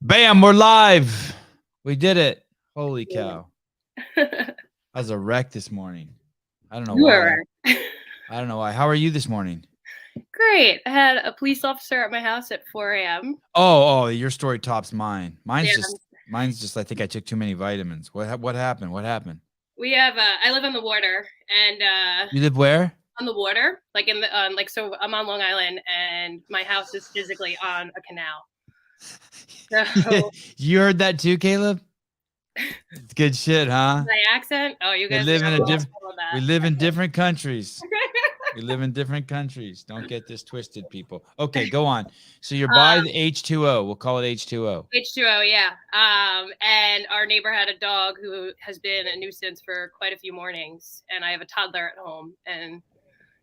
Bam, we're live. We did it. Holy cow. I was a wreck this morning. I don't know why. I don't know why. How are you this morning? Great. I had a police officer at my house at 4 a.m. Oh, your story tops mine. Mine's just I think I took too many vitamins. What happened? What happened? We have I live on the water, and you live where? On the water, like in the so I'm on Long Island, and my house is physically on a canal. So you heard that too, Caleb? It's good shit, huh? My accent? Oh, you guys we live in different countries. We live in different countries. Don't get this twisted, people. Okay, go on. So you're by the H2O. We'll call it H2O. H2O, yeah. And our neighbor had a dog who has been a nuisance for quite a few mornings. And I have a toddler at home, and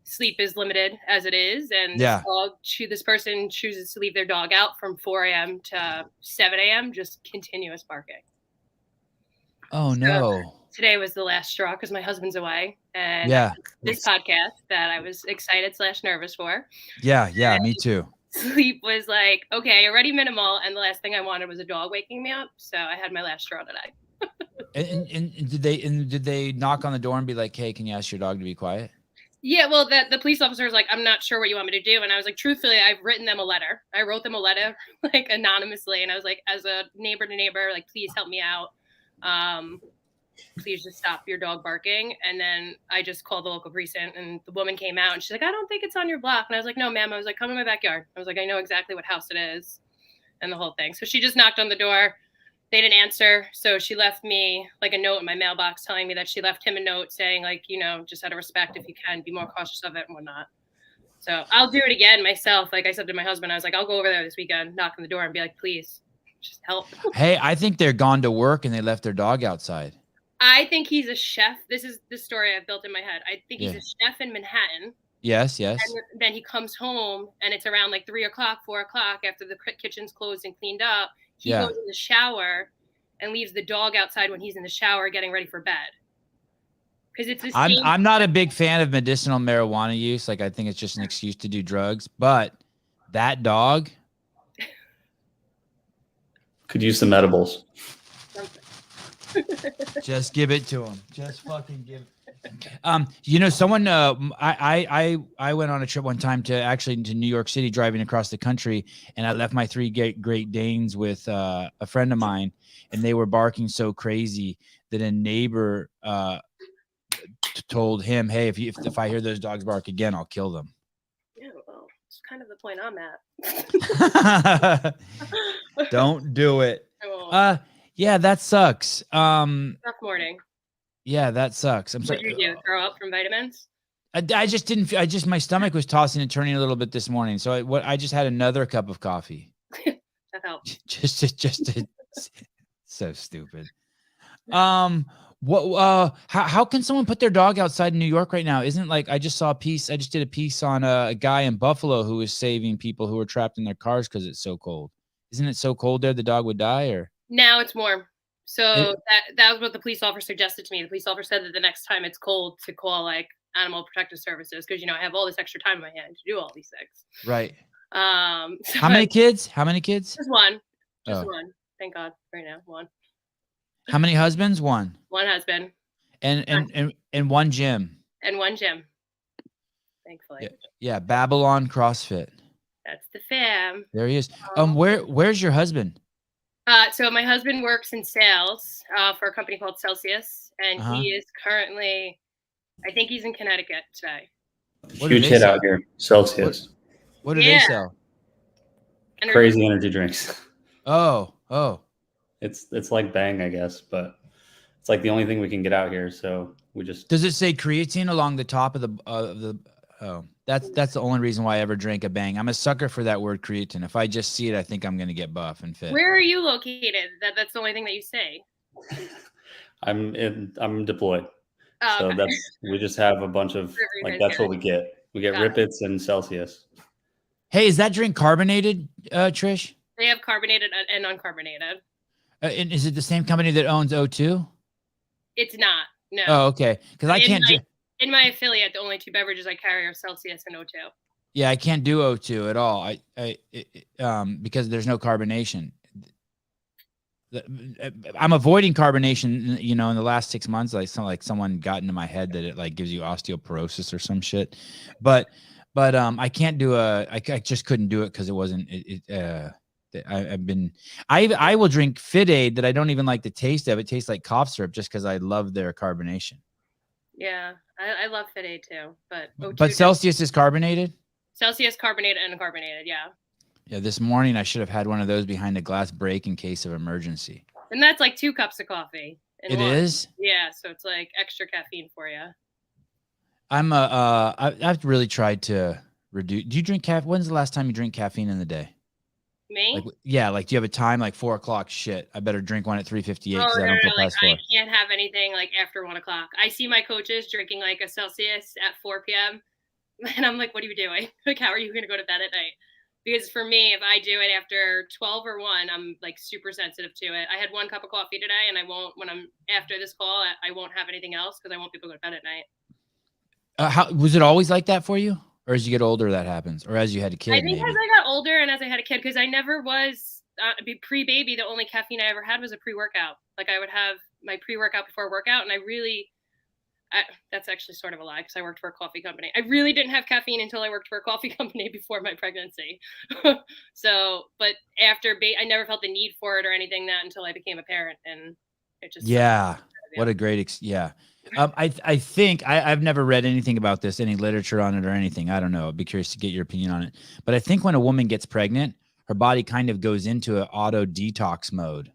sleep is limited as it is. And this person chooses to leave their dog out from 4 a.m. to 7 a.m., just continuous barking. Oh, no. Today was the last straw because my husband's away. And this podcast that I was excited / nervous for. Yeah, me too. Sleep was like, okay, already minimal. And the last thing I wanted was a dog waking me up. So I had my last straw today. and did they knock on the door and be like, hey, can you ask your dog to be quiet? Yeah, well, the police officer was like, I'm not sure what you want me to do. And I was like, truthfully, I've written them a letter. I wrote them a letter, like, anonymously. And I was like, as a neighbor to neighbor, like, please help me out. Please just stop your dog barking. And then I just called the local precinct, and the woman came out, and she's like, I don't think it's on your block. And I was like, no, ma'am. I was like, come in my backyard. I was like, I know exactly what house it is and the whole thing. So she just knocked on the door. They didn't answer. So she left me like a note in my mailbox telling me that she left him a note saying, like, you know, just out of respect, if you can, be more cautious of it and whatnot. So I'll do it again myself. Like I said to my husband, I was like, I'll go over there this weekend, knock on the door and be like, please just help. Hey, I think they're gone to work and they left their dog outside. I think he's a chef. This is the story I've built in my head. I think he's a chef in Manhattan. Yes. And then he comes home, and it's around like 3 o'clock, 4 o'clock after the kitchen's closed and cleaned up. He goes in the shower and leaves the dog outside when he's in the shower getting ready for bed. Because it's the same. I'm not a big fan of medicinal marijuana use. Like, I think it's just an excuse to do drugs. But that dog could use some edibles. Just give it to him. Just fucking give it. You know, someone, I went on a trip one time to New York City, driving across the country, and I left my 3 Great Danes with a friend of mine, and they were barking so crazy that a neighbor told him, hey, if I hear those dogs bark again, I'll kill them. Yeah, well, it's kind of the point I'm at. Don't do it. Yeah, that sucks. Tough morning. Yeah, that sucks. I'm sorry. What did you do? Throw up from vitamins? I just didn't. My stomach was tossing and turning a little bit this morning, so I just had another cup of coffee. That helps. Just so stupid. How can someone put their dog outside in New York right now? Isn't like I just did a piece on a guy in Buffalo who was saving people who were trapped in their cars because it's so cold. Isn't it so cold there the dog would die? Or now it's warm. So that was what the police officer suggested to me. The police officer said that the next time it's cold to call like Animal Protective Services, because, you know, I have all this extra time in my hand to do all these things. Right. So how many kids? Just one. One. Thank God. Right now, one. How many husbands? One. One husband. And one gym. And one gym. Thankfully. Yeah. Babylon CrossFit. That's the fam. There he is. Where's your husband? So my husband works in sales for a company called Celsius, and he is currently, I think he's in Connecticut today. Huge hit out here, Celsius. What do they sell? Crazy energy drinks. Oh. It's like Bang, I guess, but it's like the only thing we can get out here. So we just. Does it say creatine along the top of the? Oh, that's the only reason why I ever drank a Bang. I'm a sucker for that word creatine. If I just see it, I think I'm gonna get buff and fit. Where are you located? That's the only thing that you say. I'm deployed. Oh, so okay. we just have a bunch of that's what we get. We get Rippets and Celsius. Hey, is that drink carbonated, Trish? They have carbonated and uncarbonated. And is it the same company that owns O2? It's not. No. Oh, okay. Because I can't. In my affiliate, the only 2 beverages I carry are Celsius and O2. Yeah, I can't do O2 at all. Because there's no carbonation. I'm avoiding carbonation, in the last 6 months, like someone got into my head that it like gives you osteoporosis or some shit. But I can't do I just couldn't do it because it wasn't, I will drink Fit Aid that I don't even like the taste of. It tastes like cough syrup just because I love their carbonation. Yeah, I love Fit Aid too, but But Celsius is carbonated? Celsius carbonated and carbonated, yeah. Yeah, this morning I should have had one of those behind a glass break in case of emergency. And that's like 2 cups of coffee. It is? Yeah, so it's like extra caffeine for you. I've really tried to reduce. Do you drink caffeine? When's the last time you drink caffeine in the day? Me? Do you have a time like 4 o'clock? Shit, I better drink one at 3:58 because I don't go past 4. I can't have anything like after 1 o'clock. I see my coaches drinking like a Celsius at 4 p.m. and I'm like, what are you doing? Like, how are you going to go to bed at night? Because for me, if I do it after 12 or 1, I'm like super sensitive to it. I had 1 cup of coffee today, and I won't, when I'm after this call, I won't have anything else because I want people to go to bed at night. How was it always like that for you? Or as you get older, that happens? Or as you had a kid? I think as I got older and as I had a kid, because I never was pre-baby, the only caffeine I ever had was a pre-workout. Like I would have my pre-workout before workout, and that's actually sort of a lie because I worked for a coffee company. I really didn't have caffeine until I worked for a coffee company before my pregnancy. So, but after I never felt the need for it or anything until I became a parent, and it just what a great I think I've never read anything about this, any literature on it or anything. I don't know. I'd be curious to get your opinion on it. But I think when a woman gets pregnant, her body kind of goes into an auto detox mode.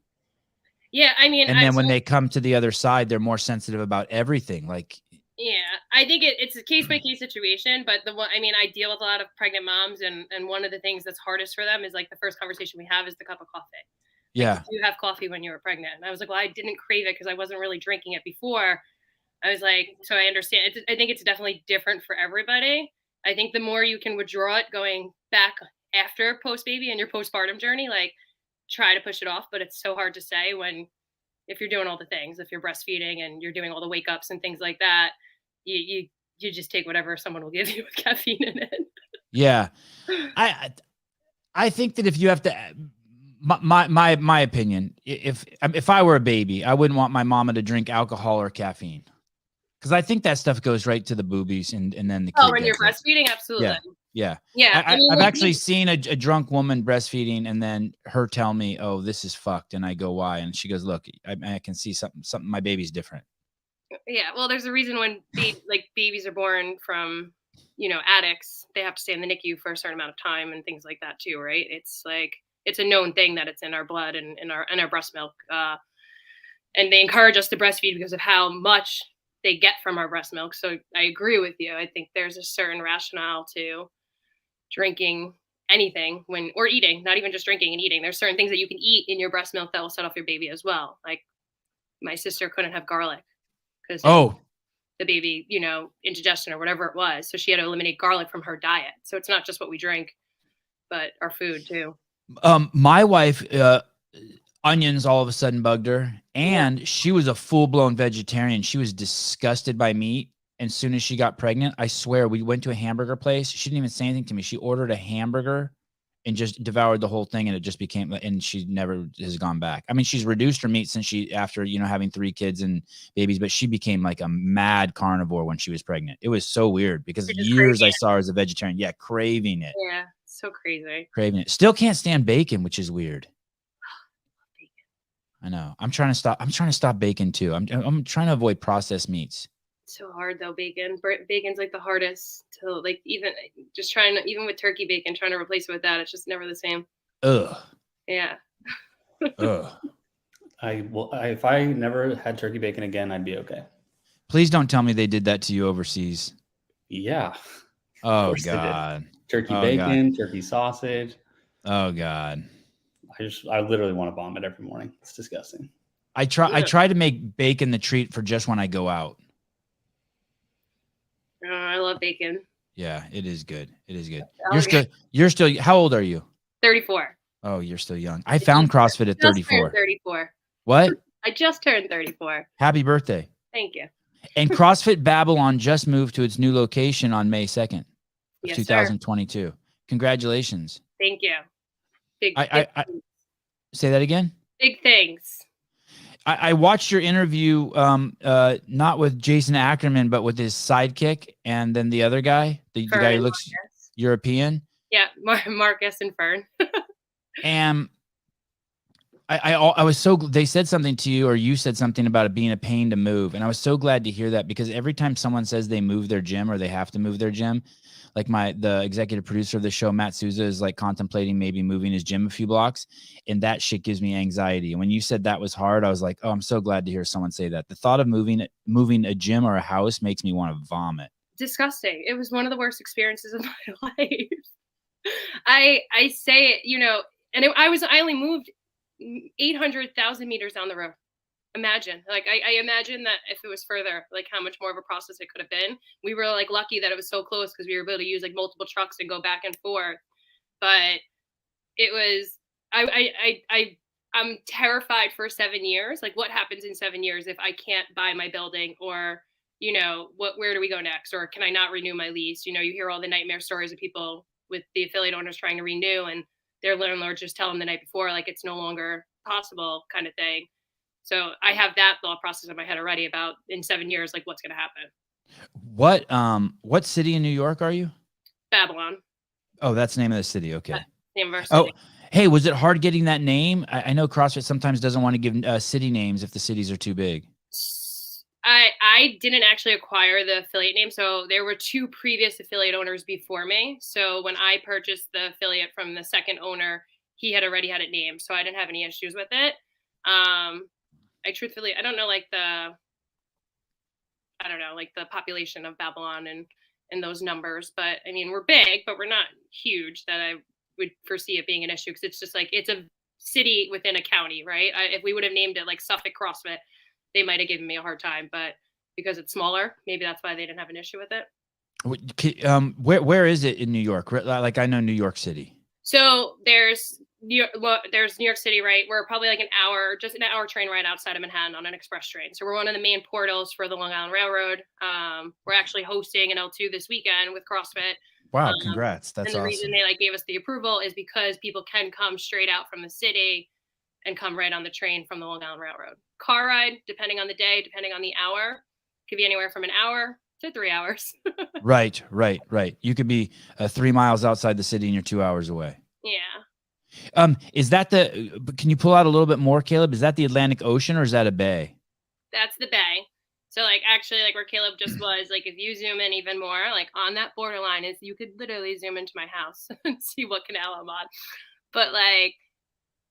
Yeah, I mean, and then when they come to the other side, they're more sensitive about everything. Yeah, I think it's a case by case situation. But I deal with a lot of pregnant moms, and one of the things that's hardest for them is like the first conversation we have is the cup of coffee. Yeah, did you have coffee when you were pregnant? And I was like, well, I didn't crave it because I wasn't really drinking it before. I was like, so I understand. I think it's definitely different for everybody. I think the more you can withdraw it going back after post-baby and your postpartum journey, like try to push it off. But it's so hard to say if you're doing all the things, if you're breastfeeding and you're doing all the wake ups and things like that, you just take whatever someone will give you with caffeine in it. Yeah. I think that if you have to, my opinion, if I were a baby, I wouldn't want my mama to drink alcohol or caffeine. Because I think that stuff goes right to the boobies and then the kid. Oh, when you're breastfeeding? Absolutely. Yeah. I've actually seen a drunk woman breastfeeding and then her tell me, oh, this is fucked. And I go, why? And she goes, look, I can see something, my baby's different. Yeah. Well, there's a reason when babies are born from, addicts, they have to stay in the NICU for a certain amount of time and things like that too, right? It's like, it's a known thing that it's in our blood and in our breast milk. And they encourage us to breastfeed because of how much they get from our breast milk. So I agree with you. I think there's a certain rationale to drinking anything or eating, not even just drinking and eating. There's certain things that you can eat in your breast milk that will set off your baby as well. Like my sister couldn't have garlic because the baby, indigestion or whatever it was. So she had to eliminate garlic from her diet. So it's not just what we drink, but our food too. My wife, onions all of a sudden bugged her, and she was a full-blown vegetarian. She was disgusted by meat. And as soon as she got pregnant, I swear, we went to a hamburger place. She didn't even say anything to me. She ordered a hamburger and just devoured the whole thing, and it just became, and she never has gone back. I mean, she's reduced her meat since after having 3 kids and babies, but she became like a mad carnivore when she was pregnant. It was so weird because years I saw her as a vegetarian. Yeah, craving it. Yeah, so crazy. Craving it. Still can't stand bacon, which is weird. I know. I'm trying to stop bacon too. I'm trying to avoid processed meats. It's so hard though, bacon. Bacon's like the hardest to like, even with turkey bacon, trying to replace it with that, it's just never the same. Ugh. Yeah. Ugh. If I never had turkey bacon again, I'd be okay. Please don't tell me they did that to you overseas. Yeah. Oh God. Turkey bacon, turkey sausage. Oh God. I literally want to vomit every morning. It's disgusting. I try to make bacon the treat for just when I go out. I love bacon. Yeah, it is good. It is good. You're still, how old are you? 34. Oh, you're still young. I found CrossFit at 34. 34. What? I just turned 34. Happy birthday. Thank you. And CrossFit Babylon just moved to its new location on May 2nd. of Yes, sir. 2022. Congratulations. Thank you. Big, I things. say that again. Big things. I watched your interview, not with Jason Ackerman, but with his sidekick, and then the other guy, the Fern guy who and looks Marcus. European. Yeah, Marcus and Fern. And I was so, they said something to you, or you said something about it being a pain to move. And I was so glad to hear that, because every time someone says they move their gym or they have to move their gym, like the executive producer of the show, Matt Souza, is like contemplating maybe moving his gym a few blocks. And that shit gives me anxiety. And when you said that was hard, I was like, oh, I'm so glad to hear someone say that. The thought of moving a gym or a house makes me want to vomit. Disgusting. It was one of the worst experiences of my life. I say it, and I only moved 800,000 meters down the road. Imagine, like, I imagine that if it was further, like how much more of a process it could have been. We were like lucky that it was so close, because we were able to use like multiple trucks and go back and forth. But it was, I'm terrified for 7 years. Like, what happens in 7 years if I can't buy my building, or, where do we go next? Or can I not renew my lease? You hear all the nightmare stories of people with the affiliate owners trying to renew, and their landlord just tell them the night before, like, it's no longer possible, kind of thing. So I have that thought process in my head already about in 7 years, like, what's going to happen. What city in New York are you? Babylon. Oh, that's the name of the city. Okay. University. Oh, hey, was it hard getting that name? I know CrossFit sometimes doesn't want to give city names if the cities are too big. I didn't actually acquire the affiliate name. So there were 2 previous affiliate owners before me. So when I purchased the affiliate from the second owner, he had already had it named. So I didn't have any issues with it. I don't know, like the population of Babylon and those numbers, but I mean, we're big, but we're not huge that I would foresee it being an issue, because it's just like, it's a city within a county, right? If we would have named it like Suffolk CrossFit, they might have given me a hard time, but because it's smaller, maybe that's why they didn't have an issue with it. Where is it in New York? Like, I know New York City. So there's New York City, right? We're probably like just an hour train ride outside of Manhattan on an express train. So we're one of the main portals for the Long Island Railroad. We're actually hosting an L2 this weekend with CrossFit. Wow, congrats. That's awesome. And the reason they gave us the approval is because people can come straight out from the city and come right on the train from the Long Island Railroad. Car ride, depending on the day, depending on the hour, could be anywhere from an hour to 3 hours. Right. You could be 3 miles outside the city and you're 2 hours away. Yeah. Is that can you pull out a little bit more, Caleb? Is that the Atlantic Ocean, or is that a bay? That's the bay. So actually where Caleb just was, if you zoom in even more, on that borderline is, you could literally zoom into my house and see what canal I'm on. But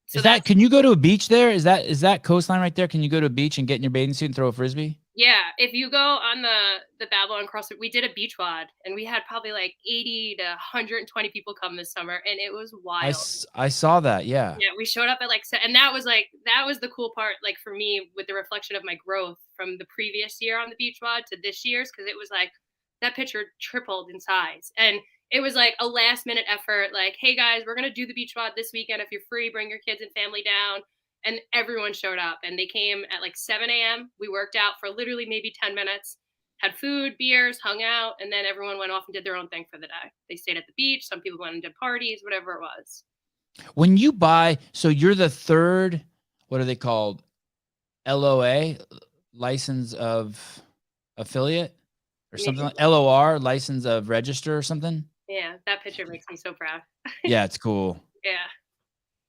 so can you go to a beach there? Is that coastline right there? Can you go to a beach and get in your bathing suit and throw a Frisbee? Yeah. If you go on the Babylon CrossFit, we did a beach WOD, and we had probably 80 to 120 people come this summer, and it was wild. I saw that. Yeah. Yeah. We showed up at and that was the cool part, for me, with the reflection of my growth from the previous year on the beach WOD to this year's, because it was that picture tripled in size. And it was a last minute effort. Hey guys, we're going to do the beach WOD this weekend. If you're free, bring your kids and family down. And everyone showed up, and they came at 7 a.m. We worked out for literally maybe 10 minutes, had food, beers, hung out, and then everyone went off and did their own thing for the day. They stayed at the beach. Some people went and did parties, whatever it was. When you buy, so you're the third, what are they called? LOA, license of affiliate, or something like LOR, license of register or something? Yeah, that picture makes me so proud. Yeah, it's cool.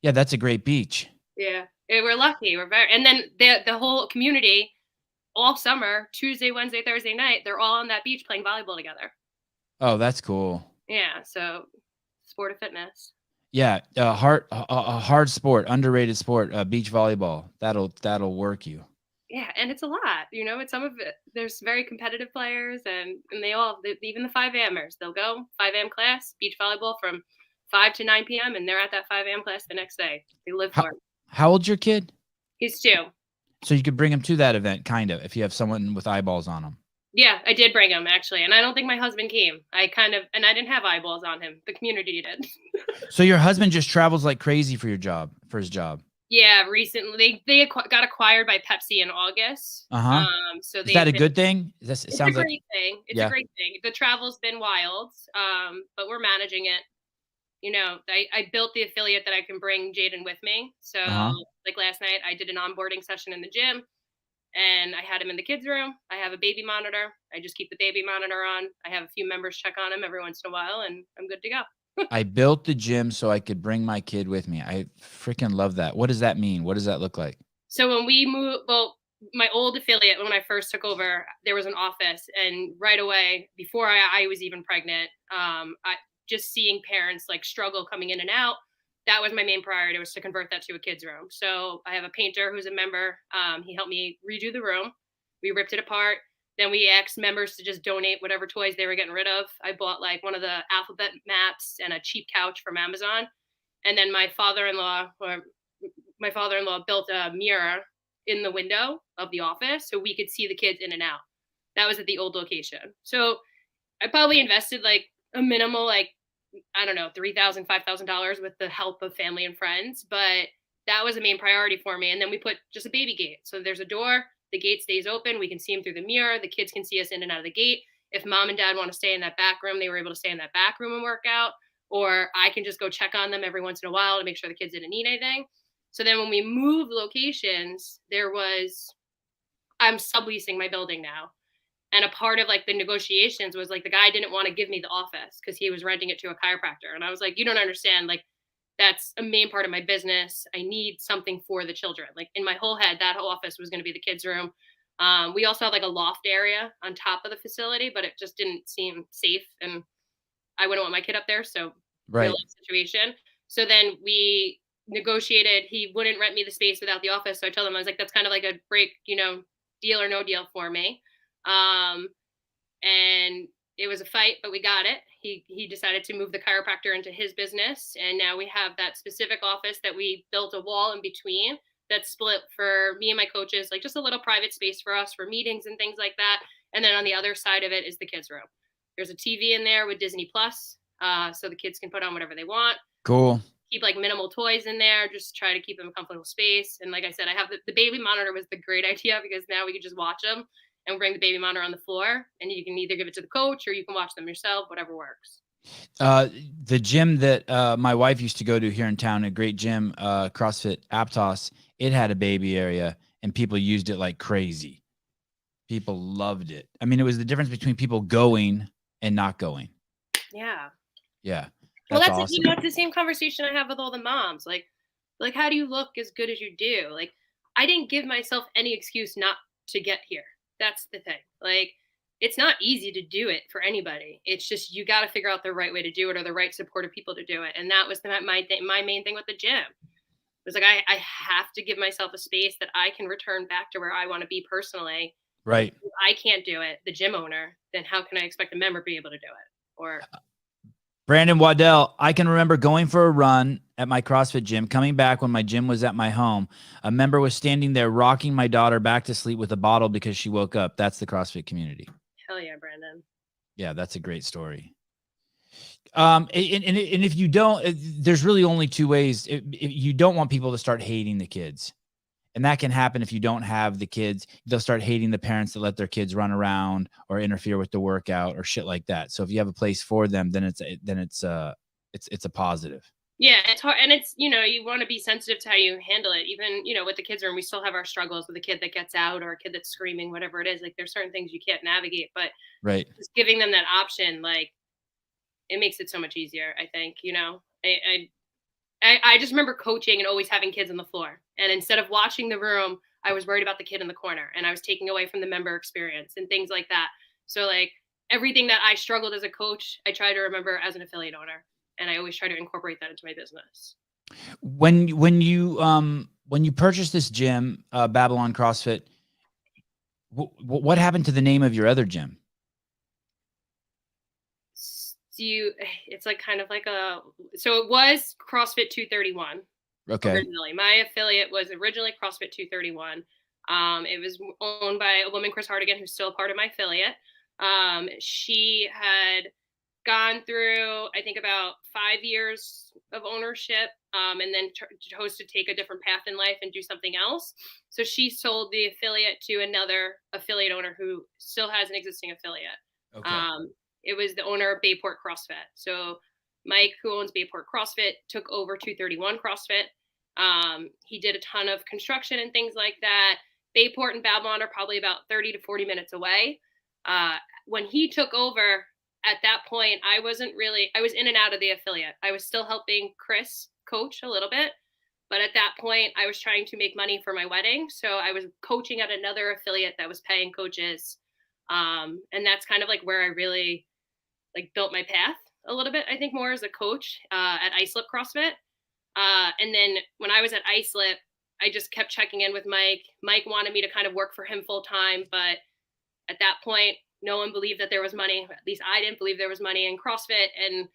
Yeah, that's a great beach. Yeah, we're lucky. And then the whole community all summer, Tuesday, Wednesday, Thursday night, they're all on that beach playing volleyball together. Oh, that's cool. Yeah, so sport of fitness. Yeah, a hard sport, underrated sport, beach volleyball. That'll work you. Yeah, and it's a lot. It's some of it. There's very competitive players, and they all, even the 5 a.m.ers, they'll go 5 a.m. class, beach volleyball from 5 to 9 p.m., and they're at that 5 a.m. class the next day. They live for it. How old's your kid? He's 2. So you could bring him to that event, kind of, if you have someone with eyeballs on him. Yeah, I did bring him, actually. And I don't think my husband came. I didn't have eyeballs on him. The community did. So your husband just travels like crazy for his job? Yeah, recently got acquired by Pepsi in August. Uh-huh. So Is that a they've good thing? It It's a sounds like, great thing. It's a yeah. great thing. The travel's been wild, but we're managing it. You know, I built the affiliate that I can bring Jaden with me. So, Uh-huh. like last night, I did an onboarding session in the gym, and I had him in the kids' room. I have a baby monitor. I just keep the baby monitor on. I have a few members check on him every once in a while, and I'm good to go. I built the gym so I could bring my kid with me. I freaking love that. What does that mean? What does that look like? So when we moved, well, my old affiliate, when I first took over, there was an office, and right away, before I was even pregnant, I just seeing parents like struggle coming in and out. That was my main priority, was to convert that to a kids room. So I have a painter who's a member. He helped me redo the room. We ripped it apart. Then we asked members to just donate whatever toys they were getting rid of. I bought like one of the alphabet maps and a cheap couch from Amazon. And then my father-in-law built a mirror in the window of the office so we could see the kids in and out. That was at the old location. So I probably invested like a minimal, like, I don't know, $3,000, $5,000 with the help of family and friends. But that was a main priority for me. And then we put just a baby gate. So there's a door, the gate stays open. We can see them through the mirror. The kids can see us in and out of the gate. If mom and dad want to stay in that back room, they were able to stay in that back room and work out. Or I can just go check on them every once in a while to make sure the kids didn't need anything. So then when we moved locations, I'm subleasing my building now. And a part of like the negotiations was like the guy didn't want to give me the office because he was renting it to a chiropractor. And I was like, you don't understand. Like, that's a main part of my business. I need something for the children. Like in my whole head, that whole office was going to be the kids' room. We also have like a loft area on top of the facility, but it just didn't seem safe. And I wouldn't want my kid up there. So real Right. life situation. So then we negotiated. He wouldn't rent me the space without the office. So I told him, I was like, that's kind of like a break, deal or no deal for me. And it was a fight, but we got it. He decided to move the chiropractor into his business. And now we have that specific office that we built a wall in between that's split for me and my coaches, like just a little private space for us for meetings and things like that. And then on the other side of it is the kids' room. There's a TV in there with Disney Plus, so the kids can put on whatever they want. Cool. Keep like minimal toys in there, just try to keep them a comfortable space. And like I said, I have the baby monitor was the great idea because now we can just watch them and bring the baby monitor on the floor, and you can either give it to the coach or you can watch them yourself, whatever works. The gym that my wife used to go to here in town, a great gym, CrossFit Aptos, it had a baby area and people used it like crazy. People loved it. I mean, it was the difference between people going and not going. Yeah. Yeah. Well, that's awesome. it's the same conversation I have with all the moms. Like, how do you look as good as you do? Like, I didn't give myself any excuse not to get here. That's the thing. Like, it's not easy to do it for anybody. It's just you got to figure out the right way to do it or the right supportive people to do it. And that was my main thing with the gym. It was like I have to give myself a space that I can return back to where I want to be personally. Right. If I can't do it, the gym owner, then how can I expect a member to be able to do it? Or Brandon Waddell, I can remember going for a run at my CrossFit gym, coming back when my gym was at my home. A member was standing there rocking my daughter back to sleep with a bottle because she woke up. That's the CrossFit community. hell yeah, Brandon. Yeah, that's a great story. And if you don't, there's really only two ways. You don't want people to start hating the kids. And that can happen if you don't have the kids. They'll start hating the parents that let their kids run around or interfere with the workout or shit like that. So if you have a place for them, then it's a positive. Yeah, it's hard, and it's you want to be sensitive to how you handle it. Even with the kids room, we still have our struggles with a kid that gets out or a kid that's screaming, whatever it is. Like there's certain things you can't navigate, but right, just giving them that option, like it makes it so much easier. I think I just remember coaching and always having kids on the floor. And instead of watching the room, I was worried about the kid in the corner and I was taking away from the member experience and things like that. So like everything that I struggled as a coach, I try to remember as an affiliate owner. And I always try to incorporate that into my business. When you purchased this gym, Babylon CrossFit, what happened to the name of your other gym? It's like kind of like so it was CrossFit 231. Okay. Originally, my affiliate was originally CrossFit 231. It was owned by a woman, Chris Hardigan, who's still a part of my affiliate. She had gone through, I think, about 5 years of ownership and then chose to take a different path in life and do something else. So she sold the affiliate to another affiliate owner who still has an existing affiliate. Okay. It was the owner of Bayport CrossFit. So Mike, who owns Bayport CrossFit, took over 231 CrossFit. He did a ton of construction and things like that. Bayport and Babylon are probably about 30 to 40 minutes away. When he took over, at that point, I was in and out of the affiliate. I was still helping Chris coach a little bit, but at that point I was trying to make money for my wedding. So I was coaching at another affiliate that was paying coaches. And that's kind of like where I really like built my path a little bit, I think, more as a coach, at Islip CrossFit. And then when I was at Islip, I just kept checking in with Mike. Mike wanted me to kind of work for him full time, but at that point, no one believed that there was money. At least I didn't believe there was money in CrossFit. And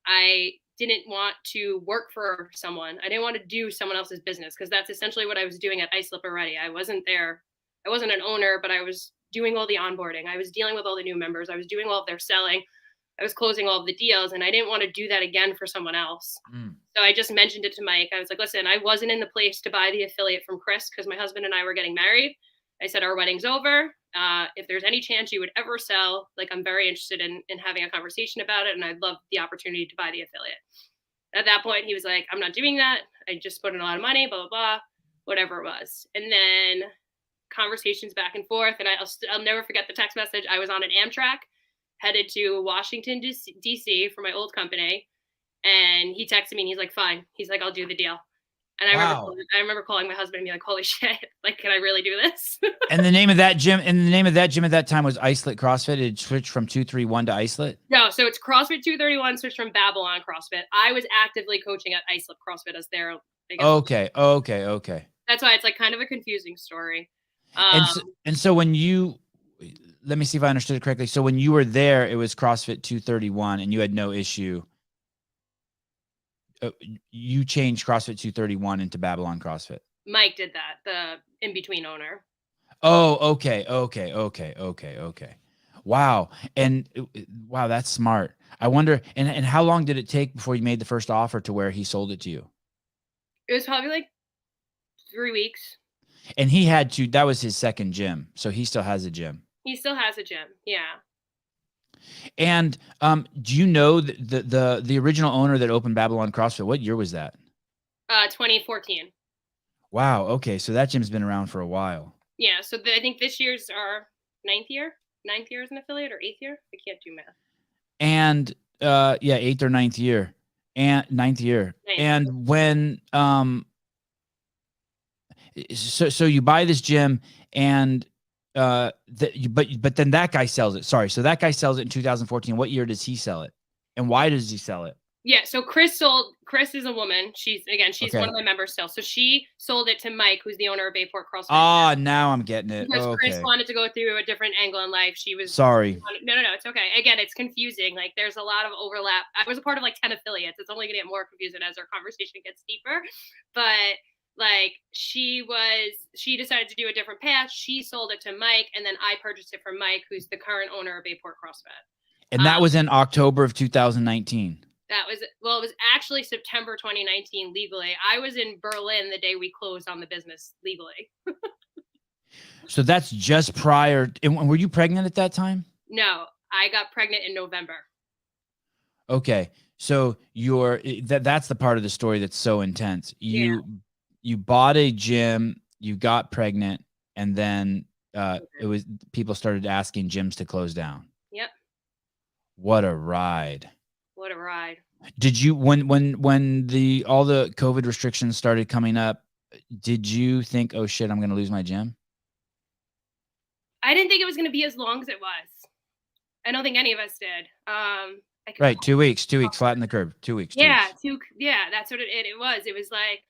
I didn't want to work for someone. I didn't want to do someone else's business, because that's essentially what I was doing at Islip already. I wasn't an owner, but I was doing all the onboarding. I was dealing with all the new members. I was doing all of their selling. I was closing all of the deals, and I didn't want to do that again for someone else. So I just mentioned it to Mike. I was like, listen, I wasn't in the place to buy the affiliate from Chris because my husband and I were getting married. I said, our wedding's over. If there's any chance you would ever sell, like, I'm very interested in having a conversation about it. And I'd love the opportunity to buy the affiliate. At that point, he was like, I'm not doing that. I just put in a lot of money, blah, blah, blah, whatever it was. And then conversations back and forth. And I'll never forget the text message. I was on an Amtrak headed to Washington, D.C. for my old company. And he texted me and he's like, fine. He's like, I'll do the deal. And I remember calling my husband and being like, holy shit, like, can I really do this? And the name of that gym at that time was Islip CrossFit. It switched from 231 to Islip? No, so it's CrossFit 231 switched from Babylon CrossFit. I was actively coaching at Islip CrossFit as their biggest. Okay. That's why it's like kind of a confusing story. And so when you, let me see if I understood it correctly. So when you were there, it was CrossFit 231 and you had no issue. You changed CrossFit 231 into Babylon CrossFit. Mike did that, the in-between owner. Oh, okay. Wow. And wow, that's smart. I wonder, and how long did it take before you made the first offer to where he sold it to you? It was probably like 3 weeks. And that was his second gym. So he still has a gym. He still has a gym. Yeah. And do you know the original owner that opened Babylon CrossFit? What year was that? 2014. Wow. Okay. So that gym's been around for a while. Yeah. So I think this year's our ninth year as an affiliate, or 8th year. I can't do math. And 8th or 9th year. And 9th year. And when so you buy this gym and but then that guy sells it. Sorry. So that guy sells it in 2014. What year does he sell it? And why does he sell it? Yeah. So Chris is a woman. She's okay. One of my members still. So she sold it to Mike, who's the owner of Bayport CrossFit. Ah, now I'm getting it. Because Chris wanted to go through a different angle in life. She was sorry. No, it's okay. Again, it's confusing. Like, there's a lot of overlap. I was a part of like 10 affiliates. It's only going to get more confusing as our conversation gets deeper. But like, she decided to do a different path. She sold it to Mike, and then I purchased it from Mike, who's the current owner of Bayport CrossFit. And that was in October of 2019. It was actually September 2019 legally. I was in Berlin the day we closed on the business legally. So that's just prior. And were you pregnant at that time? No, I got pregnant in November. Okay. So that's the part of the story that's so intense. You bought a gym, you got pregnant, and then people started asking gyms to close down. Yep. What a ride. Did you, when all the COVID restrictions started coming up, did you think, oh shit, I'm going to lose my gym? I didn't think it was going to be as long as it was. I don't think any of us did. Right. 2 weeks, flatten the curve, 2 weeks. Yeah. That's what it was. It was like,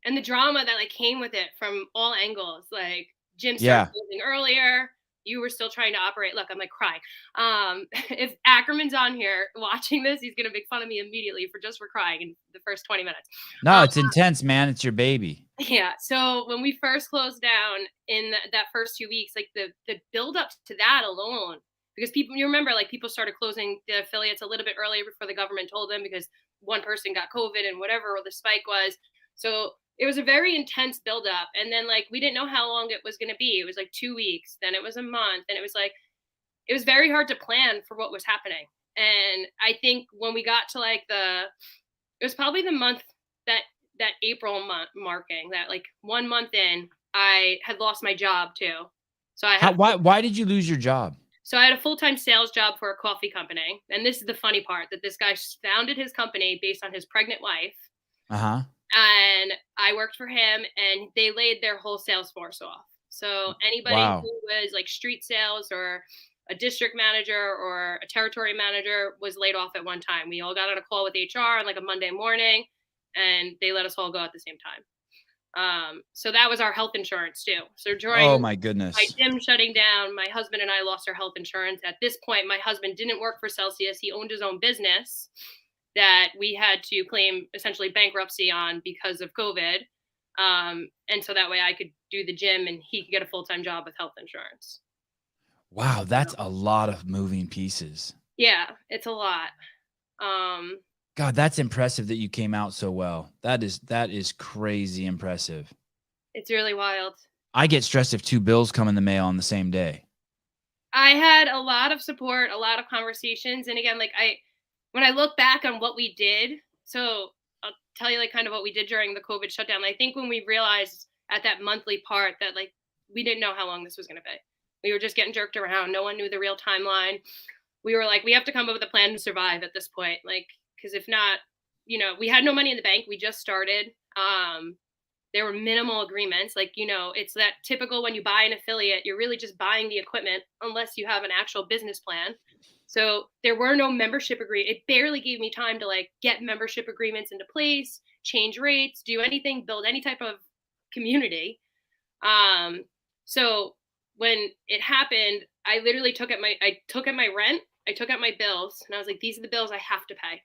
and the drama that like came with it from all angles, like gyms started closing earlier. You were still trying to operate. Look, I'm like crying. If Ackerman's on here watching this, he's going to make fun of me immediately for crying in the first 20 minutes. No, it's intense, man. It's your baby. Yeah. So when we first closed down in that first 2 weeks, like the build up to that alone, because you remember, like, people started closing the affiliates a little bit earlier before the government told them, because one person got COVID and whatever the spike was. So it was a very intense buildup. And then like, we didn't know how long it was going to be. It was like 2 weeks, then it was a month. And it was like, it was very hard to plan for what was happening. And I think when we got to like it was probably the month that April month marking, that like 1 month in, I had lost my job too. So why did you lose your job? So I had a full-time sales job for a coffee company. And this is the funny part, that this guy founded his company based on his pregnant wife. Uh-huh. And I worked for him, and they laid their whole sales force off. So anybody who was like street sales or a district manager or a territory manager was laid off at one time. We all got on a call with HR on like a Monday morning, and they let us all go at the same time. So that was our health insurance too. So during oh my goodness, my gym shutting down, my husband and I lost our health insurance. At this point, my husband didn't work for Celsius. He owned his own business that we had to claim essentially bankruptcy on because of COVID. And so that way I could do the gym and he could get a full-time job with health insurance. Wow. That's a lot of moving pieces. Yeah, it's a lot. God, that's impressive that you came out so well. That is crazy impressive. It's really wild. I get stressed if 2 bills come in the mail on the same day. I had a lot of support, a lot of conversations. And again, like when I look back on what we did, so I'll tell you like kind of what we did during the COVID shutdown. I think when we realized at that monthly part that like, we didn't know how long this was going to be. We were just getting jerked around. No one knew the real timeline. We were like, we have to come up with a plan to survive at this point. Like, because if not, we had no money in the bank. We just started. There were minimal agreements. Like, it's that typical when you buy an affiliate, you're really just buying the equipment unless you have an actual business plan. So there were no membership agreements. It barely gave me time to like get membership agreements into place, change rates, do anything, build any type of community. So when it happened, I literally took out my rent, I took out my bills, and I was like, these are the bills I have to pay.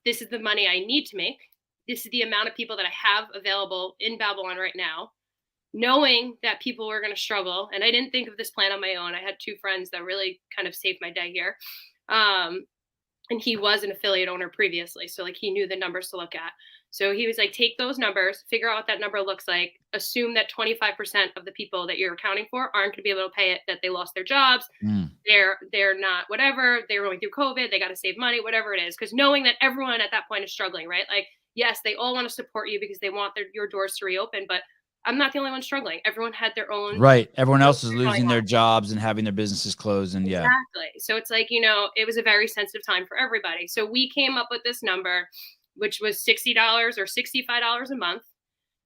This is the money I need to make. This is the amount of people that I have available in Babylon right now, knowing that people were going to struggle. And I didn't think of this plan on my own. I had 2 friends that really kind of saved my day here. And he was an affiliate owner previously. So like he knew the numbers to look at. So he was like, take those numbers, figure out what that number looks like, assume that 25% of the people that you're accounting for aren't going to be able to pay it, that they lost their jobs. They're not whatever, they're going through COVID, they got to save money, whatever it is. Because knowing that everyone at that point is struggling, right? Like, yes, they all want to support you because they want your doors to reopen, but I'm not the only one struggling. Everyone had their own. Right. Everyone else is losing their jobs and having their businesses closed. And yeah. Exactly. So it's like, it was a very sensitive time for everybody. So we came up with this number, which was $60 or $65 a month.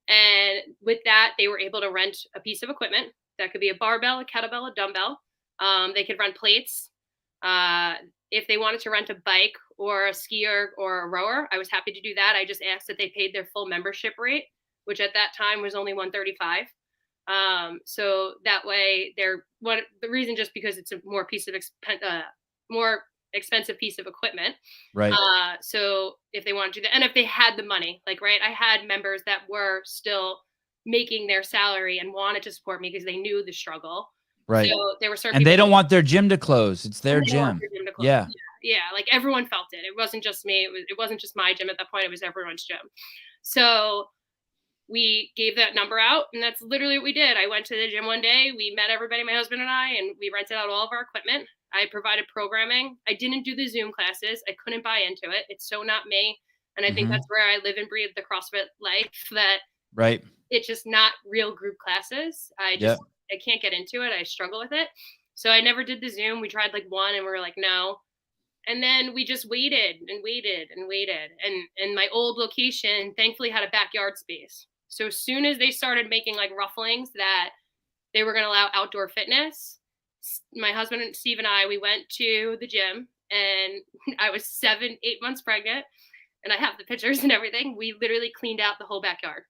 And with that, they were able to rent a piece of equipment. That could be a barbell, a kettlebell, a dumbbell. They could rent plates. If they wanted to rent a bike or a skier or a rower, I was happy to do that. I just asked that they paid their full membership rate, which at that time was only $135. So that way the reason just because it's a more expensive piece of equipment. Right. So if they want to do that, and if they had the money, like, right, I had members that were still making their salary and wanted to support me because they knew the struggle. Right. So there were certain and they don't want their gym to close. It's their gym. Yeah. Yeah. Like everyone felt it. It wasn't just me. It wasn't just my gym at that point. It was everyone's gym. So we gave that number out, and that's literally what we did. I went to the gym one day. We met everybody, my husband and I, and we rented out all of our equipment. I provided programming. I didn't do the Zoom classes. I couldn't buy into it. It's so not me. And I think that's where I live and breathe the CrossFit life, that right. It's just not real group classes. I can't get into it. I struggle with it. So I never did the Zoom. We tried like one and we were like, no. And then we just waited and waited and waited. And my old location thankfully had a backyard space. So as soon as they started making like rufflings that they were going to allow outdoor fitness, my husband and Steve and I, we went to the gym, and I was 7-8 months pregnant, and I have the pictures and everything. We literally cleaned out the whole backyard.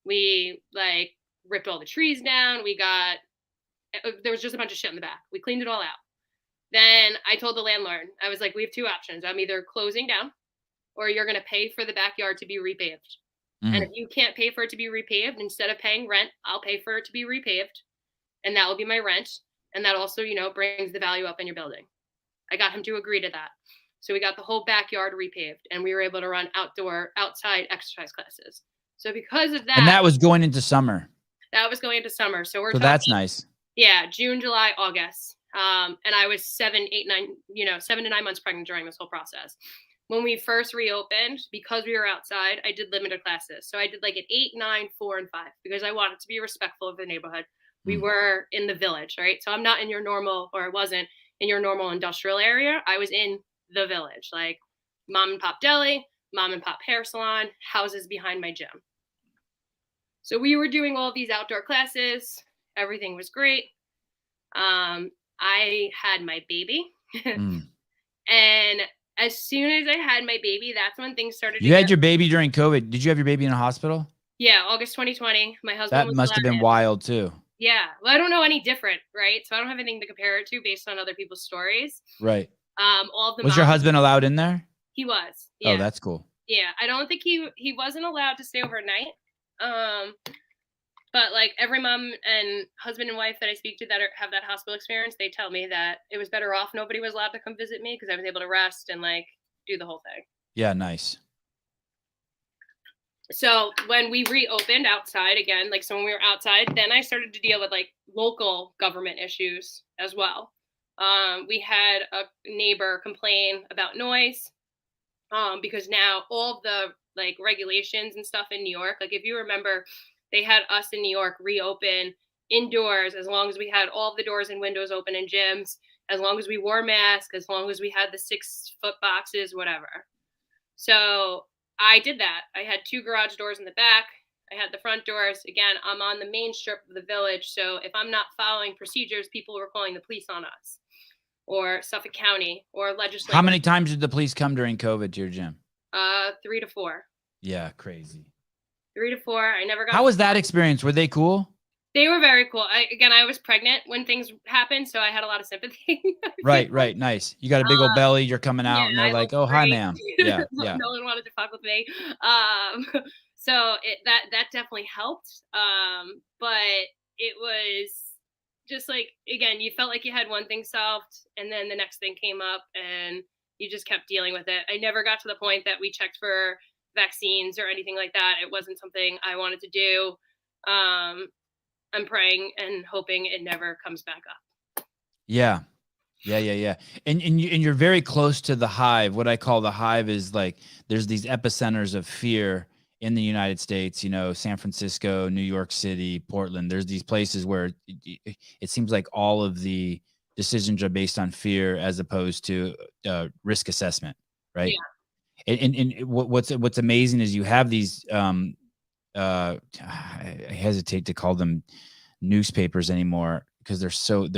We like ripped all the trees down. There was just a bunch of shit in the back. We cleaned it all out. Then I told the landlord, I was like, we have 2 options. I'm either closing down or you're going to pay for the backyard to be repaved. And if you can't pay for it to be repaved, instead of paying rent, I'll pay for it to be repaved. And that will be my rent. And that also, brings the value up in your building. I got him to agree to that. So we got the whole backyard repaved, and we were able to run outside exercise classes. So because of that, And that was going into summer. that was going into summer. So we're So talking, that's nice. yeah, June, July, August. And I was 7 to 9 months pregnant during this whole process. When we first reopened, because we were outside, I did limited classes. So I did like an 8, 9, 4, and 5 because I wanted to be respectful of the neighborhood. We were in the village, right? So I'm not in your normal, or I wasn't in your normal industrial area. I was in the village, like mom and pop deli, mom and pop hair salon, houses behind my gym. So we were doing all these outdoor classes. Everything was great. I had my baby. And as soon as I had my baby, that's when things started. You had your baby during COVID. Did you have your baby in a hospital? Yeah, August 2020. My husband That must have been wild too. Yeah. Well, I don't know any different, right? So I don't have anything to compare it to based on other people's stories. Right. All of the Was your husband allowed in there? He was. Yeah. Oh, that's cool. Yeah. I don't think he wasn't allowed to stay overnight. But like every mom and husband and wife that I speak to that have that hospital experience, they tell me that it was better off nobody was allowed to come visit me because I was able to rest and like do the whole thing. Yeah, nice. So when we reopened outside again, like so when we were outside, then I started to deal with like local government issues as well. We had a neighbor complain about noise because now all the like regulations and stuff in New York, like if you remember, they had us in New York reopen indoors as long as we had all the doors and windows open in gyms, as long as we wore masks, as long as we had the 6-foot boxes, whatever. So I did that. I had 2 garage doors in the back. I had the front doors. Again, I'm on the main strip of the village. So if I'm not following procedures, people were calling the police on us or Suffolk County or legislature. How many times did the police come during COVID to your gym? 3 to 4. Yeah, crazy. 3 to 4. I never got. How was that experience? Were they cool? They were very cool. I was pregnant when things happened, so I had a lot of sympathy. Right. Nice. You got a big old belly. You're coming out, and they're like, "Oh, hi, ma'am." Yeah. No one wanted to fuck with me. So that definitely helped. But it was just like, again, you felt like you had one thing solved, and then the next thing came up, and you just kept dealing with it. I never got to the point that we checked for vaccines or anything like that. It wasn't something I wanted to do. I'm praying and hoping it never comes back up. Yeah. And you're very close to the hive. What I call the hive is like there's these epicenters of fear in the United States. You know, San Francisco, New York City, Portland. There's these places where it seems like all of the decisions are based on fear as opposed to risk assessment, right? Yeah. And what's amazing is you have these. I hesitate to call them newspapers anymore because they're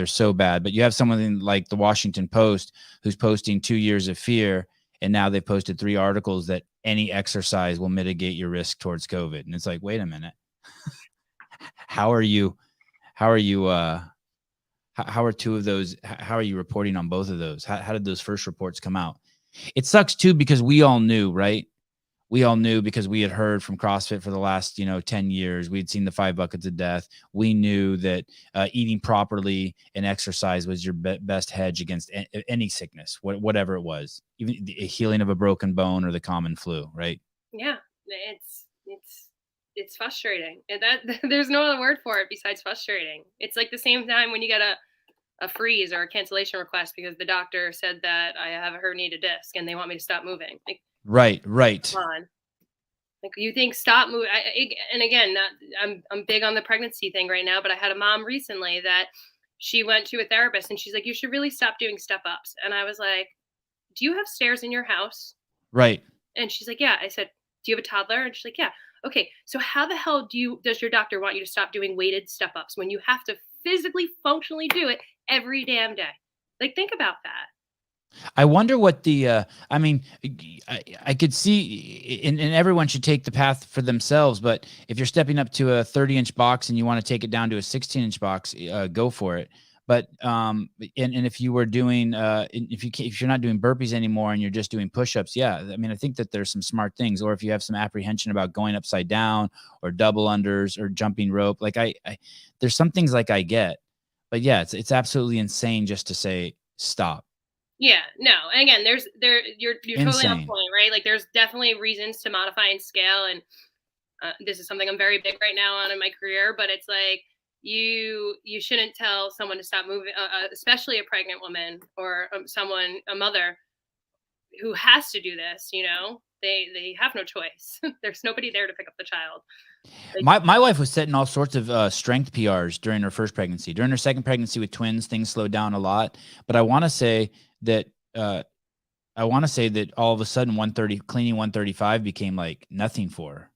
so bad, but you have someone like the Washington Post who's posting 2 years of fear, and now they've posted 3 articles that any exercise will mitigate your risk towards COVID. And it's like, wait a minute. How are you 2 of those? How are you reporting on both of those? How did those first reports come out? It sucks too, because we all knew, right? We all knew because we had heard from CrossFit for the last, 10 years. We'd seen the 5 buckets of death. We knew that eating properly and exercise was your best hedge against any sickness, whatever it was, even the healing of a broken bone or the common flu, right? Yeah, it's frustrating. And that there's no other word for it besides frustrating. It's like the same time when you get a freeze or a cancellation request because the doctor said that I have a herniated disc and they want me to stop moving. Like, Right. come on. Like, you think stop moving. And again, I'm big on the pregnancy thing right now, but I had a mom recently that she went to a therapist and she's like, you should really stop doing step ups. And I was like, do you have stairs in your house? Right. And she's like, yeah. I said, do you have a toddler? And she's like, yeah. Okay. So how the hell does your doctor want you to stop doing weighted step ups when you have to physically functionally do it every damn day? Like, think about that. I wonder what I could see, and everyone should take the path for themselves. But if you're stepping up to a 30-inch box and you want to take it down to a 16-inch box, go for it. But and if you were doing, if you're not doing burpees anymore and you're just doing push-ups, yeah, I mean, I think that there's some smart things. Or if you have some apprehension about going upside down or double unders or jumping rope, like there's some things like I get, but yeah, it's absolutely insane just to say stop. Yeah, no. And again, you're totally on Insane. point, right? Like there's definitely reasons to modify and scale. And this is something I'm very big right now on in my career, but it's like you shouldn't tell someone to stop moving, especially a pregnant woman or a mother who has to do this, they have no choice. There's nobody there to pick up the child. My wife was setting all sorts of strength PRs during her first pregnancy. During her second pregnancy with twins, things slowed down a lot. But I want to say that all of a sudden 130 cleaning 135 became like nothing for her.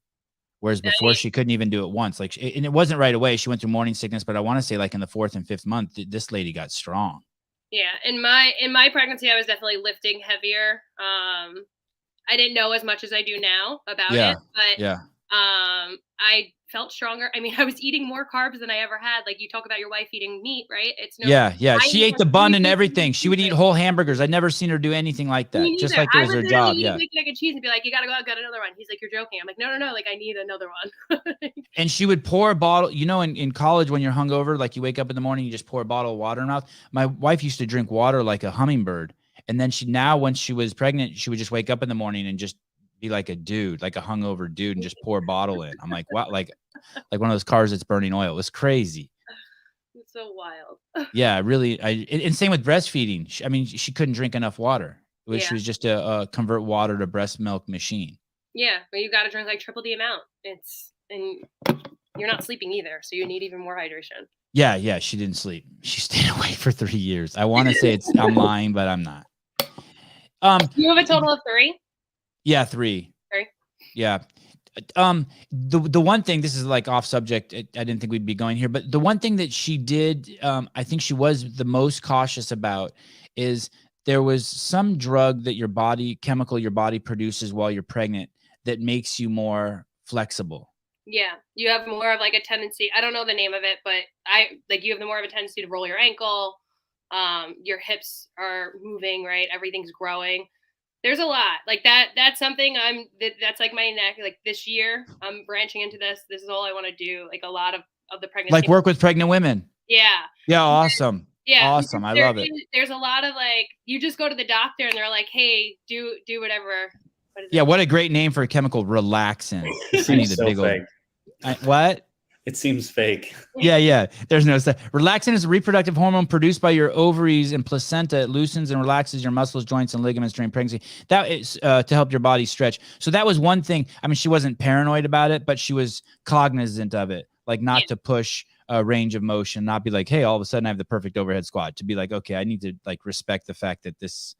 Whereas before she couldn't even do it once. Like, and it wasn't right away. She went through morning sickness, but I want to say like in the 4th and 5th month, this lady got strong. Yeah, in my pregnancy, I was definitely lifting heavier. I didn't know as much as I do now about it, but I felt stronger. I mean, I was eating more carbs than I ever had. Like you talk about your wife eating meat, right? She ate the bun and everything. She would eat whole hamburgers. I'd never seen her do anything like that. Just like it was her job. Yeah. Eat egg and cheese and be like, you gotta go out, get another one. He's like, you're joking. I'm like, no. Like I need another one. And she would pour a bottle, in college when you're hungover, like you wake up in the morning, you just pour a bottle of water in her mouth. My wife used to drink water like a hummingbird. And then once she was pregnant, she would just wake up in the morning and just be like a dude, like a hungover dude, and just pour a bottle in. I'm like, what? Like one of those cars that's burning oil. It was crazy. It's so wild. Yeah, really. And same with breastfeeding. She couldn't drink enough water. She was just a convert water to breast milk machine. Yeah, but you got to drink like triple the amount. And you're not sleeping either, so you need even more hydration. Yeah, she didn't sleep. She stayed awake for 3 years. I want to say I'm lying, but I'm not. You have a total of 3? Yeah, 3. 3. Yeah. The one thing, this is like off subject, I didn't think we'd be going here, but the one thing that she did, I think she was the most cautious about is there was some drug that your body produces while you're pregnant that makes you more flexible. Yeah, you have more of like a tendency. I don't know the name of it, but you have more of a tendency to roll your ankle. Your hips are moving, right? Everything's growing. There's a lot like that. That's something that's like my neck. Like this year, I'm branching into this. This is all I want to do. Like a lot of the pregnancy. Like work with pregnant women. Yeah. Yeah. Awesome. Yeah. Awesome. I love it. There's a lot of like, you just go to the doctor and they're like, hey, do whatever. What a great name for a chemical, relaxin. What? It seems fake. Yeah. There's no stuff. Relaxin is a reproductive hormone produced by your ovaries and placenta. It loosens and relaxes your muscles, joints, and ligaments during pregnancy. That is to help your body stretch. So that was one thing. I mean, she wasn't paranoid about it, but she was cognizant of it. Like not to push a range of motion, not be like, hey, all of a sudden I have the perfect overhead squat. To be like, okay, I need to like respect the fact that this,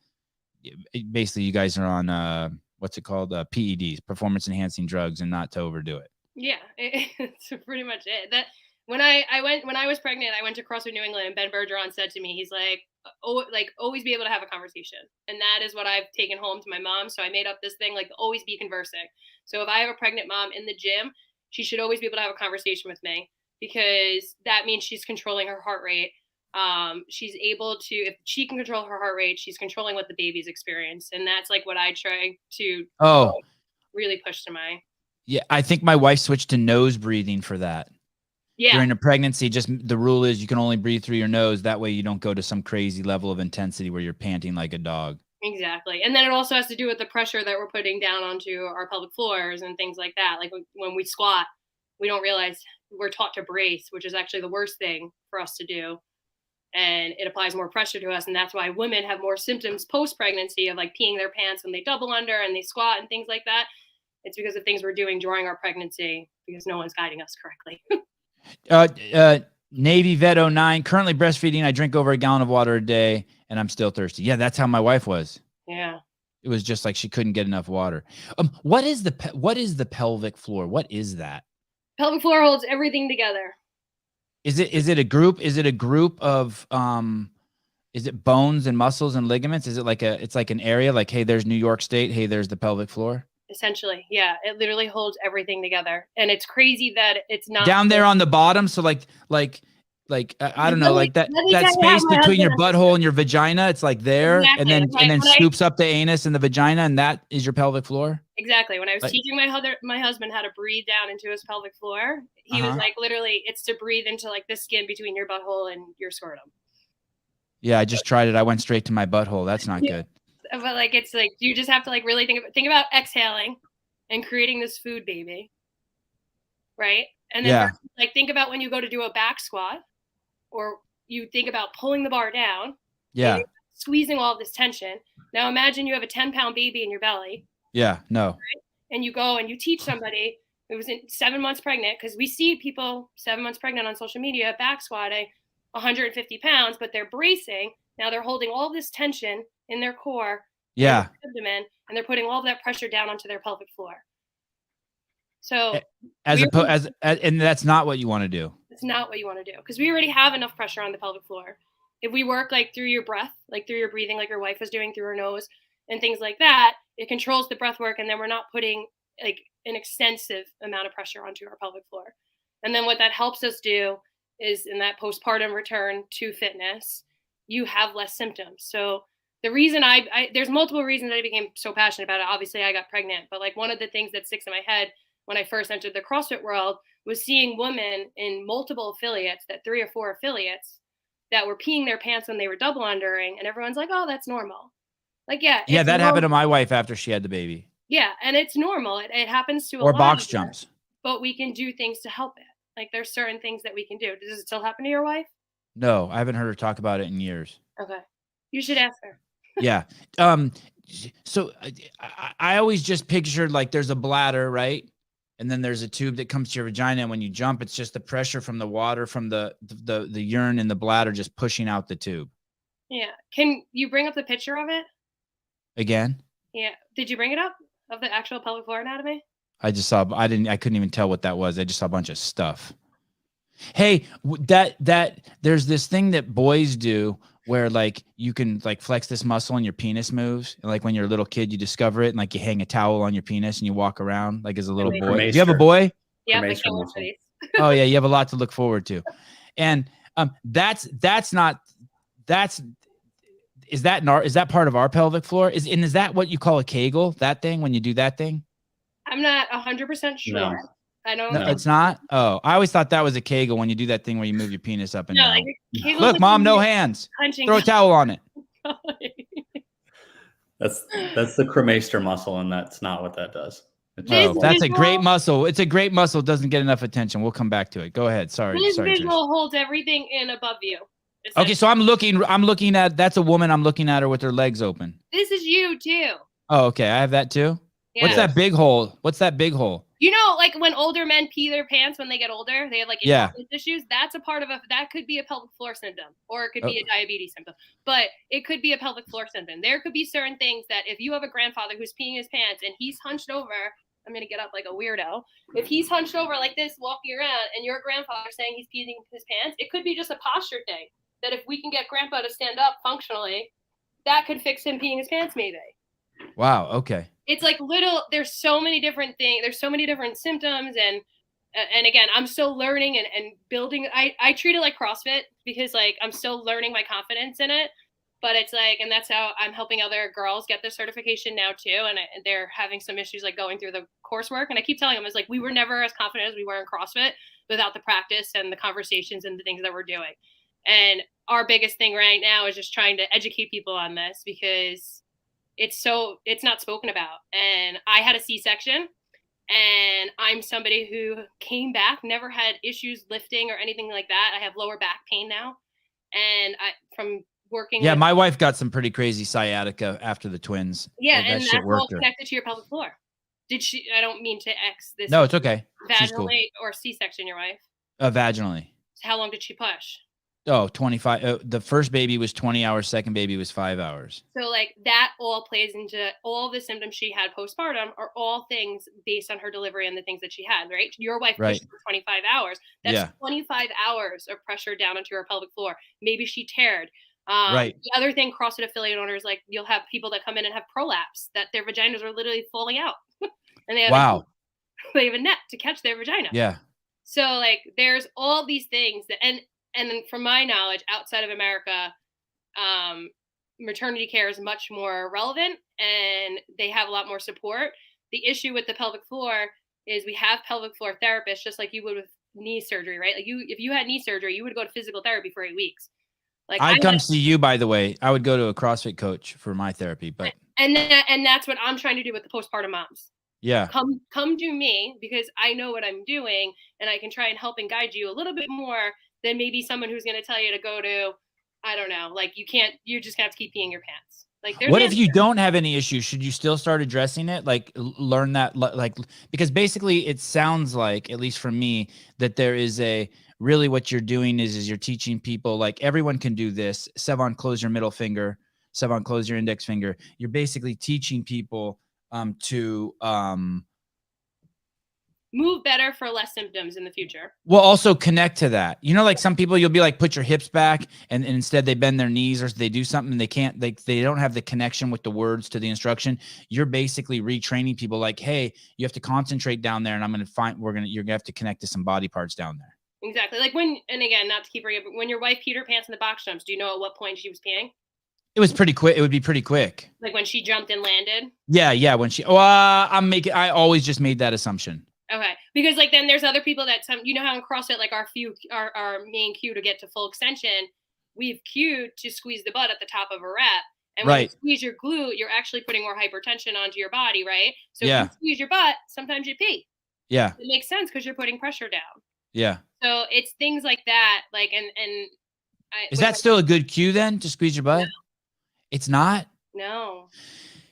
basically you guys are on, what's it called? PEDs, performance enhancing drugs, and not to overdo it. Yeah, it's pretty much it. That when I was pregnant, I went to CrossFit New England, and Ben Bergeron said to me, he's like, always be able to have a conversation. And that is what I've taken home to my mom. So I made up this thing, like always be conversing. So if I have a pregnant mom in the gym, she should always be able to have a conversation with me, because that means she's controlling her heart rate. She's able to, if she can control her heart rate, she's controlling what the baby's experience. And that's like what I try to really push to my. Yeah, I think my wife switched to nose breathing for that. Yeah. During a pregnancy, just the rule is you can only breathe through your nose. That way you don't go to some crazy level of intensity where you're panting like a dog. Exactly. And then it also has to do with the pressure that we're putting down onto our pelvic floors and things like that. Like when we squat, we don't realize we're taught to brace, which is actually the worst thing for us to do. And it applies more pressure to us. And that's why women have more symptoms post-pregnancy of like peeing their pants when they double under and they squat and things like that. It's because of things we're doing during our pregnancy because no one's guiding us correctly. Navy Vet 09, currently breastfeeding. I drink over a gallon of water a day and I'm still thirsty. Yeah, that's how my wife was. Yeah. It was just like she couldn't get enough water. What is the pelvic floor? What is that? Pelvic floor holds everything together. Is it a group? Is it a group of is it bones and muscles and ligaments? Is it like it's like an area like, hey, there's New York State. Hey, there's the pelvic floor. Essentially, yeah, it literally holds everything together, and it's crazy that it's not down there on the bottom. So like I don't know, like that space between your butthole and your vagina. It's like there, exactly. and then scoops up the anus and the vagina, and that is your pelvic floor. Exactly. When I was teaching my husband how to breathe down into his pelvic floor, he was like, literally, it's to breathe into like the skin between your butthole and your scrotum. Yeah, I just tried it. I went straight to my butthole. That's not good. But like, it's like, you just have to like really think about exhaling and creating this food baby. Right. And then like, think about when you go to do a back squat, or you think about pulling the bar down. Yeah. Squeezing all of this tension. Now imagine you have a 10-pound baby in your belly. Yeah. No. Right? And you go and you teach somebody who was 7 months pregnant, because we see people 7 months pregnant on social media back squatting 150 pounds, but they're bracing. Now they're holding all this tension in their core, yeah, abdomen, and they're putting all of that pressure down onto their pelvic floor. So and that's not what you want to do. It's not what you want to do, because we already have enough pressure on the pelvic floor. If we work like through your breath, like through your breathing, like your wife was doing through her nose and things like that, it controls the breath work, and then we're not putting like an extensive amount of pressure onto our pelvic floor. And then what that helps us do is, in that postpartum return to fitness, you have less symptoms. So the reason there's multiple reasons I became so passionate about it. Obviously I got pregnant, but like one of the things that sticks in my head when I first entered the CrossFit world was seeing women in multiple affiliates, that 3 or 4 affiliates, that were peeing their pants when they were double undering, and everyone's like, oh, that's normal. Like, yeah, that happened to my wife after she had the baby. Yeah, and it's normal. It happens to a or lot box of jumps. Us, but we can do things to help it. Like, there's certain things that we can do. Does it still happen to your wife? No, I haven't heard her talk about it in years. Okay, you should ask her. Yeah. So I always just pictured like there's a bladder, right? And then there's a tube that comes to your vagina, and when you jump, it's just the pressure from the water from the urine in the bladder just pushing out the tube. Yeah. Can you bring up the picture of it? Again? Yeah. Did you bring it up, of the actual pelvic floor anatomy? I couldn't even tell what that was. I just saw a bunch of stuff. Hey, there's this thing that boys do where like you can like flex this muscle and your penis moves. And like when you're a little kid, you discover it, and like you hang a towel on your penis and you walk around like as a little boy. Do you have a boy? Yeah, oh yeah, you have a lot to look forward to. And is that part of our pelvic floor? Is that what you call a Kegel? That thing when you do that thing? I'm not 100% sure. No. I don't know. It's not? Oh, I always thought that was a Kegel when you do that thing where you move your penis up and down. Like look, Mom, no hands. Throw a towel on it. That's the cremaster muscle, and that's not what that does. That's a great muscle. It's a great muscle. It doesn't get enough attention. We'll come back to it. Go ahead. Sorry. This visual holds everything in above you. Okay, so I'm looking at, that's a woman. I'm looking at her with her legs open. This is you too. Oh, okay. I have that too. Yeah. What's that big hole? You know, like when older men pee their pants when they get older, they have like issues. That's a part of that could be a pelvic floor symptom, or it could be a diabetes symptom, but it could be a pelvic floor symptom. There could be certain things that if you have a grandfather who's peeing his pants and he's hunched over, I'm going to get up like a weirdo. If he's hunched over like this, walking around, and your grandfather saying he's peeing his pants, it could be just a posture thing. That if we can get grandpa to stand up functionally, that could fix him peeing his pants maybe. Wow. Okay. It's like there's so many different things. There's so many different symptoms. And again, I'm still learning and building. I treat it like CrossFit because like I'm still learning my confidence in it. But it's like, and that's how I'm helping other girls get their certification now too. And they're having some issues like going through the coursework. And I keep telling them, it's like, we were never as confident as we were in CrossFit without the practice and the conversations and the things that we're doing. And our biggest thing right now is just trying to educate people on this because it's not spoken about. And I had a C-section, and I'm somebody who came back, never had issues lifting or anything like that. I have lower back pain now. And from working. Yeah. My wife got some pretty crazy sciatica after the twins. Yeah. And that's all connected to your pelvic floor. I don't mean to X this. No, it's okay. Vaginally or C-section, your wife? Vaginally. So how long did she push? Oh, 25. The first baby was 20 hours. Second baby was 5 hours. So like that all plays into all the symptoms she had postpartum are all things based on her delivery and the things that she had, right? Your wife pushed for 25 hours. That's 25 hours of pressure down into her pelvic floor. Maybe she teared. The other thing, CrossFit affiliate owners, like you'll have people that come in and have prolapse, that their vaginas are literally falling out. And they have they have a net to catch their vagina. Yeah. So like there's all these things that, and then from my knowledge, outside of America, maternity care is much more relevant and they have a lot more support. The issue with the pelvic floor is we have pelvic floor therapists, just like you would with knee surgery, right? Like if you had knee surgery, you would go to physical therapy for 8 weeks. Like I'd come see you, by the way. I would go to a CrossFit coach for my therapy, but and that's what I'm trying to do with the postpartum moms. yeah. Come do me, because I know what I'm doing, and I can try and help and guide you a little bit more than maybe someone who's going to tell you to go to, I don't know, like you're just gonna have to keep peeing your pants. Like, What if you don't have any issues? Should you still start addressing it? Like learn that, like, because basically it sounds like, at least for me, that there is really what you're doing is you're teaching people, like, everyone can do this. Sevan, close your middle finger. Sevan, close your index finger. You're basically teaching people to move better for less symptoms in the future. Well, also connect to that. You know, like some people, you'll be like, put your hips back, and instead they bend their knees, or they do something and they can't, they don't have the connection with the words to the instruction. You're basically retraining people like, hey, you have to concentrate down there, and you're going to have to connect to some body parts down there. Exactly. Like and again, not to keep bringing up, but when your wife peed her pants in the box jumps, do you know at what point she was peeing? It was pretty quick. It would be pretty quick. Like when she jumped and landed? Yeah. When I always just made that assumption. Okay, because like then there's other people that you know how in CrossFit, like our main cue to get to full extension, we've cued to squeeze the butt at the top of a rep, and when you squeeze your glute, you're actually putting more hypertension onto your body, right? So if you squeeze your butt, sometimes you pee. Yeah, it makes sense because you're putting pressure down. Yeah. So it's things like that, like is that still a good cue then to squeeze your butt? No. It's not. No.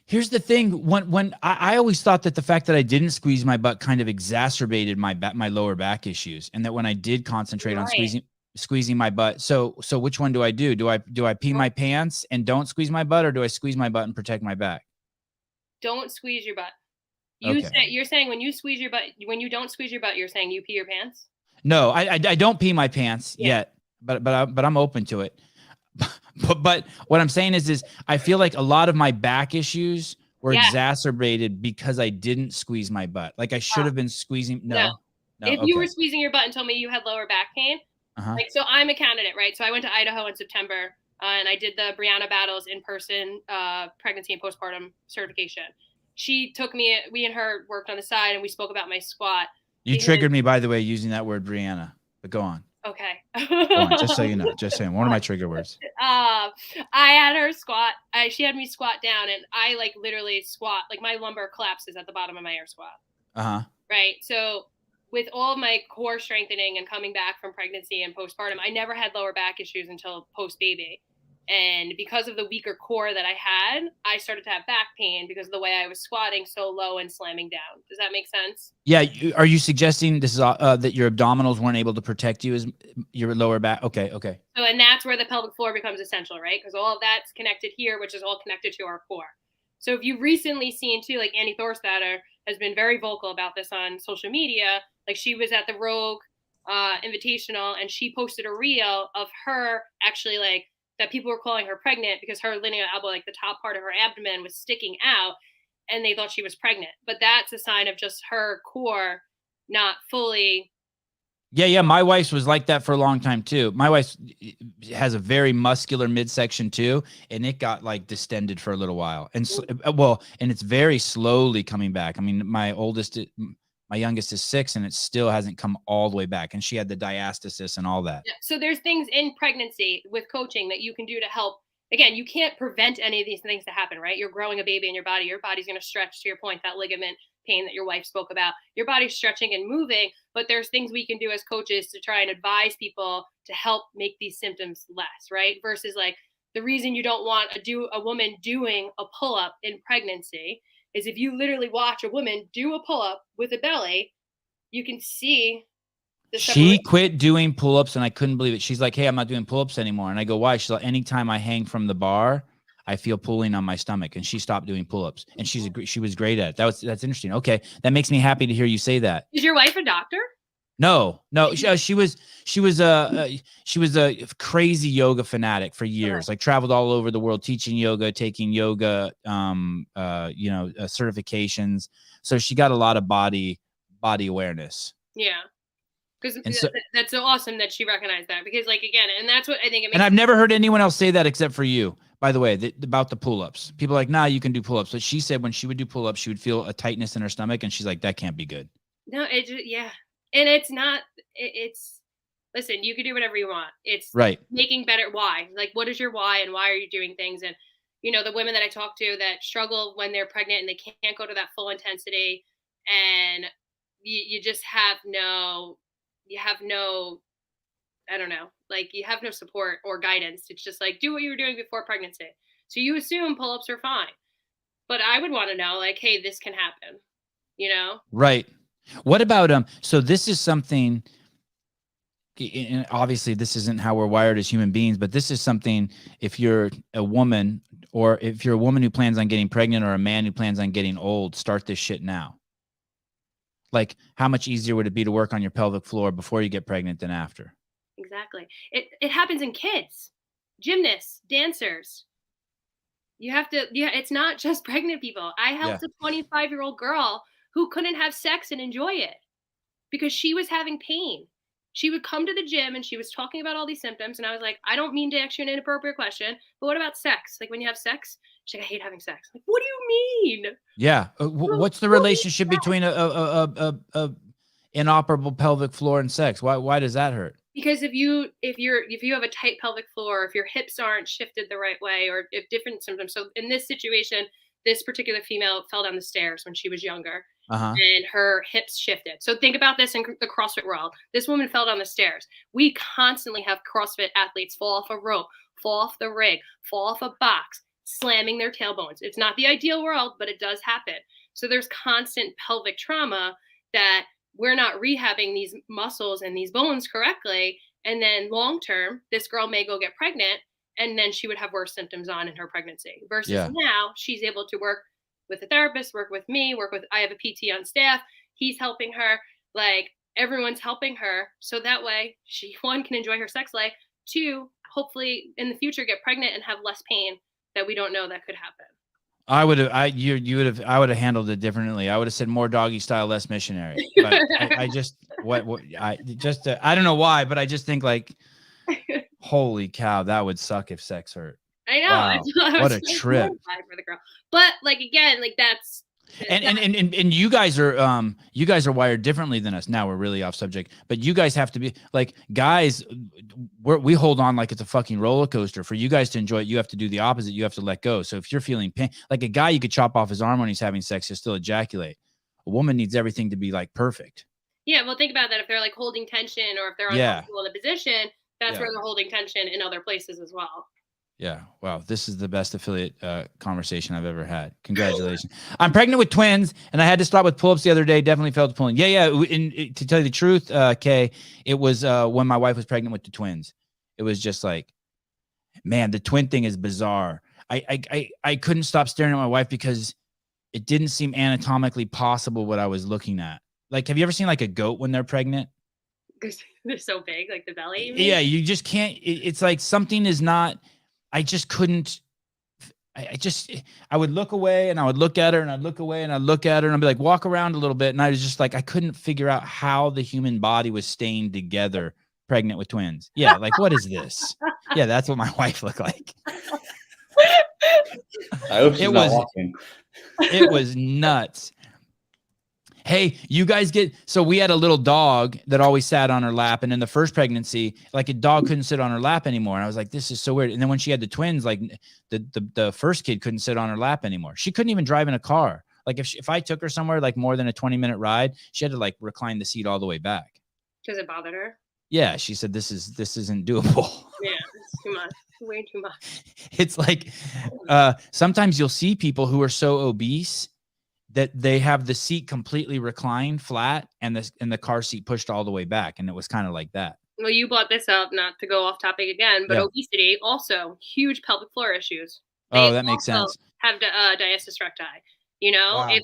Here's the thing. When I always thought that the fact that I didn't squeeze my butt kind of exacerbated my lower back issues, and that when I did concentrate on squeezing my butt. So which one do I do? Do I pee my pants and don't squeeze my butt, or do I squeeze my butt and protect my back? Don't squeeze your butt. You're saying when you squeeze your butt, when you don't squeeze your butt, you're saying you pee your pants? No, I don't pee my pants yet, but I'm open to it. But what I'm saying is I feel like a lot of my back issues were exacerbated because I didn't squeeze my butt. Like I should have been squeezing. No. If you were squeezing your butt and told me you had lower back pain, like, so I'm a candidate, right? So I went to Idaho in September and I did the Brianna Battles in-person pregnancy and postpartum certification. She took me, we and her worked on the side, and we spoke about my squat. You triggered me, by the way, using that word, Brianna, but go on. Okay. Go on, just so you know, just saying, one of my trigger words. I had her squat. She had me squat down, and I like literally squat, like my lumbar collapses at the bottom of my air squat. Right. So with all of my core strengthening and coming back from pregnancy and postpartum, I never had lower back issues until post baby. And because of the weaker core that I had, I started to have back pain because of the way I was squatting so low and slamming down. Does that make sense? Yeah. Are you suggesting this is that your abdominals weren't able to protect you as your lower back? Okay. So, and that's where the pelvic floor becomes essential, right? Because all of that's connected here, which is all connected to our core. So if you've recently seen too, like Annie Thorstadter has been very vocal about this on social media. Like she was at the Rogue Invitational, and she posted a reel of her actually like, that people were calling her pregnant because her linear elbow, like the top part of her abdomen, was sticking out, and they thought she was pregnant. But that's a sign of just her core not fully. Yeah. My wife's was like that for a long time too. My wife has a very muscular midsection too, and it got like distended for a little while. And and it's very slowly coming back. I mean, my youngest is 6, and it still hasn't come all the way back. And she had the diastasis and all that. Yeah. So there's things in pregnancy with coaching that you can do to help. Again, you can't prevent any of these things to happen, right? You're growing a baby in your body. Your body's going to stretch, to your point, that ligament pain that your wife spoke about. Your body's stretching and moving, but there's things we can do as coaches to try and advise people to help make these symptoms less, right? Versus like the reason you don't want a woman doing a pull-up in pregnancy is if you literally watch a woman do a pull-up with a belly, you can see the separation. She quit doing pull-ups, and I couldn't believe it. She's like, hey, I'm not doing pull-ups anymore. And I go, why? She's like, anytime I hang from the bar, I feel pulling on my stomach. And she stopped doing pull-ups, and she was great at it. That's interesting. Okay. That makes me happy to hear you say that. Is your wife a doctor? No. She was a crazy yoga fanatic for years. Like traveled all over the world teaching yoga, taking yoga, certifications. So she got a lot of body awareness. Yeah. Because that's so awesome that she recognized that, because like, again, and that's what I think it makes. And I've never heard anyone else say that except for you, by the way, about the pull-ups. People are like, nah, you can do pull-ups. But she said when she would do pull-ups, she would feel a tightness in her stomach. And she's like, that can't be good. No, yeah. And it's not, it's listen, you can do whatever you want. It's Right. making better. Why? Like, what is your why and why are you doing things? And, the women that I talk to that struggle when they're pregnant and they can't go to that full intensity, and you just have no, I don't know, like you have no support or guidance. It's just like, do what you were doing before pregnancy. So you assume pull-ups are fine. But I would want to know, like, hey, this can happen, Right. What about, so this is something, and obviously this isn't how we're wired as human beings, but this is something, if you're a woman, or if you're a woman who plans on getting pregnant, or a man who plans on getting old, start this shit now. Like, how much easier would it be to work on your pelvic floor before you get pregnant than after? Exactly. It happens in kids, gymnasts, dancers. You have to, it's not just pregnant people. I helped a 25-year-old girl who couldn't have sex and enjoy it because she was having pain. She would come to the gym and she was talking about all these symptoms. And I was like, I don't mean to ask you an inappropriate question, but what about sex? Like, when you have sex? She's like, I hate having sex. Like, what do you mean? Yeah. What's the relationship between a inoperable pelvic floor and sex? Why does that hurt? Because if you have a tight pelvic floor, if your hips aren't shifted the right way, or if different symptoms. So in this situation, this particular female fell down the stairs when she was younger, and her hips shifted. So think about this in the CrossFit world. This woman fell down the stairs. We constantly have CrossFit athletes fall off a rope, fall off the rig, fall off a box, slamming their tailbones. It's not the ideal world, but it does happen. So there's constant pelvic trauma that we're not rehabbing these muscles and these bones correctly. And then long term, this girl may go get pregnant, and then she would have worse symptoms in her pregnancy. Versus now she's able to work with a therapist, work with me, I have a PT on staff. He's helping her. Like, everyone's helping her. So that way she, one, can enjoy her sex life. Two, hopefully in the future get pregnant and have less pain that we don't know that could happen. I would have handled it differently. I would have said more doggy style, less missionary. But I don't know why, but I just think, like, holy cow, that would suck if sex hurt. I know. Wow. What a trip for the girl. But like, again, like that's. And you guys are wired differently than us. Now we're really off subject, but you guys have to be like, guys, we hold on like it's a fucking roller coaster. For you guys to enjoy it, you have to do the opposite. You have to let go. So if you're feeling pain, like a guy, you could chop off his arm when he's having sex, he'll still ejaculate. A woman needs everything to be like perfect. Yeah, well, think about that. If they're like holding tension, or if they're uncomfortable in a position, that's where they're holding tension in other places as well. Yeah. Wow. This is the best affiliate conversation I've ever had. Congratulations. I'm pregnant with twins, and I had to start with pull-ups the other day. Definitely felt pulling. Yeah. To tell you the truth, Kay, it was when my wife was pregnant with the twins. It was just like, man, the twin thing is bizarre. I couldn't stop staring at my wife because it didn't seem anatomically possible what I was looking at. Like, have you ever seen like a goat when they're pregnant? They're so big, like the belly. Yeah, you just can't. It's like something is not. I just couldn't. I would look away and I would look at her and I'd look away and I'd look at her and I'd be like, walk around a little bit. And I was just like, I couldn't figure out how the human body was staying together pregnant with twins. Yeah. Like, what is this? Yeah. That's what my wife looked like. I hope she's not walking. It was nuts. Hey, you guys so we had a little dog that always sat on her lap. And in the first pregnancy, like, a dog couldn't sit on her lap anymore. And I was like, this is so weird. And then when she had the twins, like the first kid couldn't sit on her lap anymore. She couldn't even drive in a car. Like, if I took her somewhere like more than a 20-minute ride, she had to like recline the seat all the way back. Because it bothered her? Yeah. She said, this isn't doable. Yeah, it's too much. Way too much. It's like, sometimes you'll see people who are so obese that they have the seat completely reclined flat and the car seat pushed all the way back. And it was kind of like that. Well, you brought this up, not to go off topic again, but obesity, also huge pelvic floor issues. That makes sense. Have diastasis recti, wow.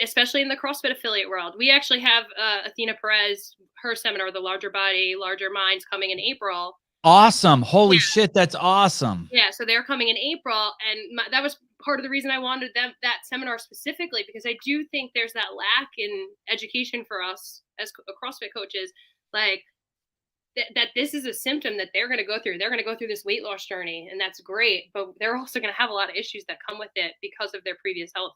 Especially in the CrossFit affiliate world. We actually have Athena Perez, her seminar, The Larger Body, Larger Minds, coming in April. Awesome. Holy shit. That's awesome. Yeah. So they're coming in April. And that was part of the reason I wanted that seminar specifically, because I do think there's that lack in education for us as CrossFit coaches, like that this is a symptom that they're going to go through. They're going to go through this weight loss journey, and that's great. But they're also going to have a lot of issues that come with it because of their previous health.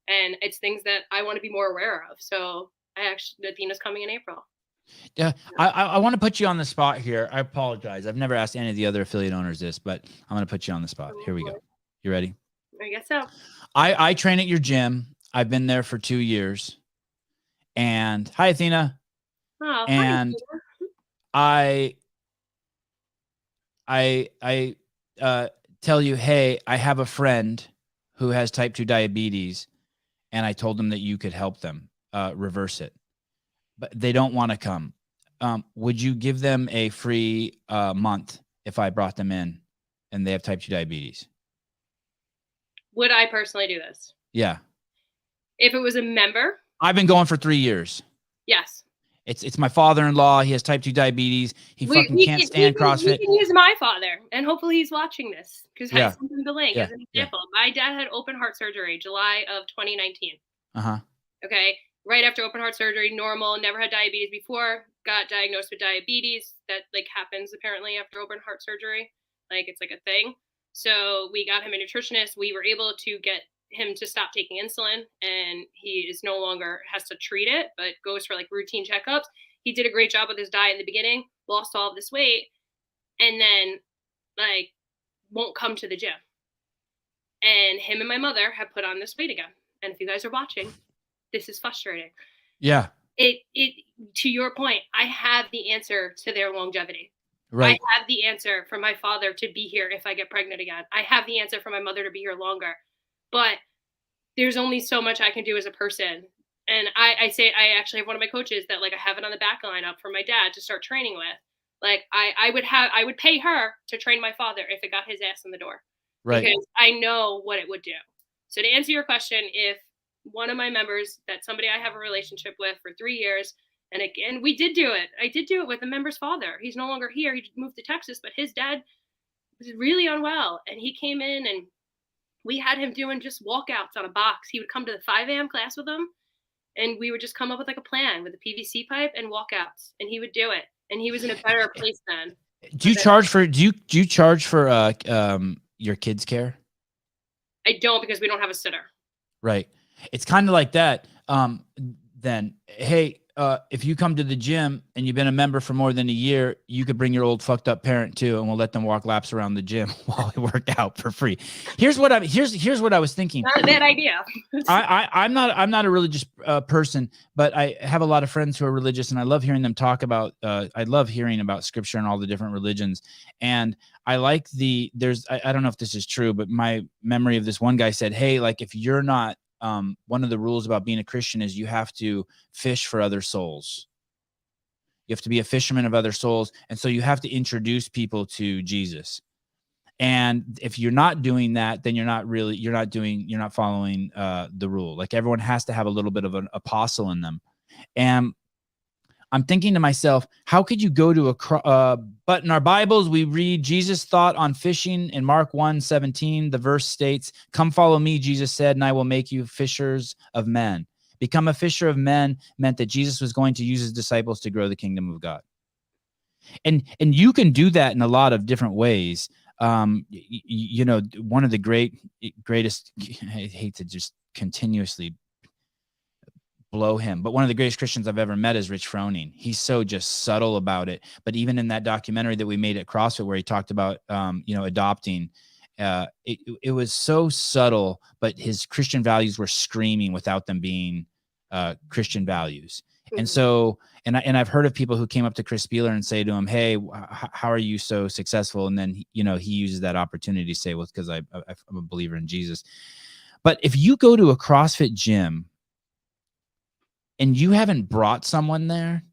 And it's things that I want to be more aware of. So Athena's coming in April. Yeah, I want to put you on the spot here. I apologize. I've never asked any of the other affiliate owners this, but I'm going to put you on the spot. Here we go. You ready? I guess so. I train at your gym. I've been there for 2 years. And hi, Athena. Oh, And hi. I tell you, hey, I have a friend who has type 2 diabetes, and I told them that you could help them reverse it, but they don't want to come. Would you give them a free month if I brought them in and they have type 2 diabetes? Would I personally do this? Yeah. If it was a member? I've been going for 3 years. Yes. It's my father-in-law. He has type 2 diabetes. He can't stand CrossFit. We can use my father, and hopefully he's watching this because I sent him the link as an example. Yeah. My dad had open heart surgery July of 2019. Uh-huh. Okay. Right after open heart surgery, normal, never had diabetes before, got diagnosed with diabetes. That like happens apparently after open heart surgery. Like it's like a thing. So we got him a nutritionist. We were able to get him to stop taking insulin, and he is no longer has to treat it, but goes for like routine checkups. He did a great job with his diet in the beginning, lost all of this weight, and then like won't come to the gym. And him and my mother have put on this weight again. And if you guys are watching, this is frustrating. Yeah. It to your point, I have the answer to their longevity. Right. I have the answer for my father to be here if I get pregnant again. I have the answer for my mother to be here longer. But there's only so much I can do as a person. And I say, I actually have one of my coaches that like I have it on the back lineup for my dad to start training with. Like I would pay her to train my father if it got his ass in the door. Right. Because I know what it would do. So to answer your question, if one of my members that somebody I have a relationship with for 3 years, and again, we did do it. I did do it with a member's father. He's no longer here. He moved to Texas, but his dad was really unwell. And he came in and we had him doing just walkouts on a box. He would come to the 5 a.m. class with them, and we would just come up with like a plan with a PVC pipe and walkouts, and he would do it. And he was in a better place then. Do you charge for your kids' care? I don't, because we don't have a sitter. Right. It's kind of like that. Then, hey, if you come to the gym and you've been a member for more than a year, you could bring your old fucked up parent too, and we'll let them walk laps around the gym while we work out for free. Here's what I was thinking. Not a bad idea. I'm not a religious person, but I have a lot of friends who are religious, and I love hearing them talk about. I love hearing about scripture and all the different religions, and I like I don't know if this is true, but my memory of this one guy said, hey, like if you're not. One of the rules about being a Christian is you have to fish for other souls. You have to be a fisherman of other souls. And so you have to introduce people to Jesus. And if you're not doing that, then you're not following the rule. Like everyone has to have a little bit of an apostle in them. And I'm thinking to myself, how could you go to but in our Bibles, we read Jesus' thought on fishing in Mark 1:17. The verse states, come follow me, Jesus said, and I will make you fishers of men. Become a fisher of men meant that Jesus was going to use his disciples to grow the kingdom of God. And you can do that in a lot of different ways. One of the greatest, I hate to just continuously blow him, but one of the greatest Christians I've ever met is Rich Froning. He's so just subtle about it. But even in that documentary that we made at CrossFit, where he talked about, adopting, it was so subtle, but his Christian values were screaming without them being Christian values. And so, and I've heard of people who came up to Chris Spieler and say to him, hey, how are you so successful? And then, he uses that opportunity to say, well, it's because I'm a believer in Jesus. But if you go to a CrossFit gym and you haven't brought someone there,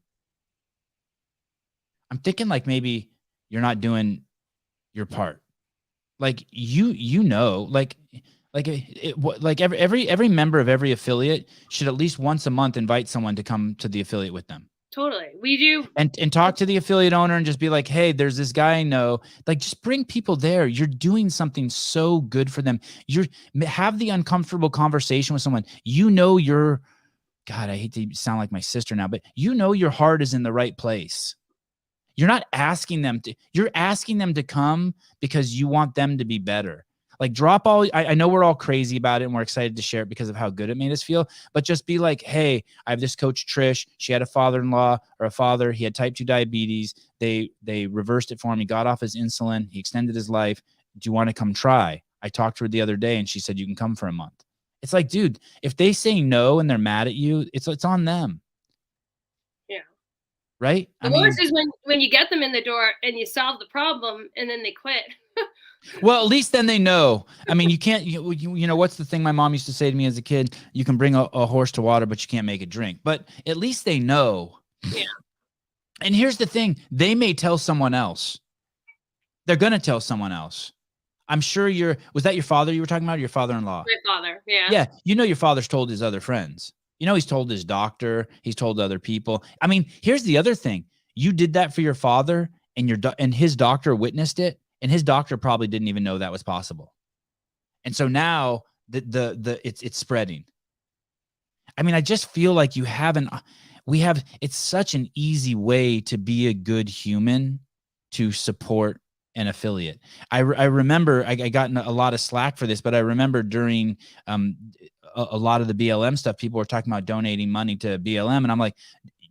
I'm thinking like maybe you're not doing your part. Like every member of every affiliate should at least once a month invite someone to come to the affiliate with them. Totally. We do. And talk to the affiliate owner and just be like, hey, there's this guy I know. Like, just bring people there. You're doing something so good for them. Have the uncomfortable conversation with someone. God, I hate to sound like my sister now, but your heart is in the right place. You're asking them to come because you want them to be better. Like drop all, I know we're all crazy about it and we're excited to share it because of how good it made us feel, but just be like, hey, I have this coach, Trish. She had a father-in-law or a father. He had type 2 diabetes. They reversed it for him. He got off his insulin. He extended his life. Do you want to come try? I talked to her the other day and she said, you can come for a month. It's like, dude, if they say no and they're mad at you, it's on them. Yeah. Right? The worst is when you get them in the door and you solve the problem and then they quit. Well, at least then they know. I mean, you can't, you know, what's the thing my mom used to say to me as a kid? You can bring a horse to water, but you can't make it drink. But at least they know. Yeah. And here's the thing. They may tell someone else. They're going to tell someone else. I'm sure was that your father you were talking about, or your father-in-law? My father, yeah. Yeah, you know your father's told his other friends. You know he's told his doctor. He's told other people. I mean, here's the other thing. You did that for your father, and his doctor witnessed it, and his doctor probably didn't even know that was possible. And so now it's spreading. I mean, I just feel like it's such an easy way to be a good human, to support an affiliate. I remember I got a lot of slack for this, but I remember during a lot of the BLM stuff, people were talking about donating money to BLM. And I'm like,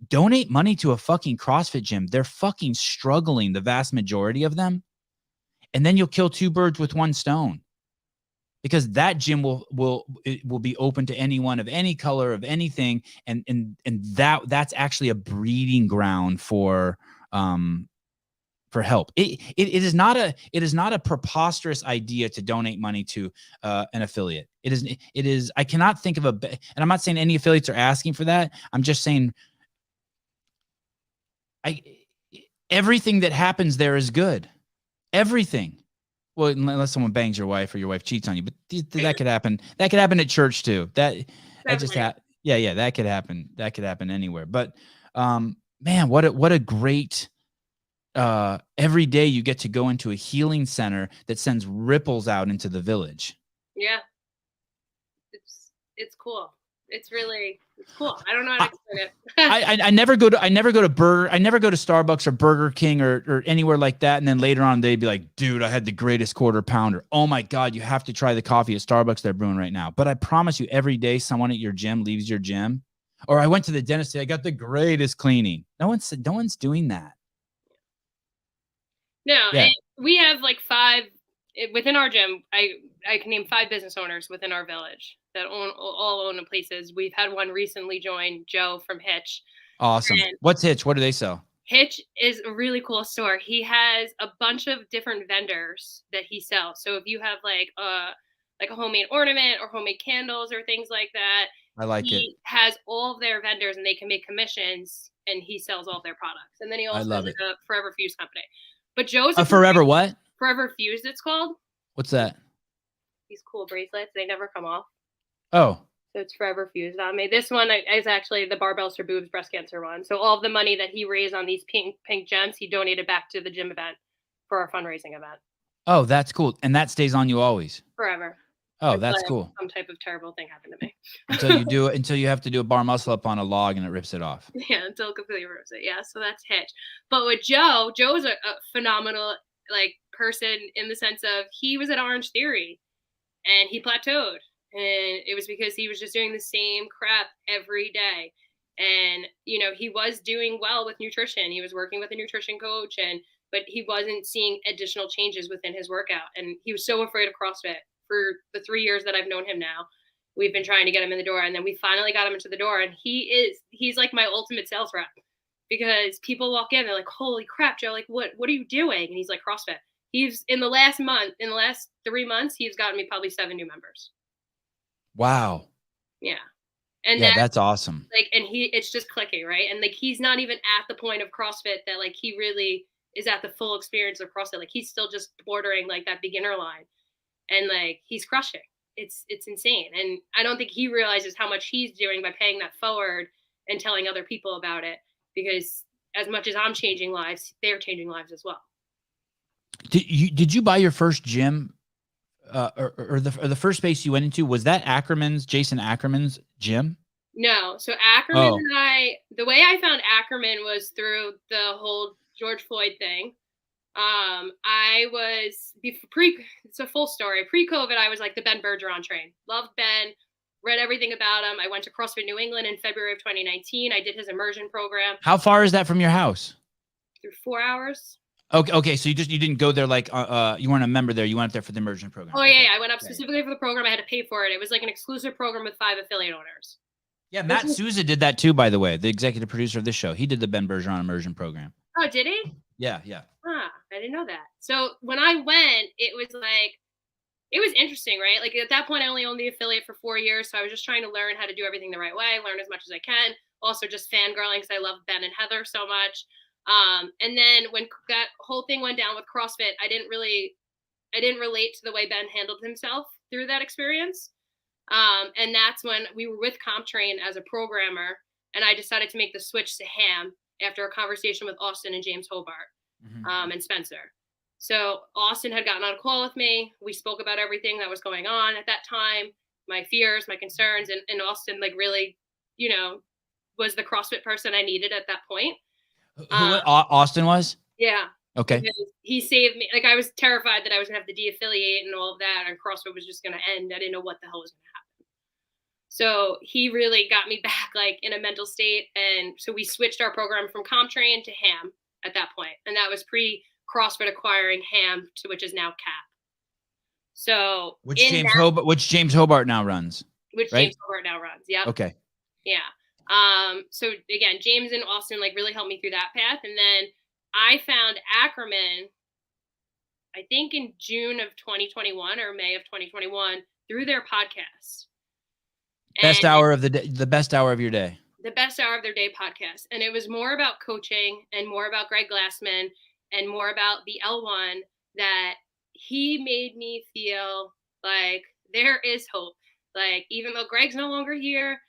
donate money to a fucking CrossFit gym. They're fucking struggling, the vast majority of them. And then you'll kill two birds with one stone, because that gym will be open to anyone of any color, of anything. And that's actually a breeding ground for help. It is not a preposterous idea to donate money to an affiliate. It is. I cannot think of and I'm not saying any affiliates are asking for that. I'm just saying everything that happens there is good. Everything. Well, unless someone bangs your wife or your wife cheats on you, but that could happen. That could happen at church too. That just yeah, that could happen. That could happen anywhere. But man, what a great every day you get to go into a healing center that sends ripples out into the village. Yeah. It's cool. It's cool. I don't know how to explain it. I never go to Starbucks or Burger King or anywhere like that. And then later on they'd be like, dude, I had the greatest quarter pounder. Oh my God, you have to try the coffee at Starbucks they're brewing right now. But I promise you, every day someone at your gym leaves your gym. Or I went to the dentist today, I got the greatest cleaning. No one's doing that. No, yeah. We have like 5 within our gym. I can name 5 business owners within our village that all own places. We've had one recently join, Joe from Hitch. Awesome. And what's Hitch? What do they sell? Hitch is a really cool store. He has a bunch of different vendors that he sells. So if you have like a homemade ornament or homemade candles or things like that, I like it. He has all of their vendors and they can make commissions, and he sells all of their products. And then he also has a Forever Fuse company. But Joe's a Forever what? Forever Fuse, it's called. What's that? These cool bracelets. They never come off. Oh. So it's Forever Fused on me. This one is actually the Barbells for Boobs breast cancer one. So all of the money that he raised on these pink gems, he donated back to the gym event for our fundraising event. Oh, that's cool. And that stays on you always? Forever. Oh, that's cool. Some type of terrible thing happened to me. until you have to do a bar muscle up on a log and it rips it off. Yeah, until it completely rips it. Yeah, so that's Hitch. But with Joe's a phenomenal person in the sense of he was at Orange Theory and he plateaued. And it was because he was just doing the same crap every day. And, he was doing well with nutrition. He was working with a nutrition coach, but he wasn't seeing additional changes within his workout. And he was so afraid of CrossFit. For the 3 years that I've known him now, we've been trying to get him in the door. And then we finally got him into the door. And he's like my ultimate sales rep, because people walk in, they're like, holy crap, Joe, like, what are you doing? And he's like, CrossFit. He's in the last 3 months, he's gotten me probably 7 new members. Wow. Yeah. And that's awesome. It's just clicking, right? And he's not even at the point of CrossFit that he really is at the full experience of CrossFit. He's still just bordering that beginner line. And he's crushing. It's insane. And I don't think he realizes how much he's doing by paying that forward and telling other people about it, because as much as I'm changing lives, they're changing lives as well. Did you buy your first gym or the first space you went into? Was that Jason Ackerman's gym? No. So Ackerman and the way I found Ackerman was through the whole George Floyd thing. I was it's a full story. Pre-COVID, I was like the Ben Bergeron train. Loved Ben, read everything about him. I went to CrossFit New England in February of 2019. I did his immersion program. How far is that from your house? Through 4 hours. Okay. So you didn't go there like you weren't a member there. You went up there for the immersion program. Oh yeah, I went up specifically for the program. I had to pay for it. It was like an exclusive program with 5 affiliate owners. Yeah, Matt Souza did that too, by the way. The executive producer of this show, he did the Ben Bergeron immersion program. Oh, did he? Yeah. I didn't know that. So when I went, it was interesting, right? Like at that point, I only owned the affiliate for 4 years, so I was just trying to learn how to do everything the right way, learn as much as I can. Also, just fangirling because I love Ben and Heather so much. And then when that whole thing went down with CrossFit, I didn't relate to the way Ben handled himself through that experience. And that's when we were with CompTrain as a programmer, and I decided to make the switch to HAM after a conversation with Austin and James Hobart, and Spencer. So Austin had gotten on a call with me. We spoke about everything that was going on at that time, my fears, my concerns, and Austin like really, was the CrossFit person I needed at that point. Who Austin was? Yeah. Okay. He saved me. Like I was terrified that I was gonna have to de-affiliate and all of that, and CrossFit was just gonna end. I didn't know what the hell was gonna happen. So he really got me back like in a mental state, and so we switched our program from CompTrain to HAM at that point, and that was pre-CrossFit acquiring HAM, to which is now CAP. So which James Hobart now runs. Which right? James Hobart now runs. Yeah. Okay. Yeah. So again, James and Austin like really helped me through that path. And then I found Ackerman, I think in June of 2021 or May of 2021 through their podcast. Best hour of the day, the best hour of your day. The best hour of their day podcast. And it was more about coaching and more about Greg Glassman and more about the L1, that he made me feel like there is hope. Like, even though Greg's no longer here,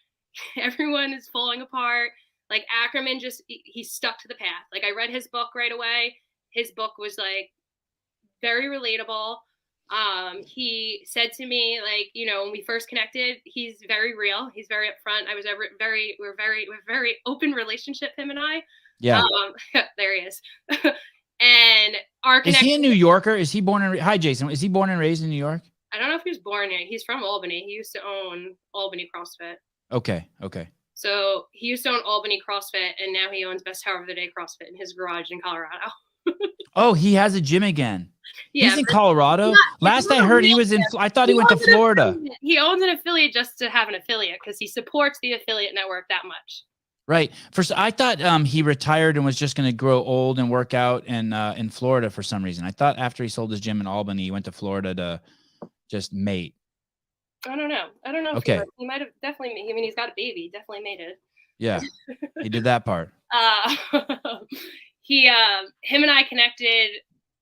everyone is falling apart. Like Ackerman he stuck to the path. Like I read his book right away. His book was like very relatable. He said to me, like, when we first connected, he's very real. He's very upfront. We're very open relationship, him and I. Yeah. There he is. And our connection. Is he a New Yorker? Is he born and hi Jason? Is he born and raised in New York? I don't know if he was born here. He's from Albany. He used to own Albany CrossFit. Okay. So he used to own Albany CrossFit, and now he owns Best Hour of the Day CrossFit in his garage in Colorado. Oh, he has a gym again. Yeah, he's in Colorado. Last I heard, he was in. I thought he went to Florida. He owns an affiliate just to have an affiliate because he supports the affiliate network that much. Right. First, I thought he retired and was just going to grow old and work out in Florida for some reason. I thought after he sold his gym in Albany, he went to Florida to just mate. I don't know. Okay. He might have definitely. I mean, he's got a baby. He definitely made it. Yeah, he did that part. Him and I connected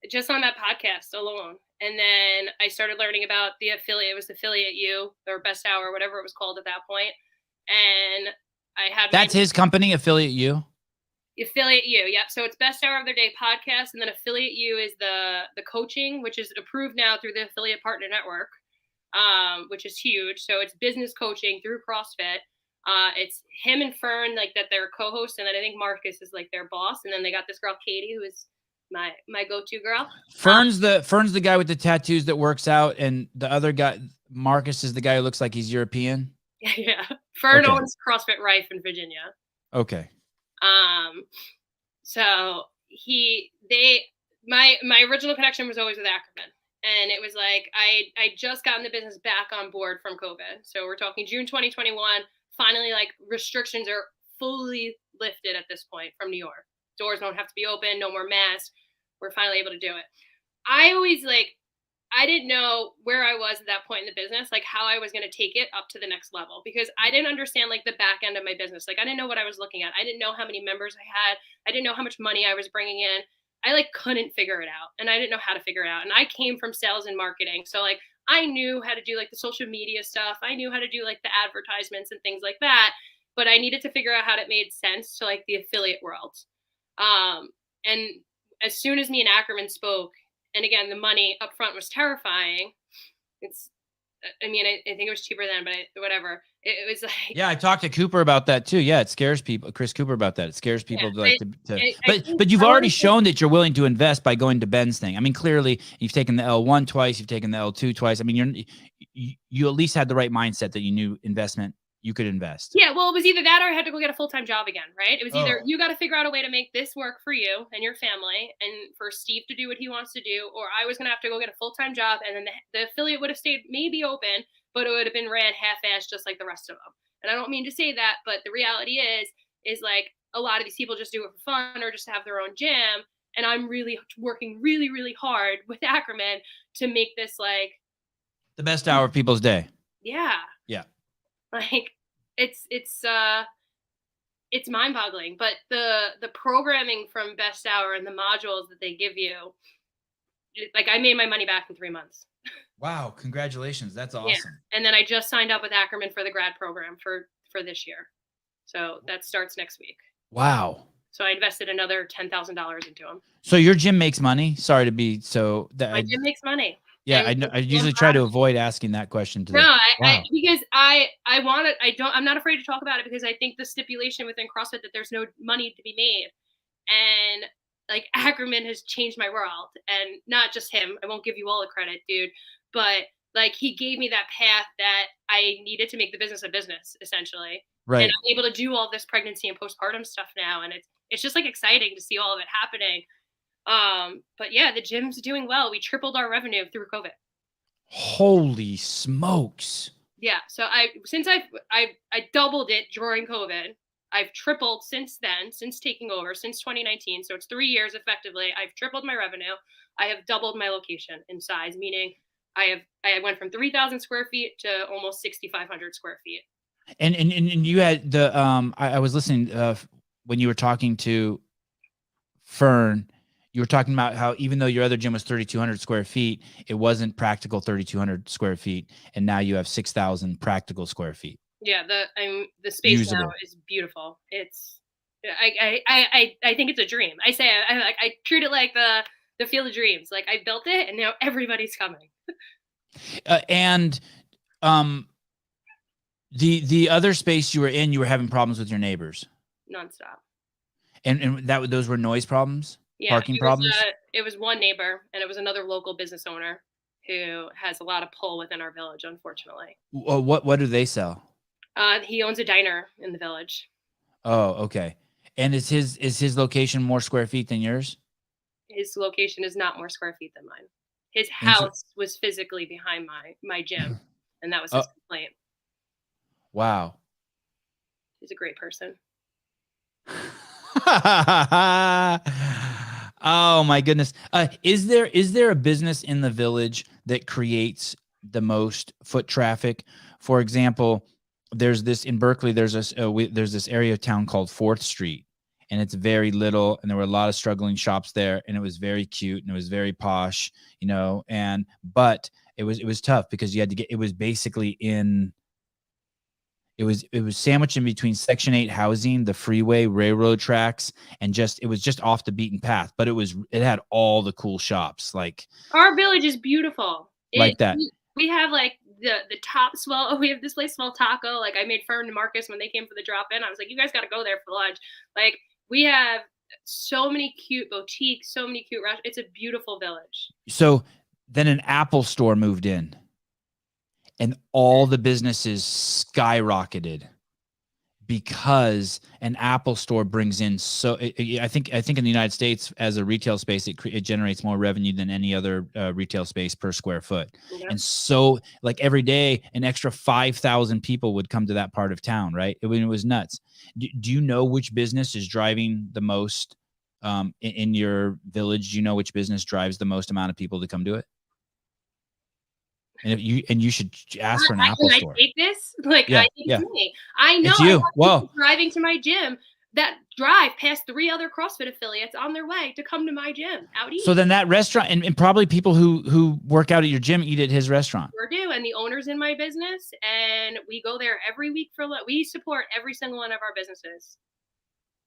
just on that podcast alone, and then I started learning about the affiliate. It was Affiliate U or Best Hour, whatever it was called at that point, and I had that's his company, Affiliate U. Affiliate U, yep. So it's Best Hour of Their Day podcast, and then Affiliate U is the coaching, which is approved now through the Affiliate Partner Network, which is huge. So it's business coaching through CrossFit. It's him and Fern, like that they're co-hosts, and then I think Marcus is like their boss, and then they got this girl Katie, who is my go-to girl. Fern's the guy with the tattoos that works out, and the other guy, Marcus, is the guy who looks like he's European. Yeah, Fern owns CrossFit Rife in Virginia. Okay. So my original connection was always with Ackerman, and it was like I just gotten the business back on board from COVID. So we're talking June 2021. Finally, like restrictions are fully lifted at this point from New York. Doors don't have to be open, no more masks. We're finally able to do it. I didn't know where I was at that point in the business, like how I was going to take it up to the next level, because I didn't understand like the back end of my business. Like I didn't know what I was looking at. I didn't know how many members I had. I didn't know how much money I was bringing in. I like couldn't figure it out, and I didn't know how to figure it out. And I came from sales and marketing. So like I knew how to do like the social media stuff. I knew how to do like the advertisements and things like that, but I needed to figure out how it made sense to like the affiliate world. And as soon as me and Ackerman spoke, and again, the money up front was terrifying. I think it was cheaper then, but whatever. It was like, Yeah, I talked to Cooper about that too. Yeah, it scares people. Chris Cooper about that. It scares people Yeah, like I think but you've I already wanna say- shown that you're willing to invest by going to Ben's thing. I mean, clearly you've taken the L1 twice, you've taken the L2 twice. I mean, you at least had the right mindset that you knew investment you could invest. Yeah, well, it was either that or I had to go get a full-time job again, right? It was either Oh. you got to figure out a way to make this work for you and your family and for Steve to do what he wants to do, or I was going to have to go get a full-time job, and then the affiliate would have stayed maybe open, but it would have been ran half-assed just like the rest of them. And I don't mean to say that, but the reality is like a lot of these people just do it for fun or just to have their own gym. And I'm really working really, really hard with Ackerman to make this like The best hour of people's day. yeah. Yeah. Like it's mind-boggling, but the programming from Best Hour and the modules that they give you, like I made my money back in 3 months. Wow, congratulations. That's awesome. Yeah. And then I just signed up with Ackerman for the grad program for this year. So that starts next week. Wow. So I invested another $10,000 into them. So your gym makes money? Sorry to be so that My gym makes money. yeah, And I usually try to avoid asking that question to No, wow. because I'm not afraid to talk about it because I think the stipulation within CrossFit that there's no money to be made. And like Ackerman has changed my world, and not just him. I won't give you all the credit, dude, but like he gave me that path that I needed to make the business a business, essentially. Right. And I'm able to do all this pregnancy and postpartum stuff now, and it's just like exciting to see all of it happening. But yeah, the gym's doing well. We tripled our revenue through COVID. Holy smokes. Yeah. So I doubled it during COVID. I've tripled since then, since taking over, since 2019. So it's 3 years effectively. I've tripled my revenue. I have doubled my location in size, meaning I went from 3,000 square feet to almost 6,500 square feet. And you had the I was listening when you were talking to Fern, you were talking about how even though your other gym was 3,200 square feet, it wasn't practical 3,200 square feet, and now you have 6,000 practical square feet. Yeah, the space Usable. now is beautiful. It's I think it's a dream. I say I treat it like the Field of Dreams. Like I built it, and now everybody's coming. And the other space you were in, you were having problems with your neighbors. Nonstop. And those were noise problems? Yeah, Parking problems? It was one neighbor, and it was another local business owner who has a lot of pull within our village, unfortunately. What do they sell? He owns a diner in the village. Oh, okay. And is his location more square feet than yours? His location is not more square feet than mine. His house was physically behind my gym, and that was his complaint. Wow. He's a great person. Oh my goodness. Is there a business in the village that creates the most foot traffic? For example, there's this in Berkeley, there's this area of town called 4th Street, and it's very little, and there were a lot of struggling shops there, and it was very cute and it was very posh, you know, but it was tough because you had to it was basically it was sandwiched in between Section 8 housing, the freeway, railroad tracks, and it was just off the beaten path. But it had all the cool shops. Like our village is beautiful. Like that. We have like the top swell. We have this place, Swell Taco. Like I made Fern and Marcus when they came for the drop in. I was like, you guys got to go there for lunch. Like we have so many cute boutiques, so many cute restaurants. It's a beautiful village. So then an Apple store moved in. And all the businesses skyrocketed because an Apple store brings in I think in the United States as a retail space, it generates more revenue than any other retail space per square foot. Yeah. And so like every day, an extra 5,000 people would come to that part of town, right? It was nuts. Do you know which business is driving the most in your village? Do you know which business drives the most amount of people to come to it? And you should ask for an Apple store. I take this? Like, yeah, I think it's me. I know. It's you. Whoa. Driving to my gym that drive past 3 other CrossFit affiliates on their way to come to my gym out east. So then that restaurant and probably people who work out at your gym eat at his restaurant. Sure do. And the owner's in my business, and we go there every week we support every single one of our businesses.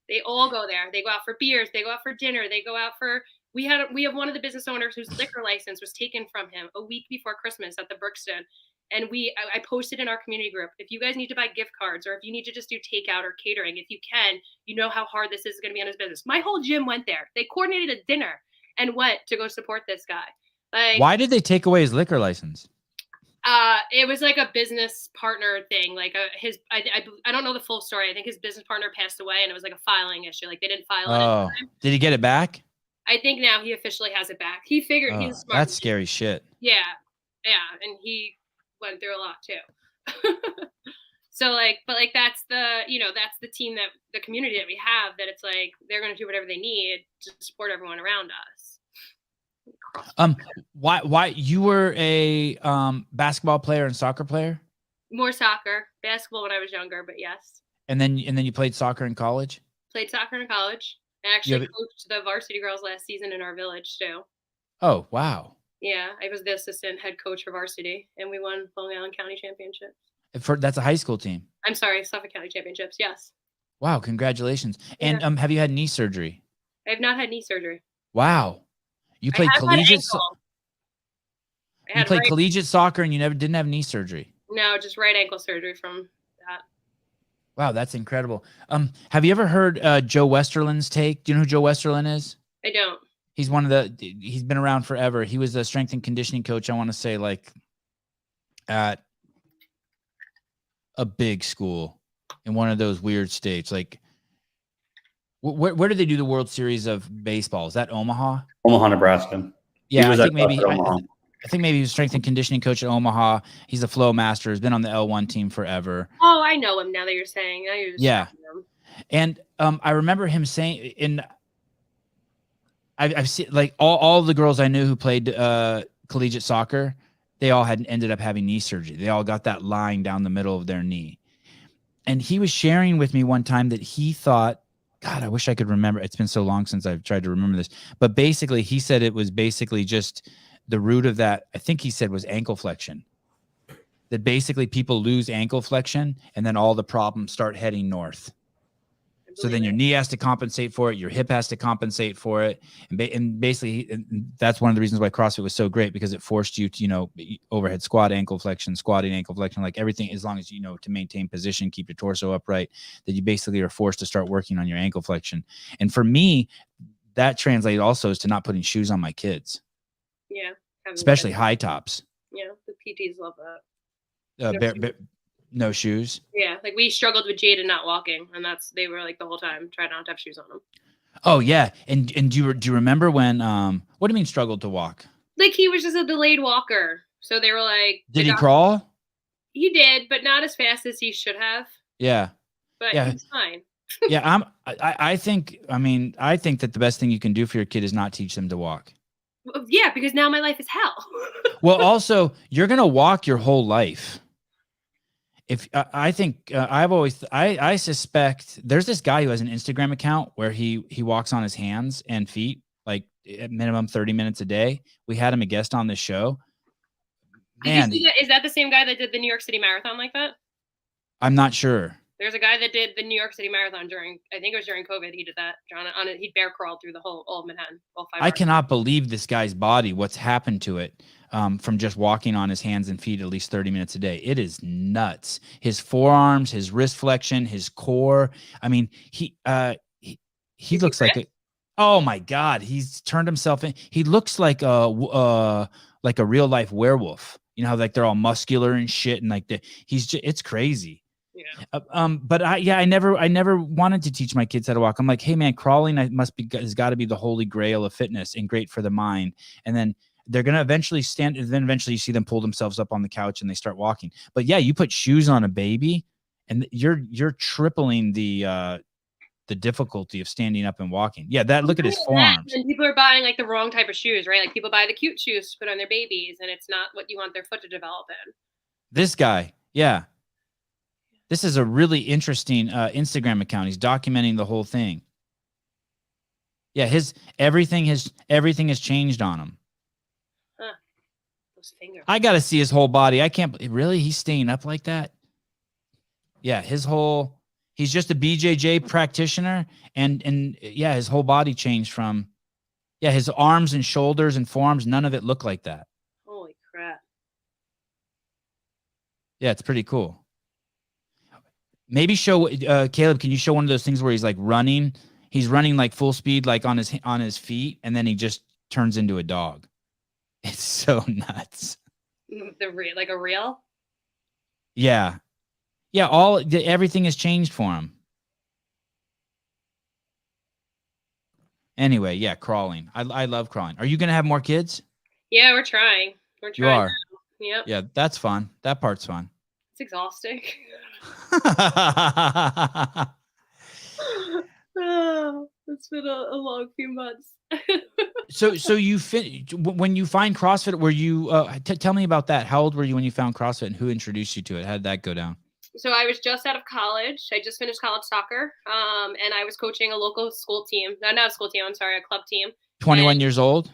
They all go there. They go out for beers. They go out for dinner. They go out for. We have one of the business owners whose liquor license was taken from him a week before Christmas at the Brixton, And I posted in our community group, if you guys need to buy gift cards or if you need to just do takeout or catering, if you can, you know how hard this is going to be on his business. My whole gym went there. They coordinated a dinner and went to go support this guy. Like, why did they take away his liquor license? It was like a business partner thing. Like I don't know the full story. I think his business partner passed away and it was like a filing issue. Like they didn't file it in time. Did he get it back? I think now he officially has it back. He figured he's smart. That's scary shit. Yeah. And he went through a lot too. So that's the team, that the community that we have, that it's like, they're going to do whatever they need to support everyone around us. Why you were a basketball player and soccer player? More soccer, basketball when I was younger, but yes. And then you played soccer in college? Played soccer in college. I actually coached the varsity girls last season in our village too. Oh, wow. Yeah, I was the assistant head coach for varsity, and we won Long Island County championships. That's a high school team. I'm sorry, Suffolk County championships. Yes. Wow, congratulations! And yeah. Have you had knee surgery? I have not had knee surgery. Wow, you played collegiate. You played collegiate soccer, and you didn't have knee surgery. No, just right ankle surgery from that. Wow, that's incredible. Have you ever heard Joe Westerland's take? Do you know who Joe Westerland is? I don't. He's been around forever. He was a strength and conditioning coach, I want to say, like at a big school in one of those weird states. Like, where did they do the World Series of baseball? Is that Omaha? Omaha, Nebraska. Yeah, I think maybe he was strength and conditioning coach at Omaha. He's a flow master. Has been on the L1 team forever. Oh, I know him now that you're saying. Yeah, and I remember him saying I've seen, like, all the girls I knew who played collegiate soccer, they all ended up having knee surgery. They all got that line down the middle of their knee. And he was sharing with me one time that he thought, God, I wish I could remember. It's been so long since I've tried to remember this. But basically, he said it was basically just the root of that, I think he said, was ankle flexion. That basically people lose ankle flexion and then all the problems start heading north. So then your knee has to compensate for it. Your hip has to compensate for it. And basically, that's one of the reasons why CrossFit was so great, because it forced you to, overhead squat, ankle flexion, squatting, ankle flexion, like everything, as long as, to maintain position, keep your torso upright, that you basically are forced to start working on your ankle flexion. And for me, that translated also is to not putting shoes on my kids. Yeah. Especially high tops. Yeah. The PTs love that. No shoes. Yeah, like we struggled with Jada not walking, and they were like the whole time trying not to have shoes on them. Oh yeah, and do you remember when? What do you mean struggled to walk? Like he was just a delayed walker, so they were like. Did he crawl? He did, but not as fast as he should have. Yeah. But he's fine. Yeah, I think that the best thing you can do for your kid is not teach them to walk. Yeah, because now my life is hell. Well, also you're gonna walk your whole life. I suspect there's this guy who has an Instagram account where he walks on his hands and feet, like at minimum 30 minutes a day. We had him a guest on this show. Man, is that the same guy that did the New York City Marathon like that? I'm not sure. There's a guy that did the New York City Marathon I think it was during COVID. He did that. He bear crawled through the whole all of Manhattan. I cannot believe this guy's body, what's happened to it. From just walking on his hands and feet at least 30 minutes a day. It is nuts. His forearms, his wrist flexion, his core. I mean, he looks like oh my God, he's turned himself in. He looks like a real life werewolf. You know how like they're all muscular and shit, and like it's crazy. Yeah. But I never wanted to teach my kids how to walk. I'm like, hey man, crawling has got to be the holy grail of fitness and great for the mind. And then they're going to eventually stand, and then eventually you see them pull themselves up on the couch and they start walking. But yeah, you put shoes on a baby and you're tripling the difficulty of standing up and walking. Yeah, look at his forearms. And people are buying like the wrong type of shoes, right? Like people buy the cute shoes to put on their babies, and it's not what you want their foot to develop in. This guy, yeah. This is a really interesting Instagram account. He's documenting the whole thing. Yeah, everything has changed on him. Those fingers. I got to see his whole body. I can't really. He's staying up like that. Yeah, he's just a BJJ practitioner, and yeah, his whole body changed from, yeah, his arms and shoulders and forearms. None of it looked like that. Holy crap! Yeah, it's pretty cool. Maybe show Caleb. Can you show one of those things where he's like running? He's running like full speed, like on his feet, and then he just turns into a dog. It's so nuts. Like a reel. Yeah, everything has changed for him. Anyway, yeah, crawling. I love crawling. Are you gonna have more kids? Yeah, we're trying. We're trying. You are. Now. Yep. Yeah, that's fun. That part's fun. It's exhausting. It's been a long few months. So you when you find CrossFit, were you tell me about that? How old were you when you found CrossFit, and who introduced you to it? How did that go down? So I was just out of college. I just finished college soccer, and I was coaching a local school team. No, not a school team. I'm sorry, a club team. 21 years old?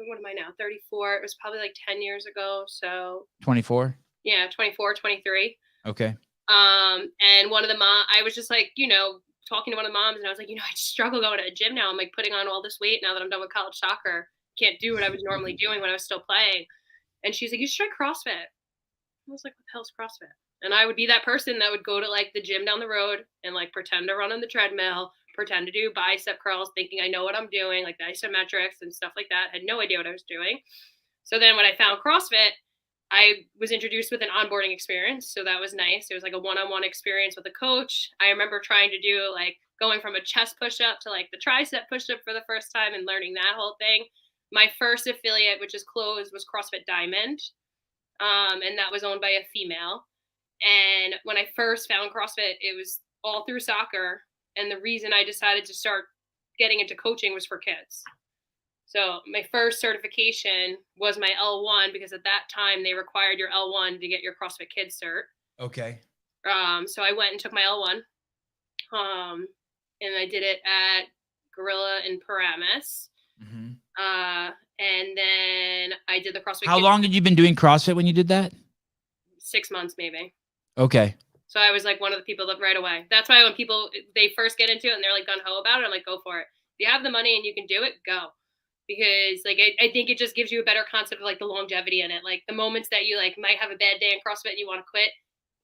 What am I now? 34. It was probably like 10 years ago. So 24? Yeah, 24, 23. Okay. And one of the I was just like, talking to one of the moms, and I was like, I just struggle going to a gym now. I'm like putting on all this weight now that I'm done with college soccer. Can't do what I was normally doing when I was still playing. And she's like, you should try CrossFit. I was like, what the hell's CrossFit? And I would be that person that would go to like the gym down the road and like pretend to run on the treadmill, pretend to do bicep curls, thinking I know what I'm doing, like the isometrics and stuff like that. I had no idea what I was doing. So then when I found CrossFit, I was introduced with an onboarding experience. So that was nice. It was like a one-on-one experience with a coach. I remember trying to do like going from a chest push-up to like the tricep push-up for the first time and learning that whole thing. My first affiliate, which is closed, was CrossFit Diamond. And that was owned by a female. And when I first found CrossFit, it was all through soccer. And the reason I decided to start getting into coaching was for kids. So my first certification was my L1, because at that time they required your L1 to get your CrossFit Kids cert. Okay. So I went and took my L1. And I did it at Gorilla in Paramus. Mm-hmm. And then I did the CrossFit. How long had you been doing CrossFit when you did that? 6 months, maybe. Okay. So I was like one of the people that right away. That's why when people, they first get into it and they're like gung-ho about it, I'm like, go for it. If you have the money and you can do it, go. Because like, I think it just gives you a better concept of like the longevity in it. Like the moments that you like might have a bad day in CrossFit and you want to quit.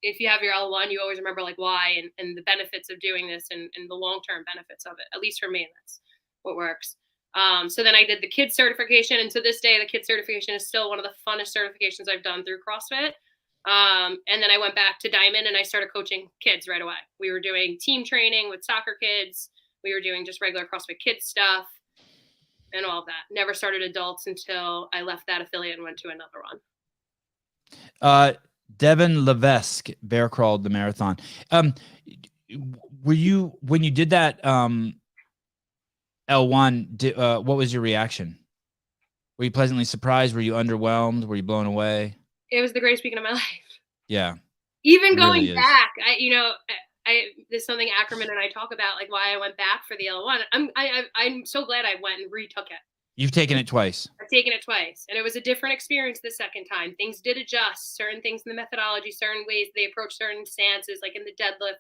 If you have your L1, you always remember like why and the benefits of doing this and the long-term benefits of it. At least for me, that's what works. So then I did the kids certification. And to this day, the kids certification is still one of the funnest certifications I've done through CrossFit. And then I went back to Diamond and I started coaching kids right away. We were doing team training with soccer kids. We were doing just regular CrossFit Kids stuff and all of that. Never started adults until I left that affiliate and went to another one. Devin Levesque bear crawled the marathon. Were you, when you did that, L1, what was your reaction? Were you pleasantly surprised? Were you underwhelmed? Were you blown away? It was the greatest weekend of my life. Yeah. Even going really back, there's something Ackerman and I talk about, like why I went back for the L1. I'm so glad I went and retook it. You've taken it twice. I've taken it twice. And it was a different experience the second time. Things did adjust, certain things in the methodology, certain ways they approach certain stances, like in the deadlift.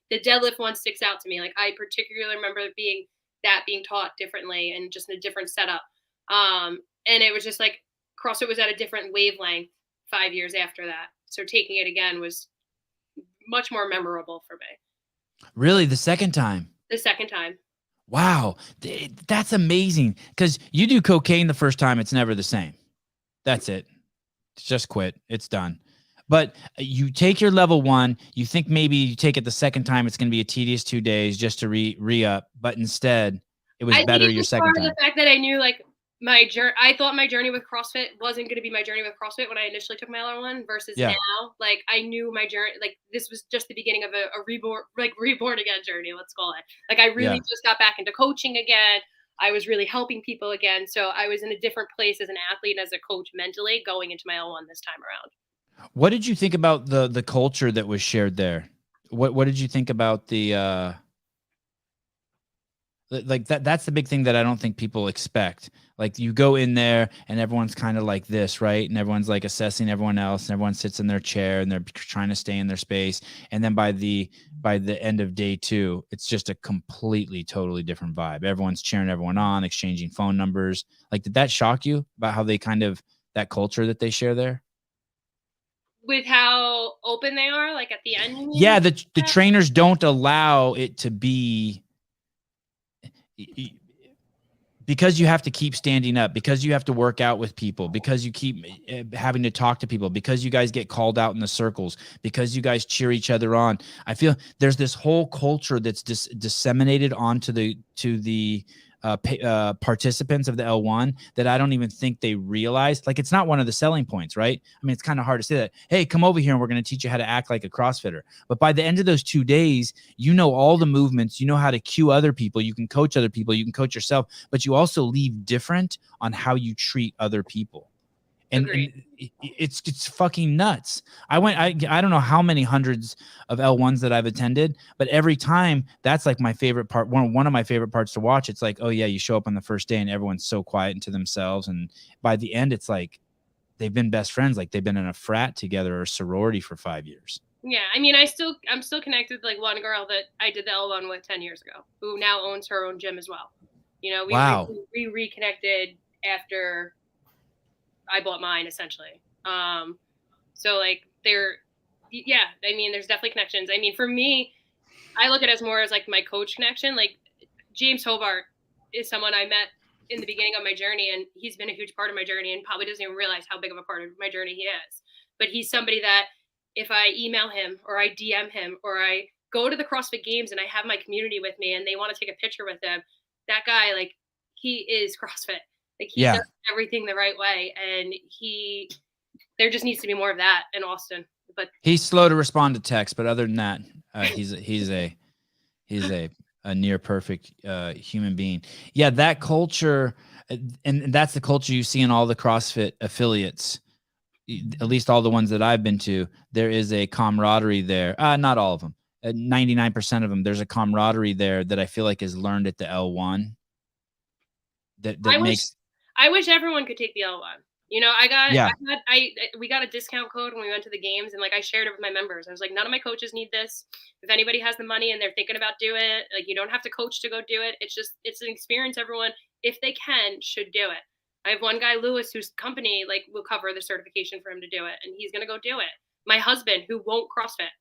The deadlift one sticks out to me. Like I particularly remember being taught differently and just in a different setup. And it was just like CrossFit was at a different wavelength 5 years after that. So taking it again was much more memorable for me. Really? The second time? The second time. Wow. That's amazing. Because you do cocaine the first time, it's never the same. That's it. It's just quit. It's done. But you take your level 1, you think maybe you take it the second time, it's going to be a tedious 2 days just to re-up. But instead, it was better your second time. The fact that I knew like my journey, I thought my journey with CrossFit wasn't going to be my journey with CrossFit when I initially took my L1 versus now, like I knew my journey, like this was just the beginning of a reborn again journey, let's call it. Like I really just got back into coaching again. I was really helping people again. So I was in a different place as an athlete and as a coach mentally going into my L1 this time around. What did you think about the culture that was shared there? What did you think about the like that's the big thing that I don't think people expect. Like you go in there and everyone's kind of like this, right? And everyone's like assessing everyone else and everyone sits in their chair and they're trying to stay in their space. And then by the end of day 2, it's just a completely, totally different vibe. Everyone's cheering everyone on, exchanging phone numbers. Like, did that shock you about how they kind of, that culture that they share there? with how open they are, like at the end. You mean? Yeah, the trainers don't allow it to be, because you have to keep standing up, because you have to work out with people, because you keep having to talk to people, because you guys get called out in the circles, because you guys cheer each other on. I feel there's this whole culture that's disseminated onto the participants of the L1 that I don't even think they realize. Like, it's not one of the selling points, right? I mean, it's kind of hard to say that, hey, come over here and we're going to teach you how to act like a CrossFitter. But by the end of those 2 days, you know all the movements, you know how to cue other people, you can coach other people, you can coach yourself, but you also leave different on how you treat other people. And it's fucking nuts. I don't know how many hundreds of L1s that I've attended, but every time, that's like my favorite part. One of my favorite parts to watch. It's like, oh yeah, you show up on the first day and everyone's so quiet and to themselves, and by the end, it's like they've been best friends, like they've been in a frat together or a sorority for 5 years. Yeah, I mean, I'm still connected with like one girl that I did the L1 with 10 years ago, who now owns her own gym as well. You know, we reconnected after I bought mine, essentially. So like I mean, there's definitely connections. I mean, for me, I look at it as more as like my coach connection. Like James Hobart is someone I met in the beginning of my journey, and he's been a huge part of my journey and probably doesn't even realize how big of a part of my journey he is. But he's somebody that if I email him or I DM him or I go to the CrossFit Games and I have my community with me and they want to take a picture with him, that guy, like, he is CrossFit. Like, he does everything the right way, and there just needs to be more of that in Austin. But he's slow to respond to text, but other than that, he's a near perfect human being. Yeah, that culture, and that's the culture you see in all the CrossFit affiliates, at least all the ones that I've been to. There is a camaraderie there. Not all of them. 99% of them. There's a camaraderie there that I feel like is learned at the L1. I wish everyone could take the L1. You know, we got a discount code when we went to the games, and like I shared it with my members. I was like, none of my coaches need this. If anybody has the money and they're thinking about doing it, like, you don't have to coach to go do it. It's an experience everyone, if they can, should do it. I have one guy, Lewis, whose company like will cover the certification for him to do it, and he's gonna go do it. My husband, who won't CrossFit,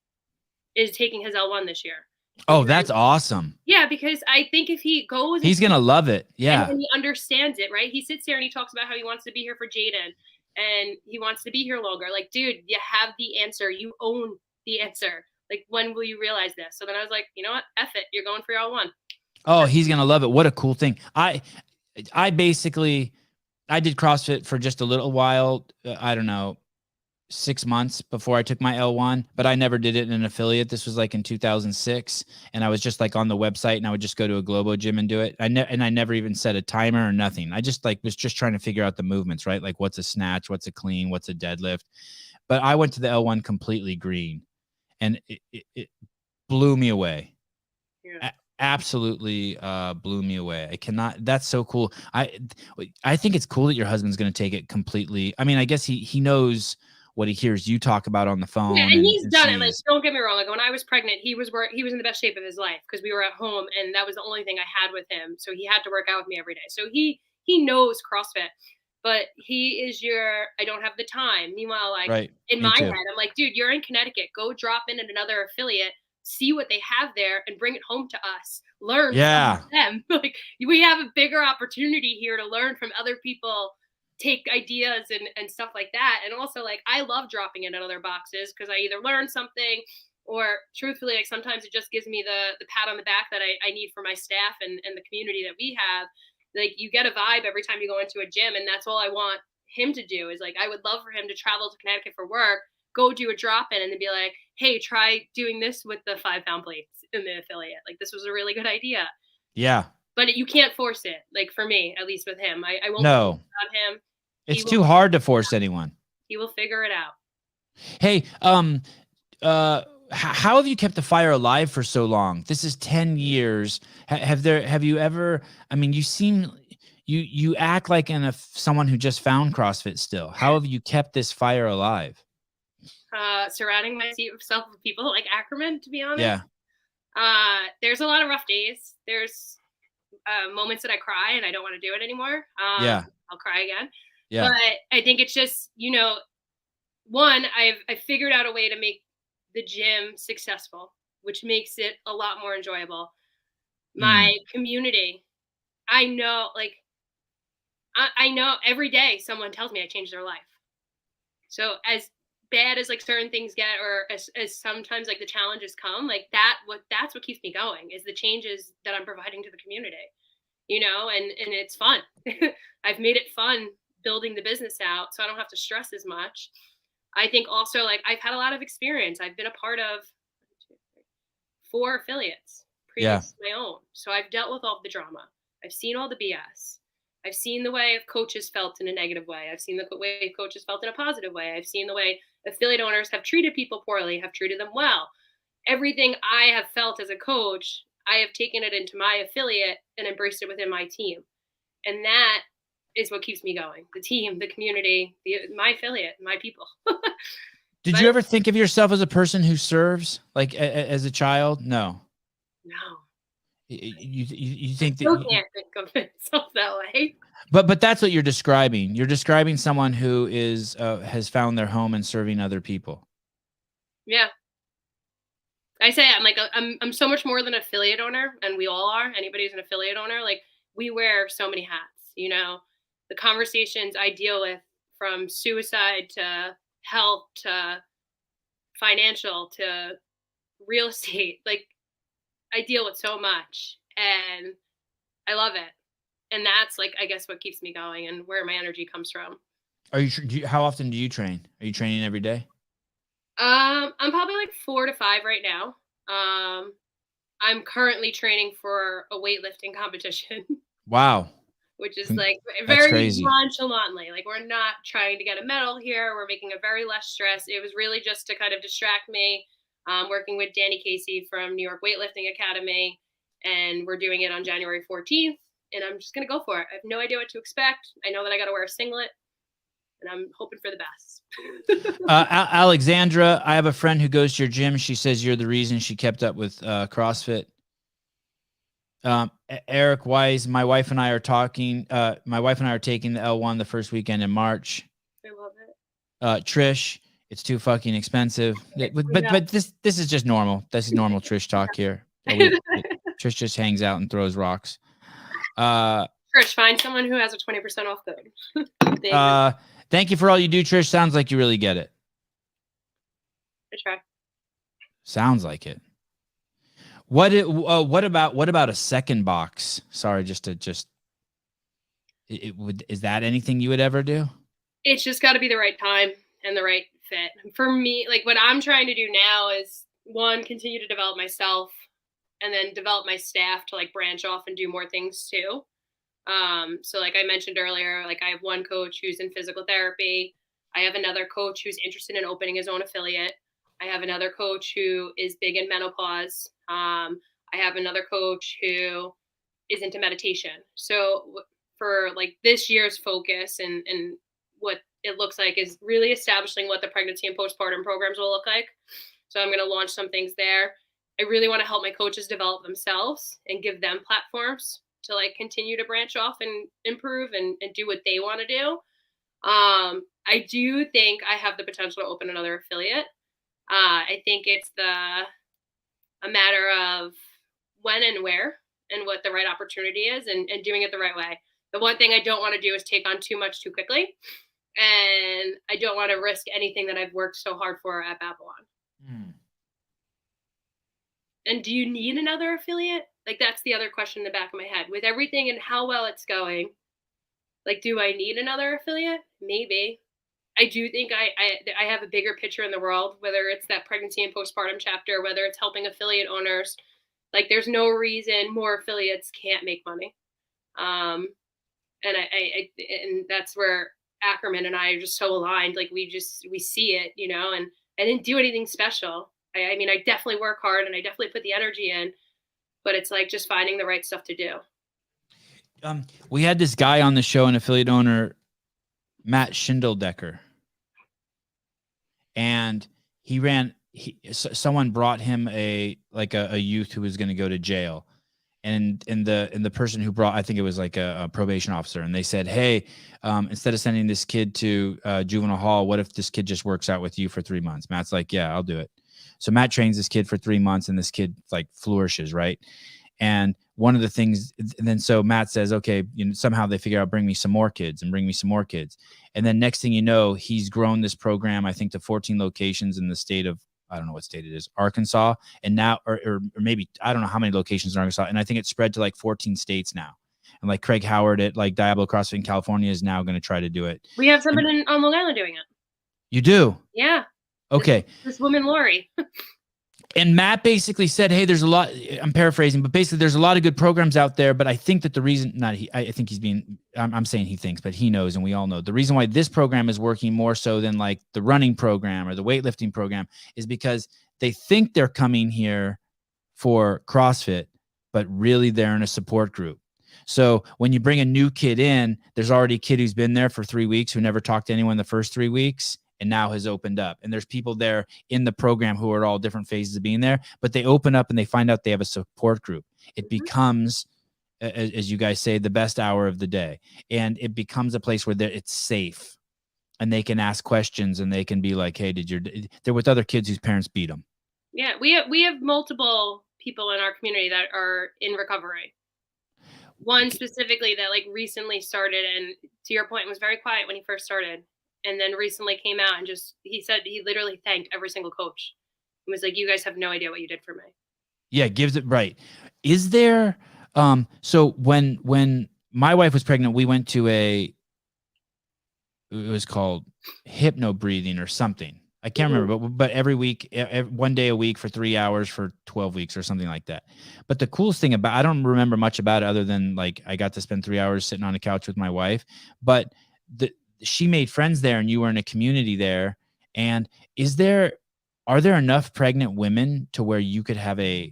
is taking his L1 this year. Oh, that's awesome. Yeah, because I think if he goes, he's going to love it. Yeah. And he understands it, right? He sits there and he talks about how he wants to be here for Jaden and he wants to be here longer. Like, dude, you have the answer. You own the answer. Like, when will you realize this? So then I was like, you know what? F it. You're going for your L1. Oh, he's going to love it. What a cool thing. I did CrossFit for just a little while. I don't know, 6 months before I took my L1, but I never did it in an affiliate. This was like in 2006. And I was just like on the website and I would just go to a Globo gym and do it. I never even set a timer or nothing. I just like was just trying to figure out the movements, right? Like, what's a snatch, what's a clean, what's a deadlift. But I went to the L1 completely green and it blew me away. Yeah. Absolutely blew me away. I cannot. That's so cool. I think it's cool that your husband's going to take it completely. I mean, I guess he knows what he hears you talk about on the phone. Yeah, and he's done it. Like, don't get me wrong. Like, when I was pregnant, he was in the best shape of his life because we were at home, and that was the only thing I had with him. So he had to work out with me every day. So he knows CrossFit, but he is I don't have the time. Meanwhile, like, in my head, I'm like, dude, you're in Connecticut. Go drop in at another affiliate, see what they have there, and bring it home to us. Learn from them. Like, we have a bigger opportunity here to learn from other people, take ideas and stuff like that. And also, like, I love dropping in at other boxes because I either learn something or, truthfully, like, sometimes it just gives me the pat on the back that I need for my staff and the community that we have. Like, you get a vibe every time you go into a gym, and that's all I want him to do is, like, I would love for him to travel to Connecticut for work, go do a drop-in, and then be like, hey, try doing this with the 5-pound plates in the affiliate. Like, this was a really good idea. Yeah. But you can't force it. Like, for me, at least with him, I won't on him. It's too hard to force anyone. He will figure it out. Hey, how have you kept the fire alive for so long? This is 10 years. Have you ever, I mean, you act like someone who just found CrossFit still. How have you kept this fire alive? Surrounding myself with people like Ackerman, to be honest. Yeah. There's a lot of rough days. There's moments that I cry and I don't want to do it anymore. I'll cry again. Yeah. But I think it's just, you know, one, I've figured out a way to make the gym successful, which makes it a lot more enjoyable. My community, I know, like, I know every day someone tells me I changed their life. So as bad as like certain things get, or as sometimes like the challenges come, like that's what keeps me going is the changes that I'm providing to the community, and it's fun. I've made it fun building the business out so I don't have to stress as much. I think also like I've had a lot of experience. I've been a part of 4 affiliates Yeah. previous to my own. So I've dealt with all the drama. I've seen all the BS. I've seen the way coaches felt in a negative way. I've seen the way coaches felt in a positive way. I've seen the way affiliate owners have treated people poorly, have treated them well. Everything I have felt as a coach, I have taken it into my affiliate and embraced it within my team. And that is what keeps me going. The team, the community, my affiliate, my people. Did you ever think of yourself as a person who serves, like as a child? No. No. You think I still that can't think of myself that way. but that's what you're describing. You're describing someone who is has found their home in serving other people. Yeah. I say I'm so much more than an affiliate owner, and we all are. Anybody who's an affiliate owner, like we wear so many hats, the conversations I deal with, from suicide to health to financial to real estate, like I deal with so much and I love it. And that's like, I guess what keeps me going and where my energy comes from. Are you? How often do you train? Are you training every day? I'm probably like 4 to 5 right now. I'm currently training for a weightlifting competition, Wow. which is like That's very crazy. nonchalantly. Like we're not trying to get a medal here. We're making a very less stress. It was really just to kind of distract me. Working with Danny Casey from New York Weightlifting Academy, and we're doing it on January 14th. And I'm just gonna go for it. I have no idea what to expect. I know that I got to wear a singlet, and I'm hoping for the best. Alexandra, I have a friend who goes to your gym. She says you're the reason she kept up with CrossFit. Eric Wise, my wife and I are talking. My wife and I are taking the L1 the first weekend in March. I love it. Trish, it's too fucking expensive. But this is just normal. This is normal Trish talk here. Trish just hangs out and throws rocks. Trish, find someone who has a 20% off code. Thank you for all you do, Trish. Sounds like you really get it. I try. Sounds like it. What about a second box? Sorry, is that anything you would ever do? It's just got to be the right time and the right fit. For me, like what I'm trying to do now is, one, continue to develop myself, and then develop my staff to like branch off and do more things too. So like I mentioned earlier, like I have one coach who's in physical therapy. I have another coach who's interested in opening his own affiliate. I have another coach who is big in menopause. I have another coach who is into meditation. So for like this year's focus and what it looks like is really establishing what the pregnancy and postpartum programs will look like. So I'm going to launch some things there. I really want to help my coaches develop themselves and give them platforms to like continue to branch off and improve and do what they want to do. I do think I have the potential to open another affiliate. I think it's a matter of when and where and what the right opportunity is and doing it the right way. The one thing I don't want to do is take on too much too quickly. And I don't want to risk anything that I've worked so hard for at Babylon. And do you need another affiliate? Like, that's the other question in the back of my head. With everything and how well it's going, like, do I need another affiliate? Maybe. I do think I have a bigger picture in the world, whether it's that pregnancy and postpartum chapter, whether it's helping affiliate owners. Like, there's no reason more affiliates can't make money. And that's where Ackerman and I are just so aligned. Like, we see it, and I didn't do anything special. I mean, I definitely work hard and I definitely put the energy in, but it's like just finding the right stuff to do. We had this guy on the show, an affiliate owner, Matt Schindeldecker, and someone brought him a youth who was going to go to jail, and the person who brought, I think it was like a probation officer, and they said, hey, instead of sending this kid to juvenile hall, what if this kid just works out with you for 3 months? Matt's like, yeah, I'll do it. So Matt trains this kid for 3 months, and this kid like flourishes, right? And one of the things, and then so Matt says, okay, somehow they figure out, bring me some more kids. And then next thing you know, he's grown this program, I think, to 14 locations in the state of, I don't know what state it is, Arkansas. And now, or maybe, I don't know how many locations in Arkansas. And I think it's spread to like 14 states now. And like Craig Howard at like Diablo CrossFit in California is now going to try to do it. We have somebody on Long Island doing it. You do? Yeah. Okay. This woman, Lori. And Matt basically said, hey, there's a lot, I'm paraphrasing, but basically there's a lot of good programs out there. But I think that the reason, I think he's being, I'm saying he thinks, but he knows, and we all know, the reason why this program is working more so than like the running program or the weightlifting program is because they think they're coming here for CrossFit, but really they're in a support group. So when you bring a new kid in, there's already a kid who's been there for 3 weeks who never talked to anyone the first 3 weeks, and now has opened up. And there's people there in the program who are at all different phases of being there, but they open up and they find out they have a support group. It becomes, as you guys say, the best hour of the day. And it becomes a place where it's safe and they can ask questions and they can be like, hey, they're with other kids whose parents beat them. Yeah. We have multiple people in our community that are in recovery. One specifically that like recently started, and to your point, was very quiet when he first started. And then recently came out and he said he literally thanked every single coach. He was like, you guys have no idea what you did for me. Yeah, gives it right. Is there, so when my wife was pregnant, we went to it was called hypno breathing or something. I can't remember, but every week, one day a week for 3 hours for 12 weeks or something like that. But the coolest thing I don't remember much about it other than like I got to spend 3 hours sitting on a couch with my wife, but she made friends there and you were in a community there. And are there enough pregnant women to where you could have a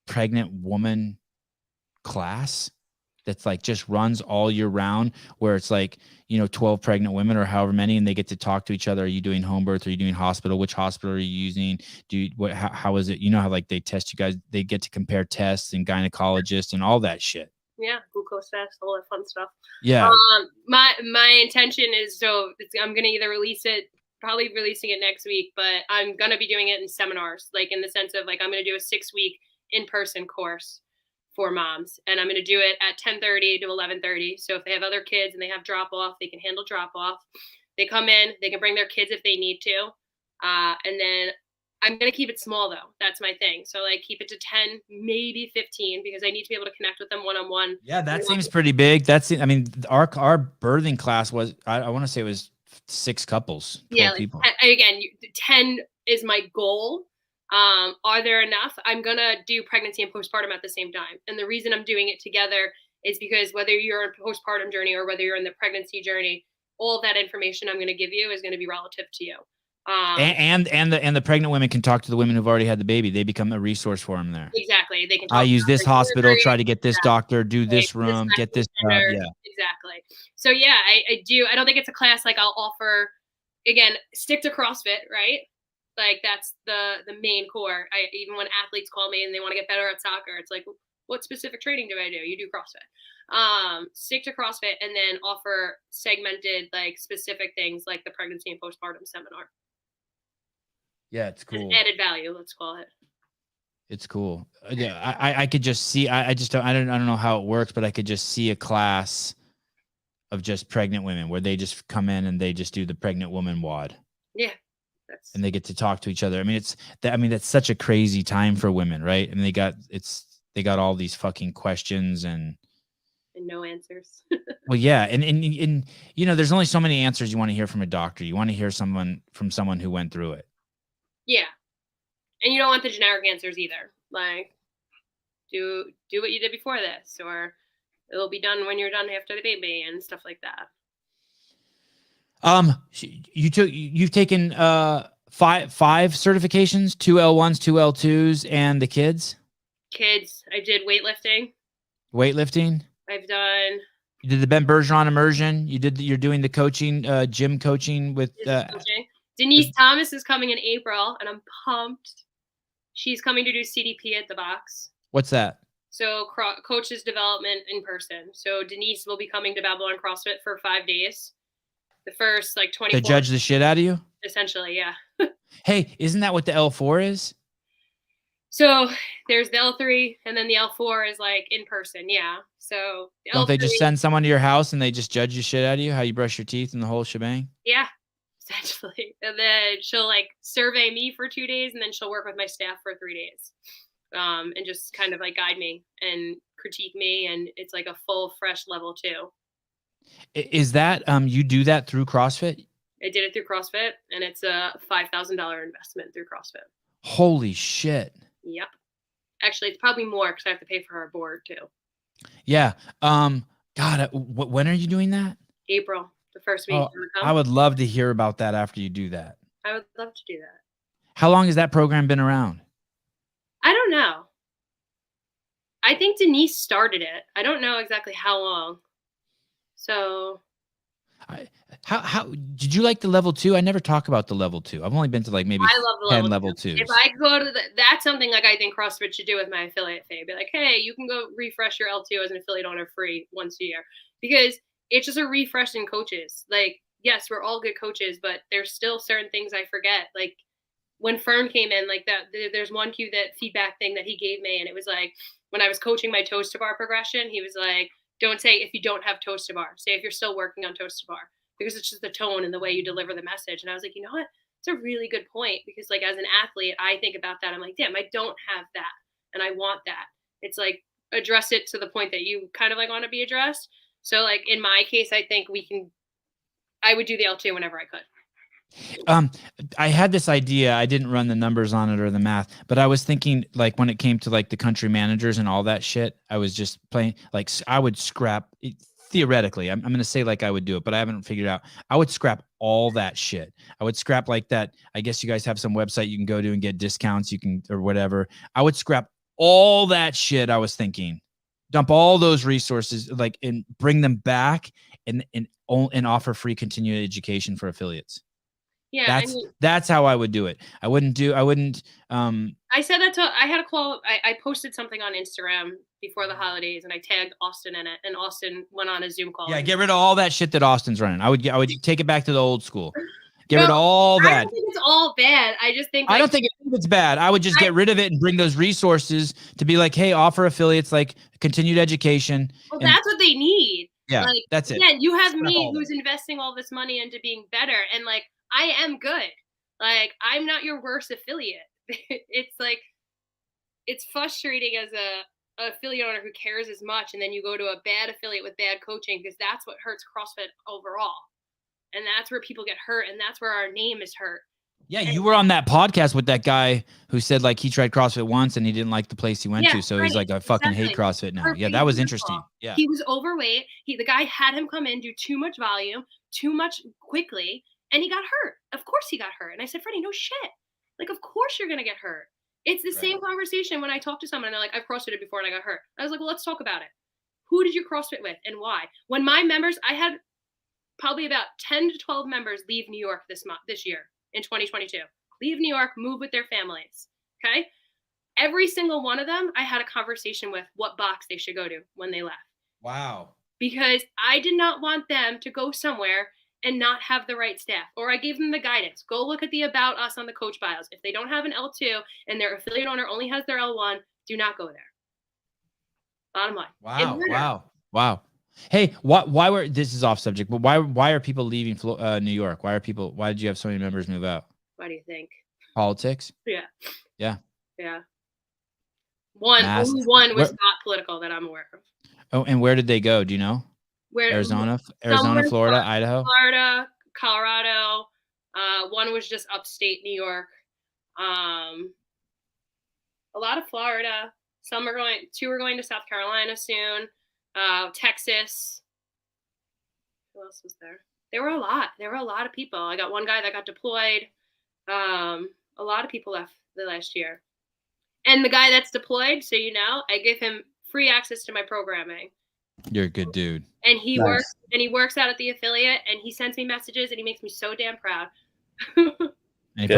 pregnant woman class that's like just runs all year round, where it's like, 12 pregnant women or however many, and they get to talk to each other? Are you doing home birth? Are you doing hospital? Which hospital are you using? How is it? How like they test you guys, they get to compare tests and gynecologists and all that shit. Yeah, glucose test, all that fun stuff. Yeah. My intention is, I'm gonna either probably releasing it next week, but I'm gonna be doing it in seminars, like in the sense of like I'm gonna do a 6-week in-person course for moms, and I'm gonna do it at 10:30 to 11:30. So if they have other kids and they have drop off, they can handle drop off. They come in, they can bring their kids if they need to, and then I'm going to keep it small though. That's my thing. So like keep it to 10, maybe 15, because I need to be able to connect with them one-on-one. Yeah. That seems pretty big. Our birthing class was, I want to say it was 6 couples. Yeah. People. Again, 10 is my goal. Are there enough? I'm going to do pregnancy and postpartum at the same time. And the reason I'm doing it together is because whether you're in a postpartum journey or whether you're in the pregnancy journey, all of that information I'm going to give you is going to be relative to you. And the pregnant women can talk to the women who've already had the baby. They become a resource for them there. Exactly. They can. I use this hospital, try to get this doctor, do this room, get this job. Yeah. Exactly. So yeah, I do. I don't think it's a class like I'll offer. Again, stick to CrossFit, right? Like that's the main core. Even when athletes call me and they want to get better at soccer, it's like, what specific training do I do? You do CrossFit. Stick to CrossFit and then offer segmented, like specific things like the pregnancy and postpartum seminar. Yeah, it's cool. Added value, let's call it. It's cool. Yeah, I could just see. I don't know how it works, but I could just see a class of just pregnant women where they just come in and they just do the pregnant woman WOD. Yeah, and they get to talk to each other. I mean, that's such a crazy time for women, right? And they got all these fucking questions and no answers. Well, yeah, and there's only so many answers you want to hear from a doctor. You want to hear from someone who went through it. Yeah. And you don't want the generic answers either. Like, do what you did before this, or it'll be done when you're done after the baby and stuff like that. You've taken 5 certifications, 2 L1s, 2 L2s, and the kids? Kids. I did weightlifting. Weightlifting? I've done. You did the Ben Bergeron immersion. You're doing the coaching, gym coaching with. Denise Thomas is coming in April, and I'm pumped. She's coming to do CDP at the box. What's that? So coaches development in person. So Denise will be coming to Babylon CrossFit for 5 days. The first like 24. To judge the shit out of you? Essentially, yeah. Hey, isn't that what the L4 is? So there's the L3 and then the L4 is like in person. Yeah. So the Don't L3, they just send someone to your house and they just judge the shit out of you? How you brush your teeth and the whole shebang? yeah, essentially. And then she'll like survey me for 2 days and then she'll work with my staff for 3 days. And just kind of like guide me and critique me. And it's like a full fresh level 2. Is that, you do that through CrossFit? I did it through CrossFit and it's a $5,000 investment through CrossFit. Holy shit. Yep. Actually, it's probably more because I have to pay for our board too. Yeah. God, when are you doing that? April, the first week. Oh, I would love to hear about that after you do that. I would love to do that. How long has that program been around? I don't know. I think Denise started it. I don't know exactly how long. So how did you like the level 2? I never talk about the level 2. I've only been to like maybe I love the 10 level level 2s. If I go to that's something like I think CrossFit should do with my affiliate fee. Be like, hey, you can go refresh your L2 as an affiliate owner free once a year, because it's just a refresh in coaches. Like, yes, we're all good coaches, but there's still certain things I forget. Like when Fern came in, like that, there's one that feedback thing that he gave me, and it was like when I was coaching my toes to bar progression, he was like, don't say if you don't have toes to bar. Say if you're still working on toes to bar, because it's just the tone and the way you deliver the message. And I was like, you know what? It's a really good point, because like as an athlete, I think about that. I'm like, damn, I don't have that. And I want that. It's like address it to the point that you kind of like want to be addressed. So like in my case, I think I would do the L2 whenever I could. I had this idea. I didn't run the numbers on it or the math, but I was thinking like when it came to like the country managers and all that shit, I was just playing like I would scrap it, theoretically. I'm going to say like I would do it, but I haven't figured out. I would scrap all that shit. I would scrap like that. I guess you guys have some website you can go to and get discounts. You can, or whatever. I would scrap all that shit. I was thinking, dump all those resources, like, and bring them back and offer free continuing education for affiliates. Yeah, that's how I would do it. I wouldn't. I said that I had a call. I posted something on Instagram before the holidays, and I tagged Austin in it, and Austin went on a Zoom call. Yeah, get rid of all that shit that Austin's running. I would take it back to the old school. Get rid of all that. I don't think it's all bad. I just think I don't think it's bad. I would just get rid of it and bring those resources to be like, hey, offer affiliates like continued education. Well, that's what they need. Yeah, like, that's it. Yeah, you have me who's investing all this money into being better, and like I am good. Like I'm not your worst affiliate. It's like it's frustrating as a affiliate owner who cares as much, and then you go to a bad affiliate with bad coaching, because that's what hurts CrossFit overall. And that's where people get hurt, and that's where our name is hurt. Yeah, you were on that podcast with that guy who said like he tried CrossFit once and he didn't like the place he went to, so he's like, I fucking hate CrossFit now. Yeah, that was interesting. Yeah, he was overweight. The guy had him come in, do too much volume, too much quickly, and he got hurt. Of course he got hurt. And I said, Freddie, no shit. Like, of course you're gonna get hurt. It's the same conversation when I talk to someone and they're like, I've CrossFitted before and I got hurt. I was like, well, let's talk about it. Who did you CrossFit with and why? When my members, I had probably about 10 to 12 members leave New York this year in 2022. Leave New York, move with their families. Okay. Every single one of them, I had a conversation with what box they should go to when they left. Wow. Because I did not want them to go somewhere and not have the right staff. Or I gave them the guidance. Go look at the About Us on the coach bios. If they don't have an L2 and their affiliate owner only has their L1, do not go there. Bottom line. Wow. Hey, why were, this is off subject, but why are people leaving New York? Why did you have so many members move out? Why do you think? Politics? Yeah. Only one was not political that I'm aware of. Oh, and where did they go? Do you know? Where? Arizona, Florida, Idaho? Florida, Colorado. One was just upstate New York. A lot of Florida. Two are going to South Carolina soon. Texas. Who else was there? There were a lot of people. I got one guy that got deployed. A lot of people left the last year. And the guy that's deployed, so you know, I give him free access to my programming. You're a good dude. And he works out at the affiliate, and he sends me messages, and he makes me so damn proud. And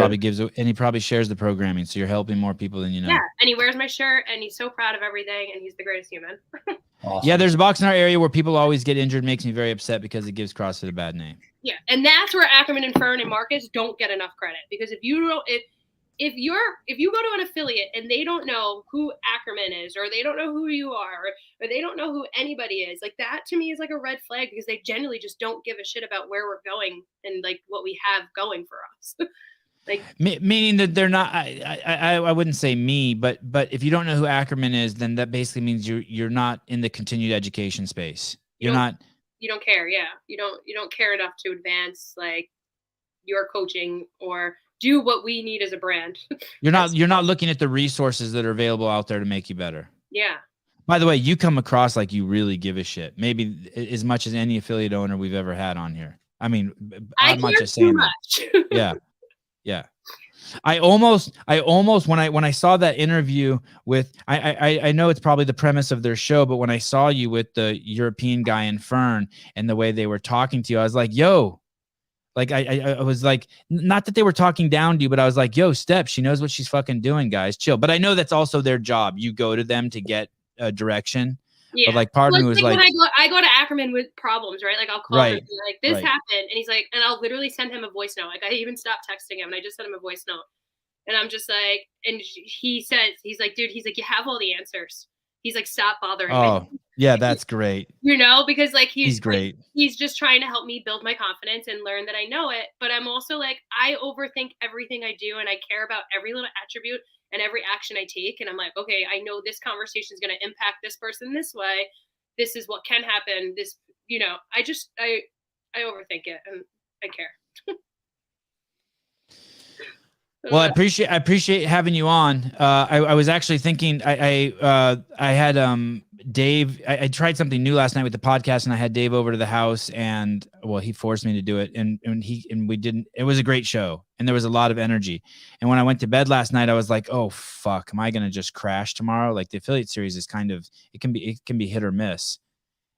he probably shares the programming. So you're helping more people than you know. Yeah. And he wears my shirt and he's so proud of everything and he's the greatest human. Awesome. Yeah, there's a box in our area where people always get injured. Makes me very upset because it gives CrossFit a bad name. Yeah. And that's where Ackerman and Fern and Marcus don't get enough credit, because if you go to an affiliate and they don't know who Ackerman is, or they don't know who you are, or they don't know who anybody is, like that to me is like a red flag, because they generally just don't give a shit about where we're going and like what we have going for us. Like, meaning that they're not. I wouldn't say me, but if you don't know who Ackerman is, then that basically means you're not in the continued education space. You don't care. Yeah, you don't care enough to advance like your coaching or do what we need as a brand. You're not looking at the resources that are available out there to make you better. Yeah. By the way, you come across like you really give a shit, maybe as much as any affiliate owner we've ever had on here. I mean, I'm not just saying that. Yeah. Yeah. I almost when I saw that interview with, I know it's probably the premise of their show, but when I saw you with the European guy in Fern and the way they were talking to you, I was like, yo, like I was like, not that they were talking down to you, but I was like, yo, Steph, she knows what she's fucking doing, guys, chill. But I know that's also their job. You go to them to get direction. Yeah. But like part of me was like, when I go to Ackerman with problems, right? Like I'll call him and be like, this happened. And he's like, and I'll literally send him a voice note. Like I even stopped texting him and I just sent him a voice note. And I'm just like, and he says, he's like, dude, he's like, you have all the answers. He's like, stop bothering me. Oh, yeah, that's great. You know, because like he's great. Like, he's just trying to help me build my confidence and learn that I know it. But I'm also like, I overthink everything I do and I care about every little attribute and every action I take. And I'm like, okay, I know this conversation is going to impact this person this way. This is what can happen. This, you know, I overthink it and I care. Well, I appreciate having you on. I was actually thinking I had Dave. I tried something new last night with the podcast, and I had Dave over to the house, and well, he forced me to do it, and we didn't. It was a great show, and there was a lot of energy. And when I went to bed last night, I was like, oh fuck, am I gonna just crash tomorrow? Like the affiliate series is kind of it can be hit or miss.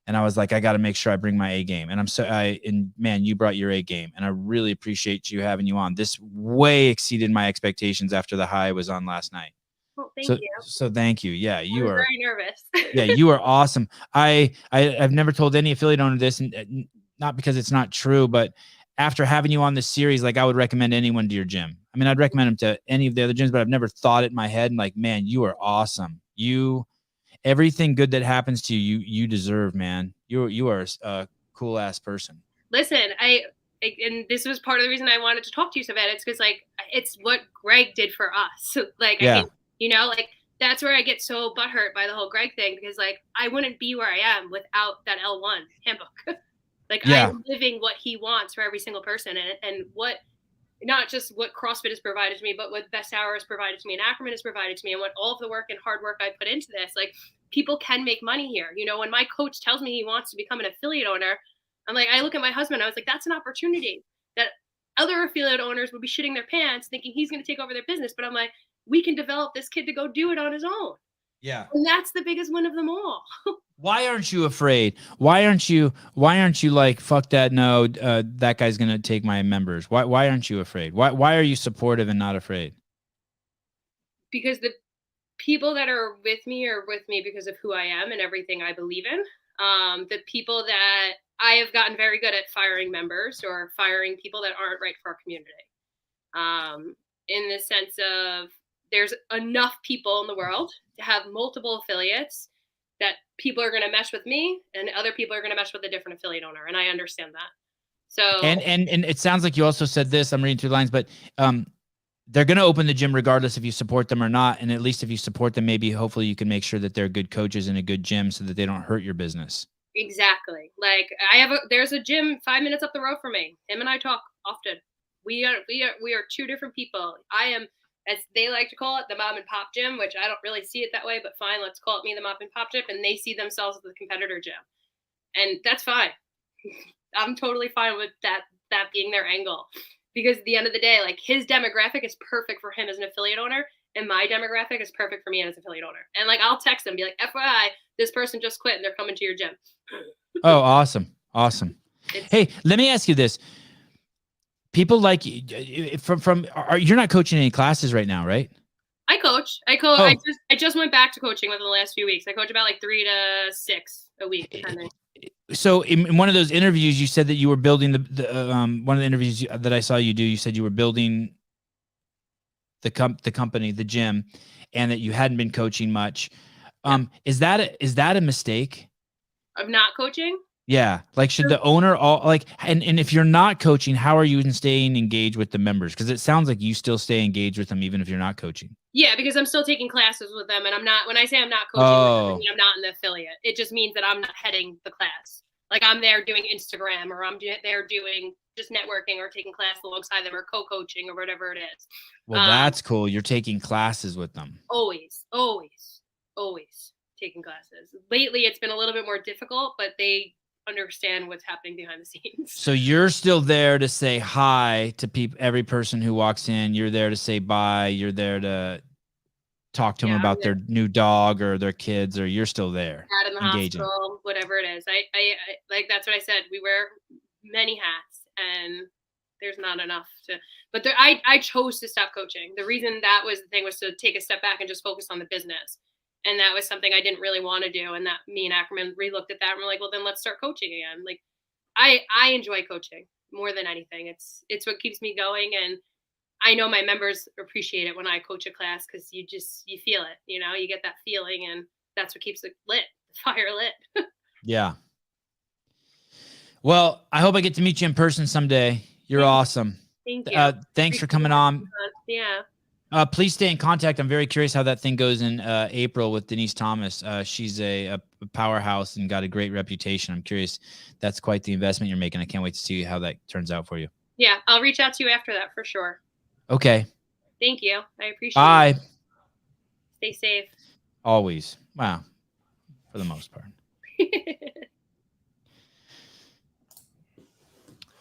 And I was like, I got to make sure I bring my A game. And man, you brought your A game, and I really appreciate you having you on. This way exceeded my expectations after the high was on last night. Well, thank you. So thank you. Yeah, you are very nervous. Yeah, you are awesome. I've never told any affiliate owner this, and not because it's not true, but after having you on this series, like I would recommend anyone to your gym. I mean, I'd recommend them to any of the other gyms, but I've never thought it in my head. And like, man, you are awesome. Everything good that happens to you, you deserve, man. You are a cool ass person. Listen, and this was part of the reason I wanted to talk to you so bad. It's because like it's what Greg did for us. Like, yeah. You know, like that's where I get so butthurt by the whole Greg thing, because like I wouldn't be where I am without that L1 handbook. Like yeah. I'm living what he wants for every single person, and what. Not just what CrossFit has provided to me, but what Best Hour has provided to me and Ackerman has provided to me, and what all of the work and hard work I put into this. Like, people can make money here. You know, when my coach tells me he wants to become an affiliate owner, I'm like, I look at my husband, I was like, that's an opportunity that other affiliate owners would be shitting their pants thinking he's going to take over their business. But I'm like, we can develop this kid to go do it on his own. Yeah. And that's the biggest win of them all. Why aren't you afraid? Why aren't you like, fuck that? No, that guy's going to take my members. Why aren't you afraid? Why are you supportive and not afraid? Because the people that are with me because of who I am and everything I believe in. The people that I have gotten very good at firing members or firing people that aren't right for our community. In the sense of there's enough people in the world to have multiple affiliates that people are going to mesh with me and other people are going to mesh with a different affiliate owner. And I understand that. So, and it sounds like you also said this, I'm reading through lines, but, they're going to open the gym regardless if you support them or not. And at least if you support them, maybe hopefully you can make sure that they're good coaches in a good gym so that they don't hurt your business. Exactly. Like there's a gym 5 minutes up the road from me. Him and I talk often. We are two different people. I am, as they like to call it, the mom and pop gym, which I don't really see it that way, but fine, let's call it me the mom and pop gym. And they see themselves as the competitor gym. And that's fine. I'm totally fine with that being their angle. Because at the end of the day, like his demographic is perfect for him as an affiliate owner, and my demographic is perfect for me as an affiliate owner. And like I'll text them, be like, FYI, this person just quit and they're coming to your gym. Oh, awesome. Hey, let me ask you this. people like you're not coaching any classes right now, right? I coach. Oh. I just went back to coaching within the last few weeks. I coach about like 3 to 6 a week, depending. So in one of those interviews, you said that you were building one of the interviews that I saw you do. You said you were building the company, the gym, and that you hadn't been coaching much. Is that a mistake? Of not coaching? Yeah. Like, should the owner and if you're not coaching, how are you even staying engaged with the members? Because it sounds like you still stay engaged with them even if you're not coaching. Yeah, because I'm still taking classes with them, and when I say I'm not coaching, it doesn't mean I'm not an affiliate. It just means that I'm not heading the class. Like, I'm there doing Instagram, or I'm there doing just networking or taking class alongside them or co-coaching or whatever it is. Well, that's cool. You're taking classes with them. Always taking classes. Lately, it's been a little bit more difficult, but they understand what's happening behind the scenes. So you're still there to say hi to every person who walks in. You're there to say bye. You're there to talk to them about their new dog or their kids, or you're still there. Out in the hospital, whatever it is. I like, that's what I said. We wear many hats, and there's not enough to. But I chose to stop coaching. The reason that was the thing was to take a step back and just focus on the business. And that was something I didn't really want to do. And that me and Ackerman re-looked at that and we're like, well, then let's start coaching again. Like, I enjoy coaching more than anything. It's what keeps me going. And I know my members appreciate it when I coach a class, because you feel it, you get that feeling, and that's what keeps it lit, the fire lit. Yeah. Well, I hope I get to meet you in person someday. You're awesome. Thank you. Thanks for coming on. Yeah. Please stay in contact. I'm very curious how that thing goes in April with Denise Thomas. She's a powerhouse and got a great reputation. I'm curious. That's quite the investment you're making. I can't wait to see how that turns out for you. Yeah, I'll reach out to you after that for sure. Okay. Thank you. I appreciate it. Bye. Stay safe. Always. Wow. For the most part.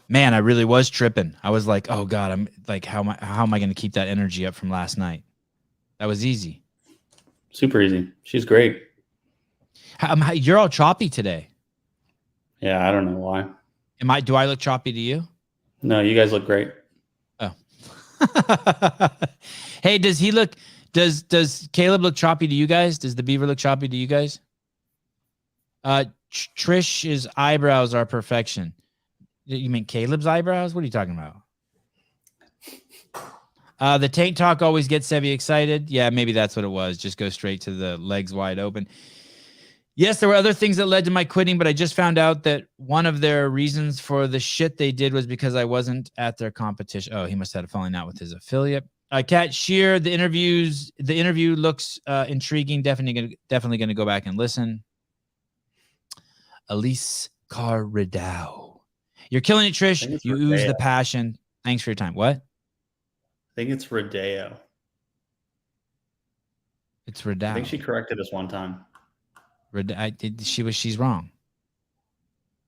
Man, I really was tripping. I was like, oh God, I'm like, how am I going to keep that energy up from last night? That was easy. Super easy. She's great. You're all choppy today. Yeah, I don't know why. Do I look choppy to you? No, you guys look great. Oh. Hey, does Caleb look choppy to you guys? Does the beaver look choppy to you guys? Trish's eyebrows are perfection. You mean Caleb's eyebrows? What are you talking about? The tank talk always gets Sevi excited. Yeah, maybe that's what it was. Just go straight to the legs wide open. Yes, there were other things that led to my quitting, but I just found out that one of their reasons for the shit they did was because I wasn't at their competition. Oh, he must have had a falling out with his affiliate. Kat Shear, the interview looks intriguing. Definitely going to go back and listen. Elise Carridow. You're killing it, Trish. You ooze the passion. Thanks for your time. What? I think it's Rodeo. It's Rodeo. I think she corrected us one time. She's wrong.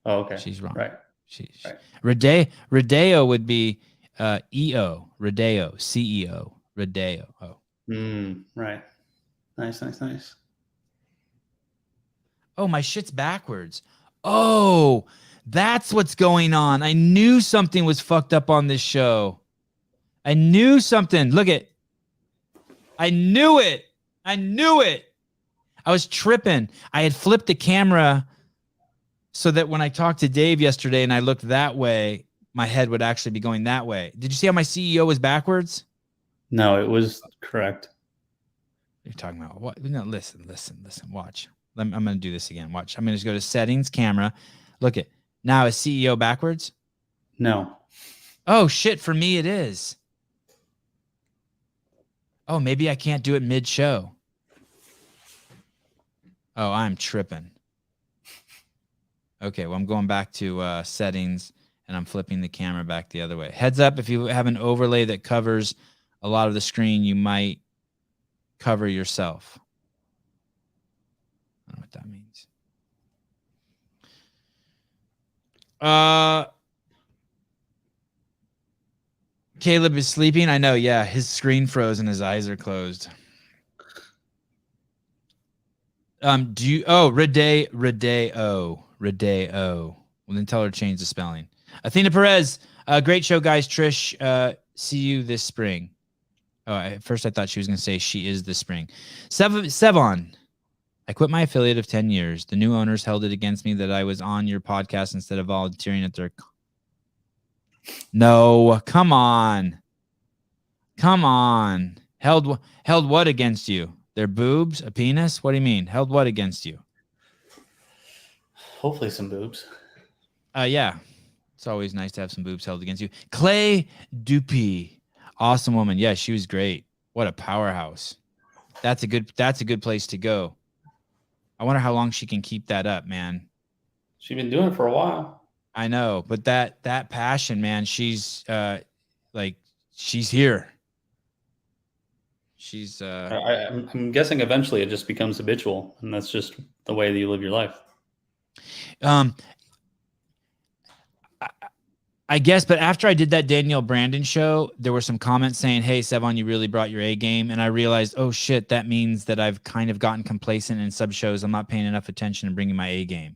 Oh, okay. She's wrong. Right. Right. Rodeo would be EO. Rodeo. CEO. Rodeo. Oh. Right. Nice. Oh, my shit's backwards. Oh, that's what's going on. I knew something was fucked up on this show. I knew something. Look at. I knew it. I was tripping. I had flipped the camera so that when I talked to Dave yesterday and I looked that way, my head would actually be going that way. Did you see how my CEO was backwards? No, it was correct. You're talking about what? No, listen. Watch. I'm going to do this again. Watch. I'm going to go to settings, camera. Look at. Now is CEO backwards? No. Oh, shit. For me, it is. Oh, maybe I can't do it mid-show. Oh, I'm tripping. Okay, well, I'm going back to settings, and I'm flipping the camera back the other way. Heads up, if you have an overlay that covers a lot of the screen, you might cover yourself. I don't know what that means. Caleb is sleeping. I know, yeah. His screen froze and his eyes are closed. Rodeo. Well, then tell her to change the spelling. Athena Perez, great show, guys. Trish, see you this spring. Oh, at first I thought she was going to say she is the spring. Sevan, I quit my affiliate of 10 years. The new owners held it against me that I was on your podcast instead of volunteering at their. No, come on. Come on. Held what against you? Their boobs? A penis? What do you mean? Held what against you? Hopefully some boobs. Yeah. It's always nice to have some boobs held against you. Clay Dupee. Awesome woman. Yeah, she was great. What a powerhouse. That's a good place to go. I wonder how long she can keep that up, man. She's been doing it for a while. I know, but that passion, man, she's she's here. She's I'm guessing eventually it just becomes habitual, and that's just the way that you live your life. I guess, but after I did that Danielle Brandon show, there were some comments saying, "Hey, Sevan, you really brought your A game." And I realized, oh shit, that means that I've kind of gotten complacent in sub shows. I'm not paying enough attention and bringing my A game.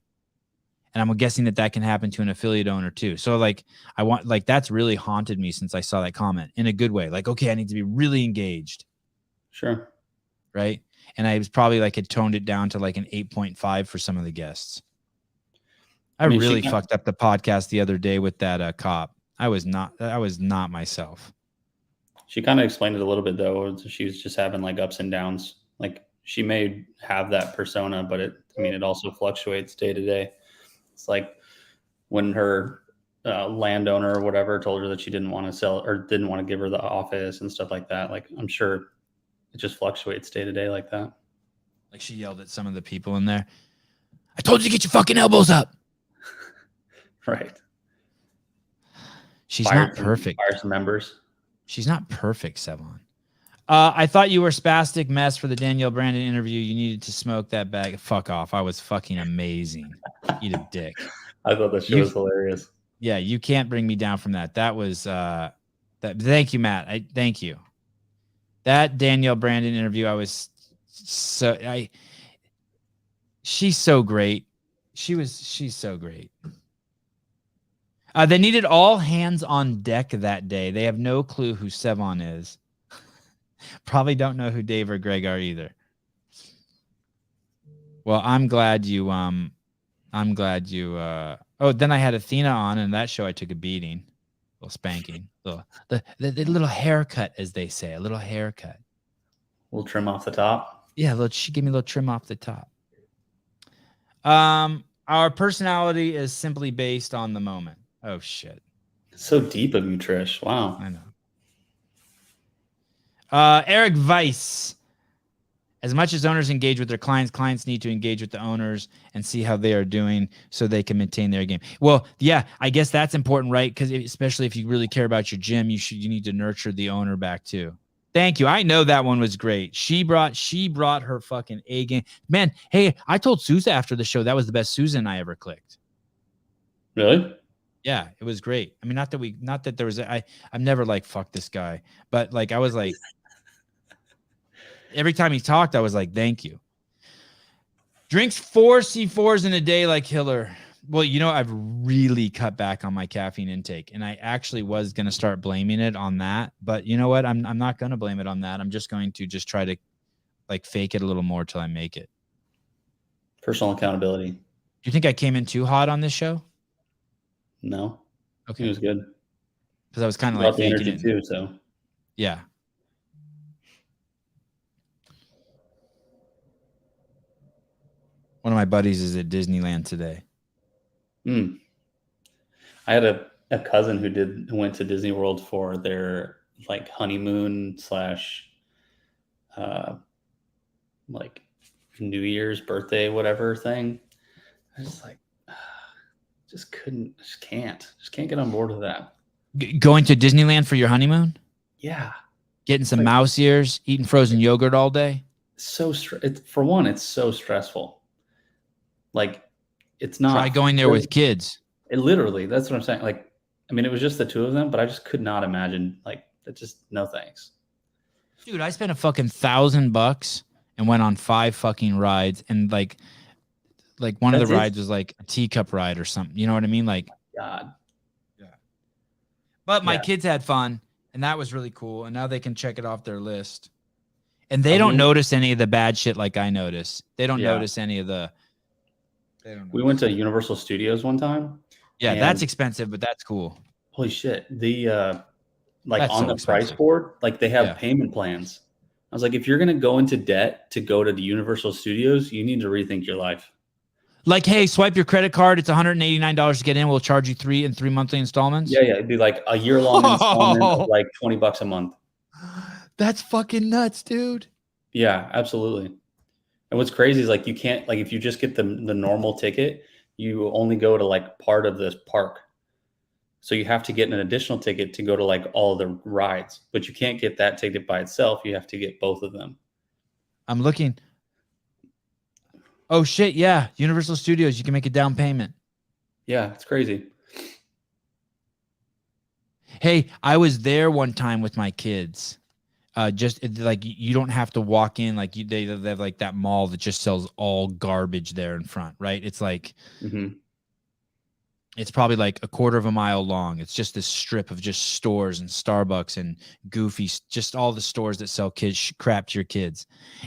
And I'm guessing that can happen to an affiliate owner too. So that's really haunted me since I saw that comment in a good way. Like, okay, I need to be really engaged. Sure. Right. And I was probably had toned it down to like an 8.5 for some of the guests. I really fucked up the podcast the other day with that cop. I was not myself. She kind of explained it a little bit though. She was just having like ups and downs. Like she may have that persona, but it also fluctuates day to day. It's like when her landowner or whatever told her that she didn't want to sell or didn't want to give her the office and stuff like that. Like I'm sure it just fluctuates day to day like that. Like she yelled at some of the people in there. I told you to get your fucking elbows up. Right. She's not perfect. Fire some members. She's not perfect, Sevan. I thought you were spastic mess for the Danielle Brandon interview. You needed to smoke that bag. Fuck off. I was fucking amazing. Eat a dick. I thought that show was hilarious. Yeah, you can't bring me down from that. That was thank you, Matt. Thank you. That Danielle Brandon interview, she's so great. She's so great. They needed all hands on deck that day. They have no clue who Sevan is. Probably don't know who Dave or Greg are either. Well, I'm glad you oh, then I had Athena on, and that show I took a beating. A little spanking. The little haircut, as they say, a little haircut. A little trim off the top. Yeah, she gave me a little trim off the top. Our personality is simply based on the moment. Oh shit. So deep of you, Trish. Wow. I know. Eric Weiss. As much as owners engage with their clients, clients need to engage with the owners and see how they are doing so they can maintain their game. Well, yeah, I guess that's important, right? Because especially if you really care about your gym, you need to nurture the owner back too. Thank you. I know that one was great. She brought her fucking A game. Man, hey, I told Sousa after the show that was the best Susan I ever clicked. Really? Yeah, it was great. I mean, not that there was I'm never like, fuck this guy, but like I was like, every time he talked, I was like, thank you. Drinks 4 C4s in a day like Hiller. Well, I've really cut back on my caffeine intake, and I actually was going to start blaming it on that. But you know what? I'm not going to blame it on that. I'm just going to try to like fake it a little more till I make it. Personal accountability. Do you think I came in too hot on this show? No. Okay. It was good. Because I was kind of like the energy too, so. Yeah. One of my buddies is at Disneyland today. I had a cousin who went to Disney World for their like honeymoon / like New Year's birthday, whatever thing. I was like, just can't get on board with that. Going to Disneyland for your honeymoon? Yeah. Getting some mouse ears, eating frozen yogurt all day? For one, it's so stressful. Like, it's not. Try going there with kids. Literally, that's what I'm saying. Like, I mean, it was just the two of them, but I just could not imagine, like, no thanks. Dude, I spent a fucking $1,000 and went on 5 fucking rides, and like one of the rides was like a teacup ride or something. You know what I mean? Like, God. But my Yeah. kids had fun, and that was really cool. And now they can check it off their list. And they I don't mean- notice any of the bad shit like I notice. They don't Yeah. notice any of the. They don't. We went to Universal Studios one time. Yeah, and that's expensive, but that's cool. holy shit. The like That's on so the price expensive. board, like they have Yeah. payment plans. I was like, if you're gonna go into debt to go to the Universal Studios, you need to rethink your life. Like, hey, swipe your credit card. It's $189 to get in. We'll charge you 3 monthly installments. Yeah, it'd be like a year-long installment of like $20 a month. That's fucking nuts, dude. Yeah, absolutely. And what's crazy is like you can't, like if you just get the normal ticket, you only go to like part of this park. So you have to get an additional ticket to go to like all the rides, but you can't get that ticket by itself. You have to get both of them. I'm looking. Oh shit, yeah. Universal Studios, you can make a down payment. Yeah, it's crazy. Hey, I was there one time with my kids. Just like you don't have to walk in, like they have like that mall that just sells all garbage there in front, right? It's like it's probably like a quarter of a mile long. It's just this strip of just stores and Starbucks and Goofy, just all the stores that sell kids crap to your kids.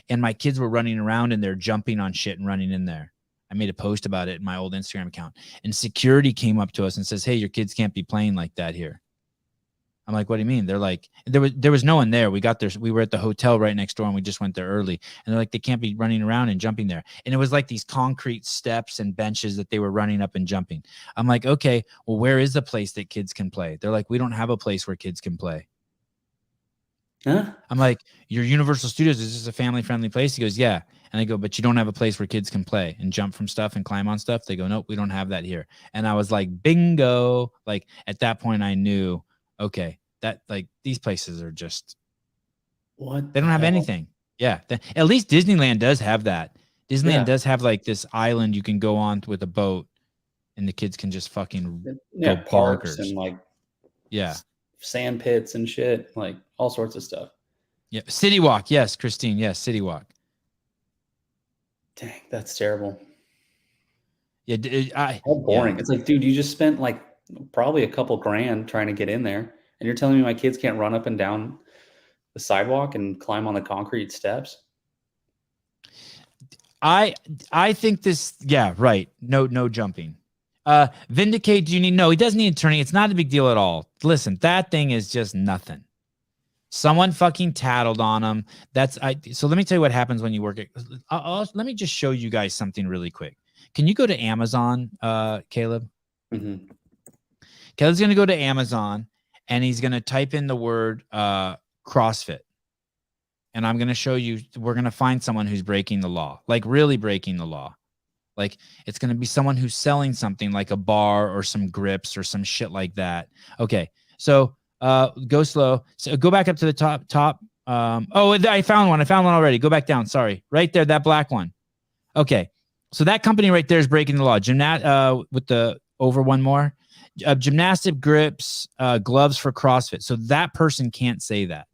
And my kids were running around in there, jumping on shit and running in there. I made a post about it in my old Instagram account. And security came up to us and says, "Hey, your kids can't be playing like that here." I'm like, "What do you mean?" They're like, there was no one there. We got there. We were at the hotel right next door and we just went there early. And they're like, "They can't be running around and jumping there." And it was like these concrete steps and benches that they were running up and jumping. I'm like, "Okay, well, where is the place that kids can play?" They're like, "We don't have a place where kids can play." Huh? I'm like, "Your Universal Studios, is this a family-friendly place?" He goes, "Yeah." And I go, "But you don't have a place where kids can play and jump from stuff and climb on stuff?" They go, "Nope, we don't have that here." And I was like, bingo. Like at that point I knew, okay, that like these places are just, What? they don't have the hell? anything. Yeah. At least Disneyland does have that. Disneyland Yeah. does have like this island you can go on with a boat and the kids can just fucking, Yeah, go parks bonkers. and like yeah. sand pits and shit, like all sorts of stuff. Yeah. City Walk. Yes, Christine. Yes, City Walk. Dang, that's terrible. Yeah. How boring. It's like, dude, you just spent like probably a couple grand trying to get in there. And you're telling me my kids can't run up and down the sidewalk and climb on the concrete steps? I think this, yeah, right. No jumping. Vindicate, do you need? No, he doesn't need turning. It's not a big deal at all. Listen, that thing is just nothing. Someone fucking tattled on him. So let me tell you what happens when you work it. Let me just show you guys something really quick. Can you go to Amazon, Caleb? Mm-hmm. Caleb's going to go to Amazon and he's going to type in the word CrossFit. And I'm going to show you, we're going to find someone who's breaking the law, like really breaking the law. Like it's going to be someone who's selling something like a bar or some grips or some shit like that. Okay. So go slow. So go back up to the top. I found one. I found one already. Go back down. Sorry. Right there. That black one. Okay. So that company right there is breaking the law. With the over one more. Gymnastic grips, gloves for CrossFit. So that person can't say that.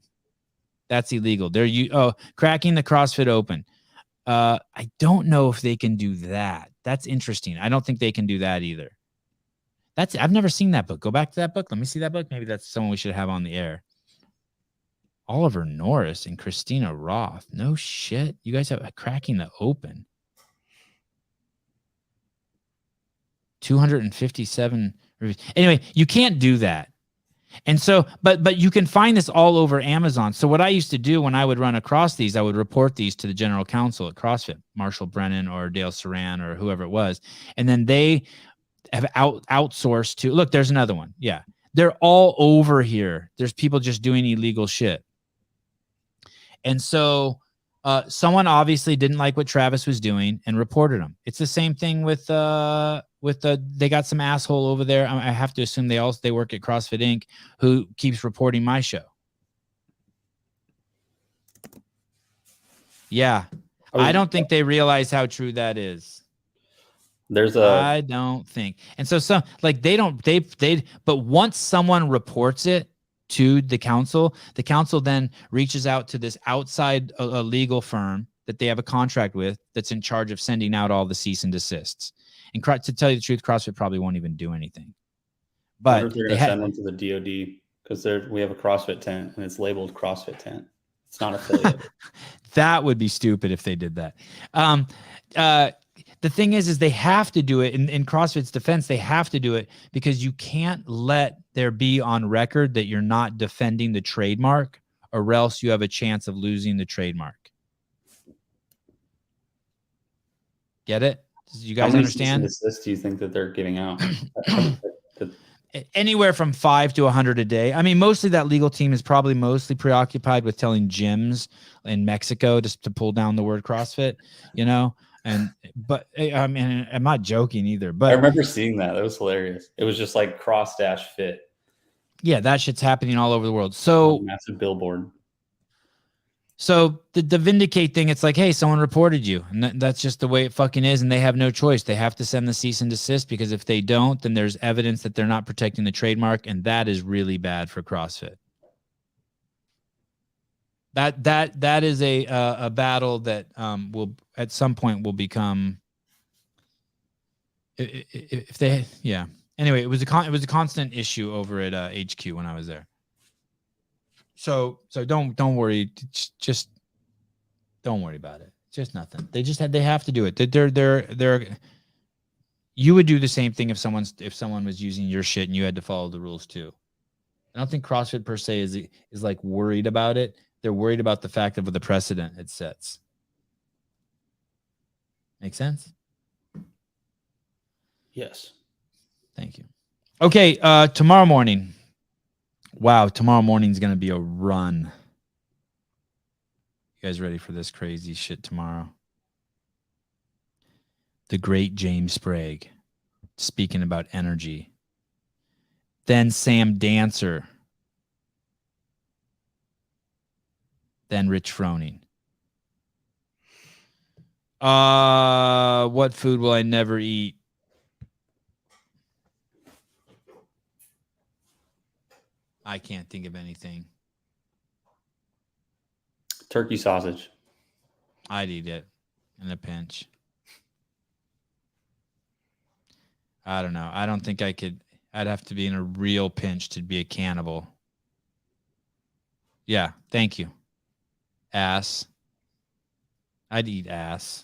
That's illegal. Cracking the CrossFit Open. I don't know if they can do that. That's interesting. I don't think they can do that either. I've never seen that book. Go back to that book. Let me see that book. Maybe that's someone we should have on the air. Oliver Norris and Christina Roth. No shit. You guys have cracking the open. 257 reviews. Anyway, you can't do that. And so, but you can find this all over Amazon. So what I used to do when I would run across these, I would report these to the general counsel at CrossFit, Marshall Brennan or Dale Saran or whoever it was. And then they have outsourced to, look, there's another one. Yeah. They're all over here. There's people just doing illegal shit. And so someone obviously didn't like what Travis was doing and reported him. It's the same thing with they got some asshole over there. I have to assume they work at CrossFit Inc. who keeps reporting my show. Yeah. I don't think they realize how true that is. I don't think. And so some like but once someone reports it to the council then reaches out to this outside legal firm that they have a contract with that's in charge of sending out all the cease and desists. And to tell you the truth, CrossFit probably won't even do anything. But they're going to send them to the DoD because we have a CrossFit tent and it's labeled CrossFit tent. It's not affiliated. That would be stupid if they did that. The thing is they have to do it in CrossFit's defense. They have to do it because you can't let there be on record that you're not defending the trademark, or else you have a chance of losing the trademark. Get it? Do you guys understand? How many cease and desist do you think that they're giving out? Anywhere from 5 to 100 a day. I mean, mostly that legal team is probably mostly preoccupied with telling gyms in Mexico just to pull down the word CrossFit, you know? But I mean, I'm not joking either, but I remember seeing that. That was hilarious. It was just like cross-fit. Yeah, that shit's happening all over the world. So massive billboard. So the Vindicate thing, it's like, hey, someone reported you, and that's just the way it fucking is, and they have no choice. They have to send the cease and desist, because if they don't, then there's evidence that they're not protecting the trademark, and that is really bad for CrossFit. That is a battle that will at some point will become, if they, yeah. Anyway, it was a constant issue over at HQ when I was there. So don't worry. Just don't worry about it. It's just nothing. They have to do it. They're you would do the same thing if someone was using your shit and you had to follow the rules too. I don't think CrossFit per se is like worried about it. They're worried about the fact of the precedent it sets. Make sense? Yes. Thank you. Okay, tomorrow morning. Wow, tomorrow morning is going to be a run. You guys ready for this crazy shit tomorrow? The great James Sprague speaking about energy. Then Sam Dancer. Then Rich Froning. What food will I never eat? I can't think of anything. Turkey sausage. I'd eat it in a pinch. I don't know. I don't think I could. I'd have to be in a real pinch to be a cannibal. Yeah, thank you. Ass. I'd eat ass.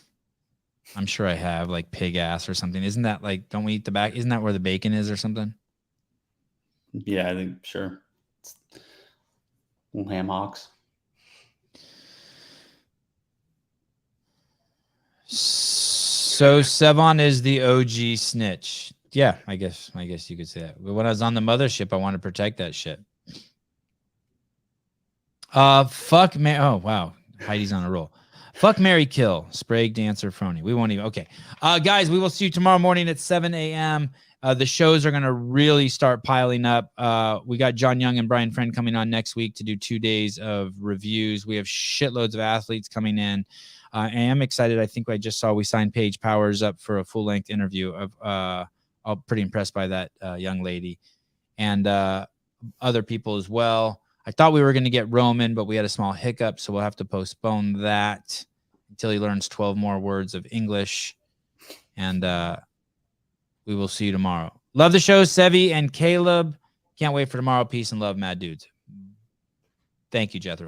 I'm sure I have, like pig ass or something. Isn't that like, don't we eat the back? Isn't that where the bacon is or something? Yeah, I think, sure. Ham hocks. So Sevan is the OG snitch. Yeah, I guess you could say that. But when I was on the mothership, I wanted to protect that shit. Fuck man. Oh wow, Heidi's on a roll. Fuck, marry, kill. Sprague, Dancer, Froning. We won't even. Okay, guys, we will see you tomorrow morning at 7 a.m. The shows are going to really start piling up. We got John Young and Brian Friend coming on next week to do 2 days of reviews. We have shitloads of athletes coming in. I am excited. I think I just saw we signed Paige Powers up for a full-length interview. I'm pretty impressed by that young lady. And other people as well. I thought we were going to get Roman, but we had a small hiccup, so we'll have to postpone that until he learns 12 more words of English. And we will see you tomorrow. Love the show, Sevi and Caleb. Can't wait for tomorrow. Peace and love, mad dudes. Thank you, Jethro.